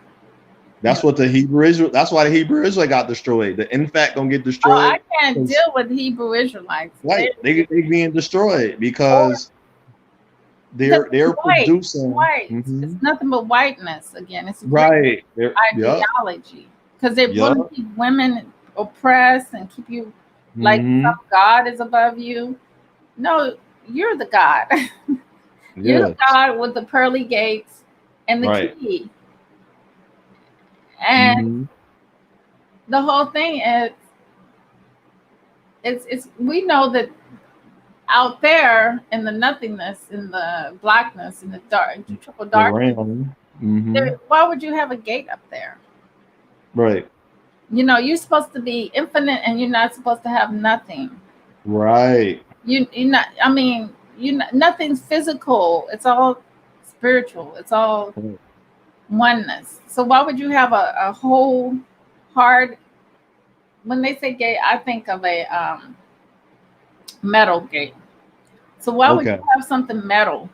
That's what that's why the Hebrew Israelite got destroyed. The infant gonna get destroyed. I can't deal with Hebrew Israelites. Right. They being destroyed because they're producing white. It's nothing but whiteness again. It's right ideology. Because they want to keep women oppressed and keep you like some God is above you. No, you're the God. You're the God with the pearly gates and the key. And the whole thing is, it's we know that out there in the nothingness, in the blackness, in the dark, triple darkness, why would you have a gate up there? Right. You know, you're supposed to be infinite, and you're not supposed to have nothing. Right. You're not. I mean, nothing's physical. It's all spiritual. It's all oneness. So why would you have a whole hard? When they say gate, I think of a metal gate. So why would you have something metal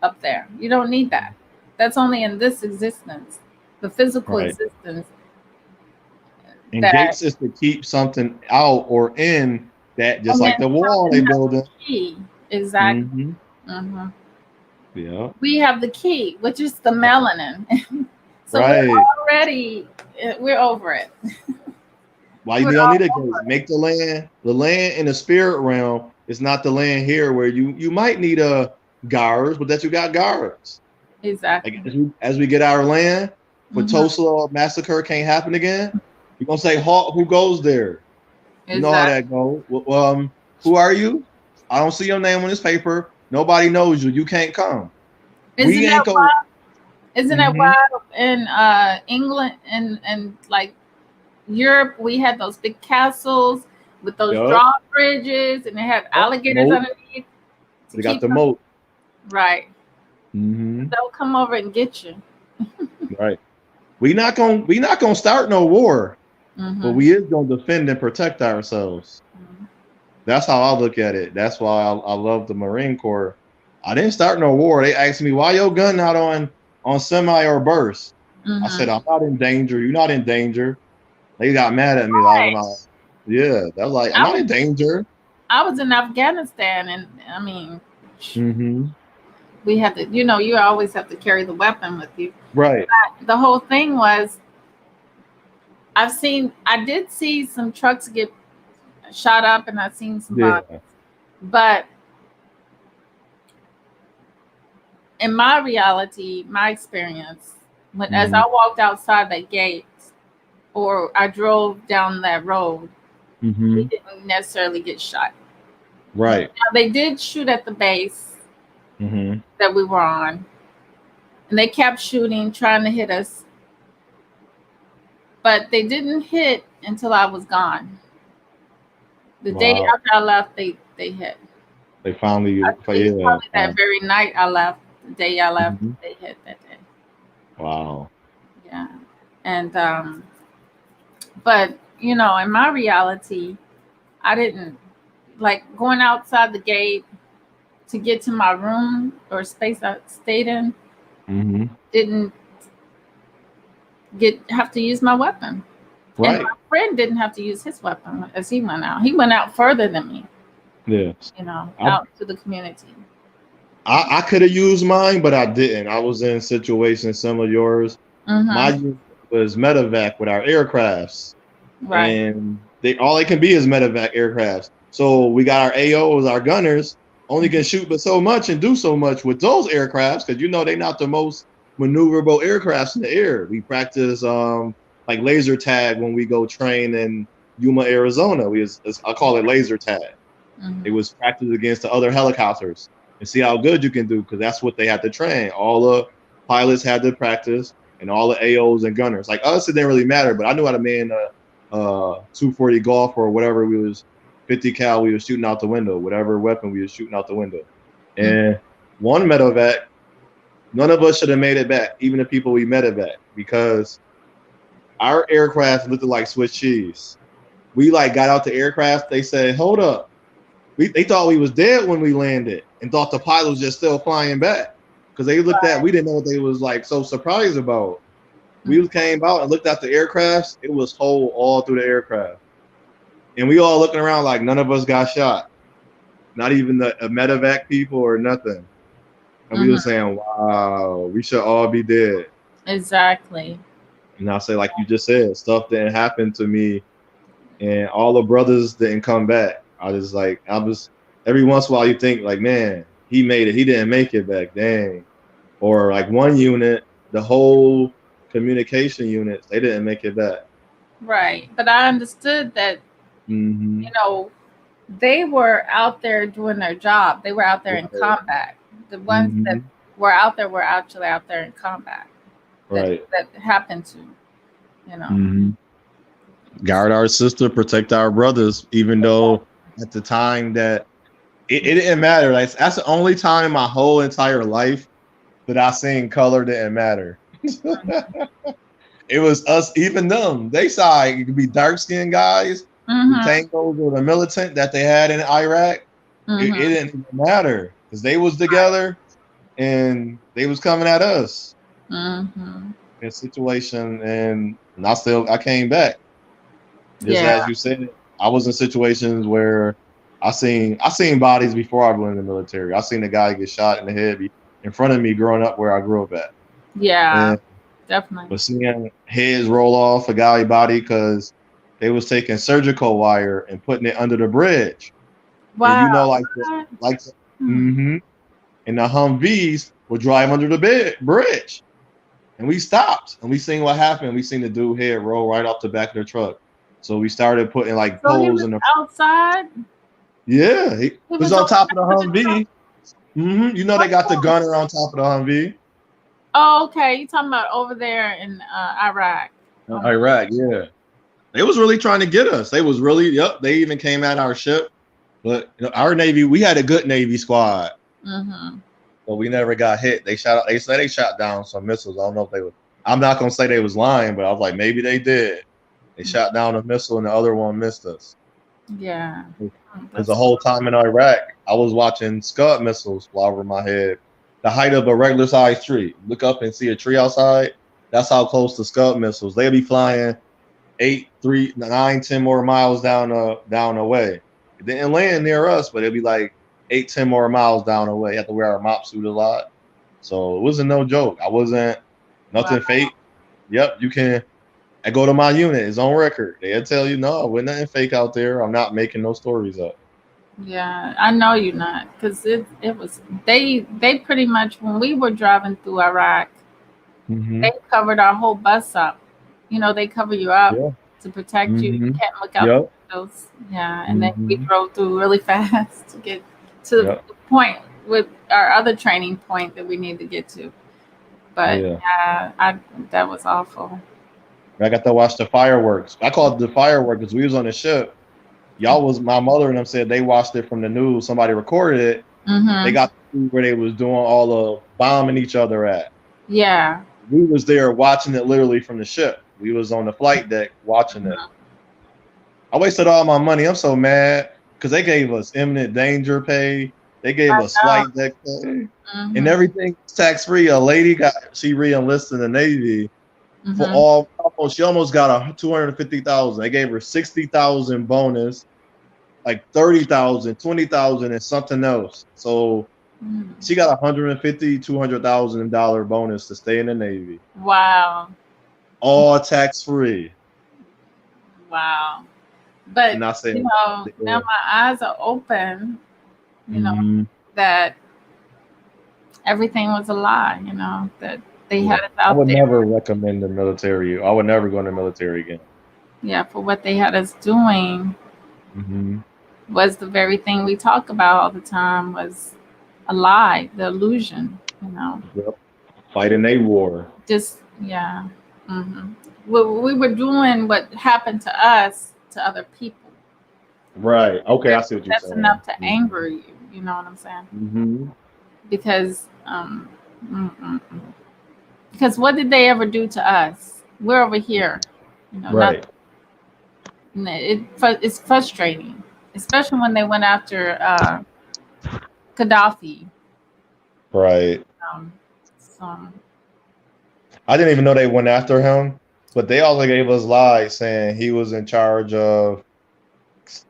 up there? You don't need that. That's only in this existence, the physical existence. And gates is to keep something out or in that, just like the wall they building. Exactly. Yeah. We have the key, which is the melanin. So we're over it. Why you don't need a gate? Make the land in the spirit realm. It's not the land here where you might need guards, but that you got guards. Exactly. Like as we get our land, but Tulsa massacre can't happen again. You're gonna say, who goes there? You know how that goes. Who are you? I don't see your name on this paper. Nobody knows you. You can't come. Isn't that why in England and like Europe we had those big castles with those drawbridges and they have alligators underneath? They got the moat. Right. They'll come over and get you. Right. We not gonna start no war, but we is gonna defend and protect ourselves. That's how I look at it. That's why I love the Marine Corps. I didn't start no war. They asked me, why your gun not on semi or burst? I said, I'm not in danger. You're not in danger. They got mad at me. Yeah, that was like, I'm not in danger. I was in Afghanistan, and I mean, we had to, you always have to carry the weapon with you. Right. But the whole thing was, I did see some trucks get shot up, and I've seen some bodies. But in my reality, my experience, as I walked outside that gate or I drove down that road, we didn't necessarily get shot. Right. Now, they did shoot at the base that we were on, and they kept shooting, trying to hit us. But they didn't hit until I was gone. The day after I left, they hit. They finally, I think yeah. probably that very night I left, the day I left, Mhm. they hit that day. Wow. Yeah. And but you know, in my reality, I didn't like going outside the gate to get to my room or space I stayed in, Hmm. didn't have to use my weapon. And Right. my friend didn't have to use his weapon as he went out. He went out further than me, Yes. you know, I out to the community. I could have used mine, but I didn't. I was in situations similar to yours. My Mm-hmm. unit was medevac with our aircrafts, Right. and they all they can be is medevac aircrafts. So we got our AOs, our gunners, only can shoot but so much and do so much with those aircrafts because you know they're not the most maneuverable aircrafts in the air. We practice like laser tag when we go train in Yuma, Arizona. I call it laser tag. It Mm-hmm. was practice against the other helicopters and see how good you can do because that's what they had to train. All the pilots had to practice, and all the AOs and gunners. Like us, it didn't really matter, but I knew how to man a 240 Golf or whatever we was 50 cal we was shooting out the window, whatever weapon we was shooting out the window. And one medevac, none of us should have made it back, even the people we medevac, because our aircraft looked like Swiss cheese. We like got out the aircraft. They said, "Hold up." They thought we was dead when we landed and thought the pilot was just still flying back because they looked at we didn't know what they was like so surprised about. We came out and looked at the aircrafts. It was whole all through the aircraft, and we all looking around like none of us got shot, not even the medevac people or nothing. And we Mm-hmm. were saying, "Wow, we should all be dead." Exactly. And I say, like you just said, stuff didn't happen to me, and all the brothers didn't come back. I was every once in a while you think like, man, he made it. He didn't make it back. Dang. Or like one unit, the whole communication units, they didn't make it back. Right. But I understood that, Mm-hmm. you know, they were out there doing their job. They were out there in combat. The ones that Mm-hmm. were out there were actually out there in combat. Right. That happened to, you know. Mm-hmm. Guard our sister, protect our brothers, even though at the time that it didn't matter. Like that's the only time in my whole entire life that I seen color didn't matter. It was us, even them. They saw it could be dark skinned guys, the Mm-hmm. tangos or the militant that they had in Iraq. It Mm-hmm. didn't even matter because they was together and they was coming at us Mm-hmm. in a situation. And I came back. Just Yeah. as you said, I was in situations where I seen bodies before I went in the military. I seen a guy get shot in the head in front of me growing up where I grew up at. Yeah. And Definitely. but seeing heads roll off a guy's body because they was taking surgical wire and putting it under the bridge. Wow. And you know, Hmm. mm-hmm. And the Humvees would drive under the bridge. And we stopped and we seen what happened. We seen the dude head roll right off the back of the truck. So we started putting like So he poles was in the outside. yeah, he was on top of the Humvee. Mm-hmm. You know they got the gunner on top of the Humvee. Oh, okay. You talking about over there in Iraq? Iraq, yeah. They was really trying to get us. They was really, yep. They even came at our ship, but you know, our Navy, we had a good Navy squad, Mm-hmm. but we never got hit. They shot. They said they shot down some missiles. I don't know if they were. I'm not gonna say they was lying, but I was like, maybe they did. They shot down a missile, and the other one missed us. Yeah. Because the whole time in Iraq, I was watching Scud missiles fly over my head, the height of a regular sized tree. Look up and see a tree outside. That's how close the Scud missiles. They'd be flying 8, 3, 9, 10 more miles down the way. It didn't land near us, but it'd be like 8, 10 more miles down the way. You have to wear our mop suit a lot. So it wasn't no joke. I wasn't nothing fake. Yep, you can. I go to my unit. It's on record. They'll tell you, no, we're nothing fake out there. I'm not making no stories up. Yeah, I know you're not, because it was they pretty much when we were driving through Iraq, Mm-hmm. they covered our whole bus up. You know, they cover you up to protect you. You can't look out the windows. Yeah, and then we drove through really fast to get to the point with our other training point that we need to get to. But that was awful. I got to watch the fireworks. I called it the fireworks because we was on the ship, Y'all was my mother and them said they watched it from the news. Somebody recorded it. They got where they was doing all the bombing each other at. Yeah. We was there watching it literally from the ship. We was on the flight deck watching it. I wasted all my money. I'm so mad because they gave us imminent danger pay. They gave us flight deck pay and everything tax free. A lady she re-enlisted in the Navy for she almost got a 250,000. They gave her 60,000 bonus, like 30,000, 20,000, and something else. So she got $150,000-$200,000 bonus to stay in the Navy. Wow. All tax free. Wow. But Not saying, now my eyes are open, that everything was a lie, that they had us out there. I would never recommend the military. I would never go in the military again. Yeah, for what they had us doing was the very thing we talk about all the time, was a lie, the illusion, Yep. Fighting a war. Just, yeah. We were doing what happened to us to other people. Right. Okay, I see what you're saying. That's enough to anger you. You know what I'm saying? Because what did they ever do to us? We're over here. Right. It's frustrating, especially when they went after Gaddafi. Right. So I didn't even know they went after him, but they also gave us lies saying he was in charge of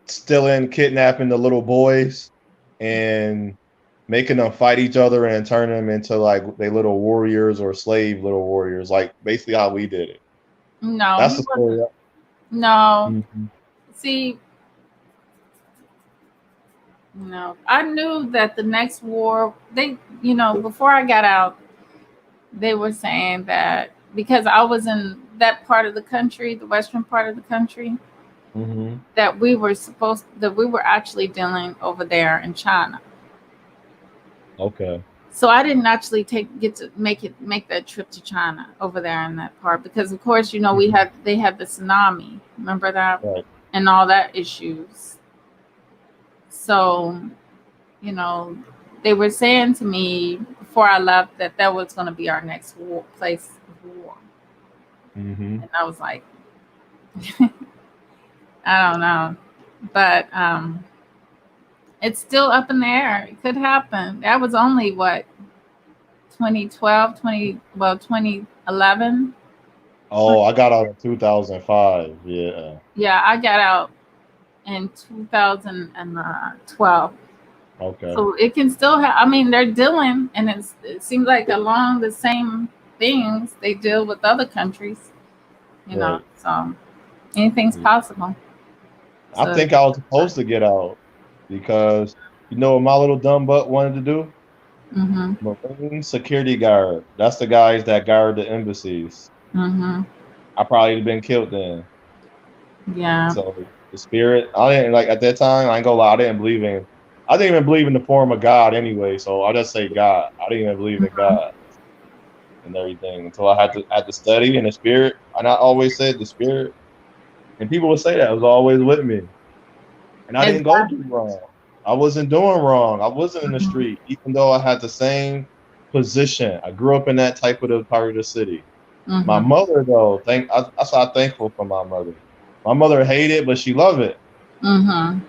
stealing, kidnapping the little boys and making them fight each other and turn them into like they little warriors or slave little warriors, like basically how we did it. No, that's the story. No, see, no, I knew that the next war, before I got out, they were saying that because I was in that part of the country, the western part of the country, that we were actually dealing over there in China. Okay. So I didn't actually get to make that trip to China over there in that part because, of course, they had the tsunami. Remember that? Right. And all that issues. So, they were saying to me before I left that was going to be our next place of war. And I was like, I don't know, but it's still up in the air. It could happen. That was only 2011. Oh, I got out in 2005. Yeah. Yeah, I got out in 2012. Okay. So it can still they're dealing, and it seems like along the same things they deal with other countries, Right. so anything's possible. I think I was supposed to get out because what my little dumb butt wanted to do? Marine security guard. That's the guys that guard the embassies. I probably been killed then. Yeah. So the spirit, I didn't at that time. I ain't gonna lie, I didn't even believe in the form of God anyway. So I'll just say God. I didn't even believe in God and everything until I had to study in the spirit. And I always said the spirit, and people would say that it was always with me. And I didn't go do wrong. I wasn't doing wrong. I wasn't in the street, even though I had the same position. I grew up in that type of the part of the city. My mother, though, that's why I'm thankful for my mother. My mother hated it, but she loved it. I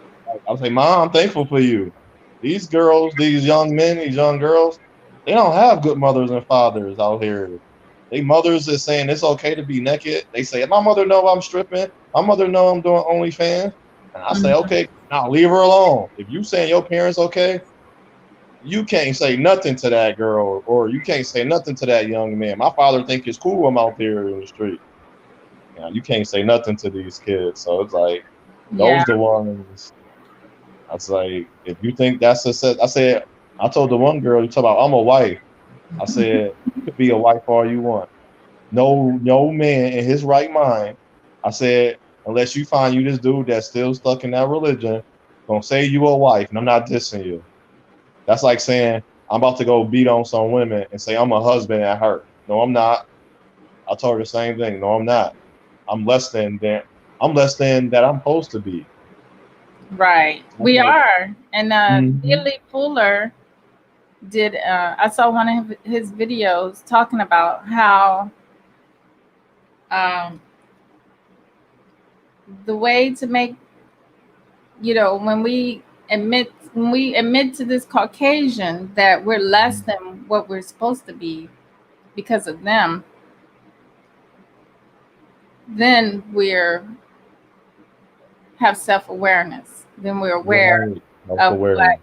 was like, Mom, I'm thankful for you. These girls, these young men, these young girls, they don't have good mothers and fathers out here. They mothers is saying it's okay to be naked. They say, my mother know I'm stripping. My mother know I'm doing OnlyFans. And I say, okay, now leave her alone. If you saying your parents okay, you can't say nothing to that girl, or you can't say nothing to that young man. My father think it's cool I'm out there in the street. You can't say nothing to these kids. So it's like, those the ones. I was like, if you think that's I told the one girl, you talk about, I'm a wife. I said, you could be a wife all you want. No man in his right mind. I said, unless you find you this dude that's still stuck in that religion, gonna say you a wife, and I'm not dissing you. That's like saying I'm about to go beat on some women and say I'm a husband at her. No, I'm not. I told her the same thing. No, I'm not. I'm less than that. I'm less than that I'm supposed to be. Right. We are. And Mhm. Billy Fuller did, I saw one of his videos talking about how um, the way to make, when we admit to this Caucasian that we're less than what we're supposed to be because of them, then we're have self-awareness. Then we're aware Right. of Self-awareness. what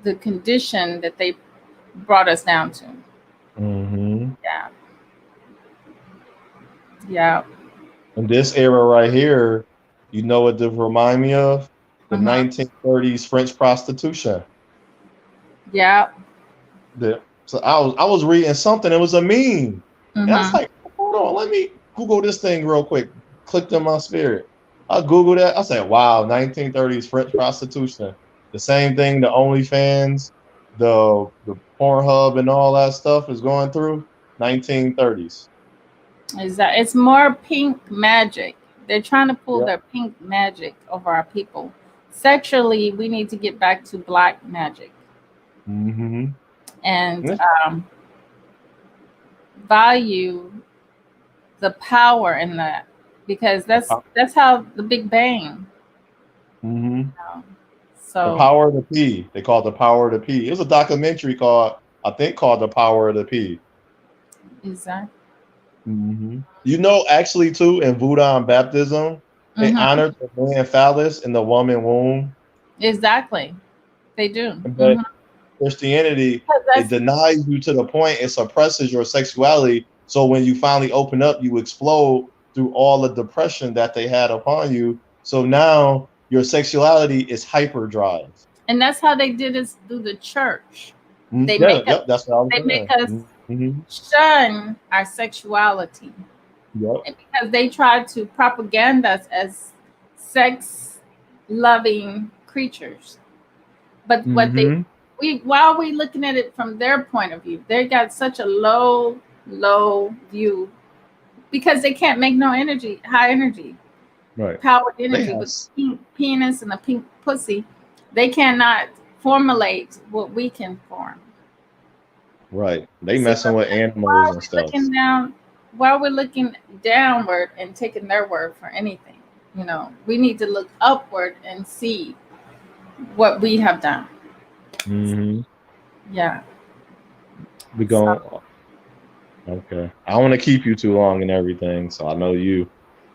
the condition that they brought us down to. Hmm. Yeah. Yeah. And this era right here, you know what this remind me of? The Uh-huh. 1930s French prostitution. Yeah. So I was reading something. It was a meme, and I was Mm-hmm. like, hold on, let me Google this thing real quick. Clicked on my spirit. I Googled that. I said, wow, 1930s French prostitution. The same thing the OnlyFans, the Pornhub, and all that stuff is going through. 1930s. Is that it's more pink magic. They're trying to pull Yep. their pink magic over our people. Sexually, we need to get back to black magic Mm-hmm. and value the power in that, because that's how the Big Bang. Mm-hmm. The So Power of the P. They call it The Power of the P. It was a documentary called The Power of the P. exactly. Mm-hmm. You know, actually, too, in Voodoo baptism, they Mm-hmm. honored the man phallus in the woman womb. Exactly. They do. But Mm-hmm. Christianity, it That's denies you to the point it suppresses your sexuality. So when you finally open up, you explode through all the depression that they had upon you. So now your sexuality is hyperdrive. and that's how they did us through the church. They Yeah, make us yep, that's what I was they make saying. us Mm-hmm. shun our sexuality. Yep. And because they tried to propaganda us as sex loving creatures. But what they Mm-hmm. we while we looking at it from their point of view, they got such a low view because they can't make no energy, high energy, Right. powered They energy have with pink penis and a pink pussy. They cannot formulate what we can form. right. They See, messing with while animals and we're stuff. looking down, while we're looking downward and taking their word for anything, we need to look upward and see what we have done. Mm-hmm. Yeah. We So, going okay. I don't want to keep you too long and everything, so I know you.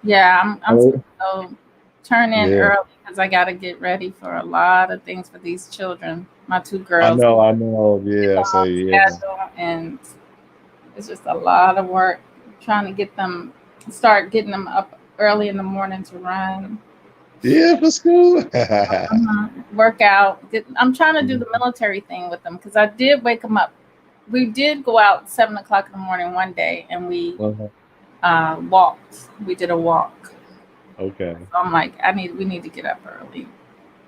yeah, I'm supposed Oh, to go turn in yeah. early because I got to get ready for a lot of things for these children. My two I girls know, I know. get Yeah, them so on yeah. schedule, and it's just a lot of work trying to start getting them up early in the morning to run. Yeah, for school. Work out. I'm trying to do the military thing with them because I did wake them up. We did go out 7 o'clock in the morning one day and we walked. We did a walk. Okay. So I'm like, we need to get up early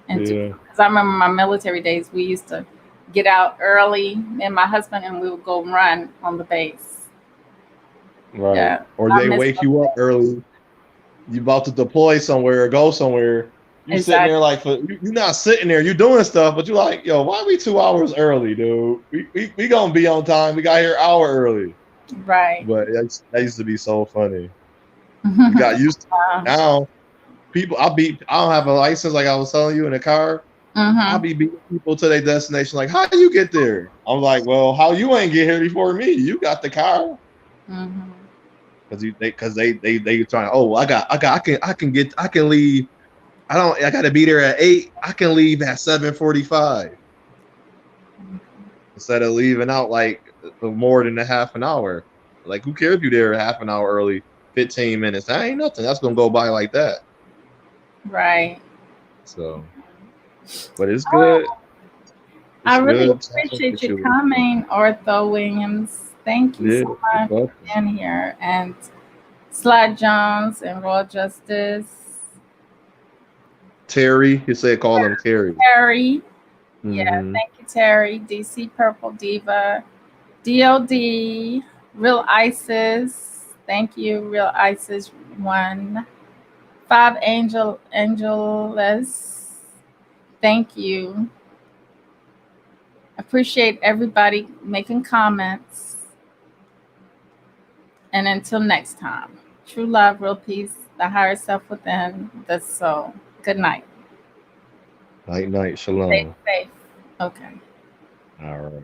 and do, Yeah. because I remember my military days. We used to get out early, me and my husband, and we would go run on the base. Right. Yeah, Or I they miss wake those you up days. early. You about to deploy somewhere or go somewhere. You sitting there Exactly. like you're not sitting there. You doing stuff, but you like, yo, why we 2 hours early, dude? We gonna be on time. We got here an hour early. Right. But that used to be so funny. We got used to it. Now people, I don't have a license like I was telling you in the car. I'll Mm-hmm. be beating people to their destination. Like, how do you get there? I'm like, well, how you ain't get here before me? You got the car. Mm-hmm. Because they trying. Oh, I can leave. I got to be there at 8. I can leave at 7:45 instead of leaving out like more than a half an hour. Like, who cares if you there a half an hour early, 15 minutes? That ain't nothing. That's gonna go by like that. Right. So, but it's Oh, good. I It's really good talking appreciate with you you. coming, Ortho Williams. Thank you Yeah, so much for being here. And Sly Jones and Royal Justice. Terry, he said call him Terry. Terry. Yeah, Mm-hmm. thank you, Terry. DC Purple Diva. DOD. Real Isis. Thank you, Real Isis 1. 5 Angeles. Thank you. Appreciate everybody making comments. And until next time, true love, real peace, the higher self within the soul. Good night. Night, night, Stay shalom. safe. Okay. All right.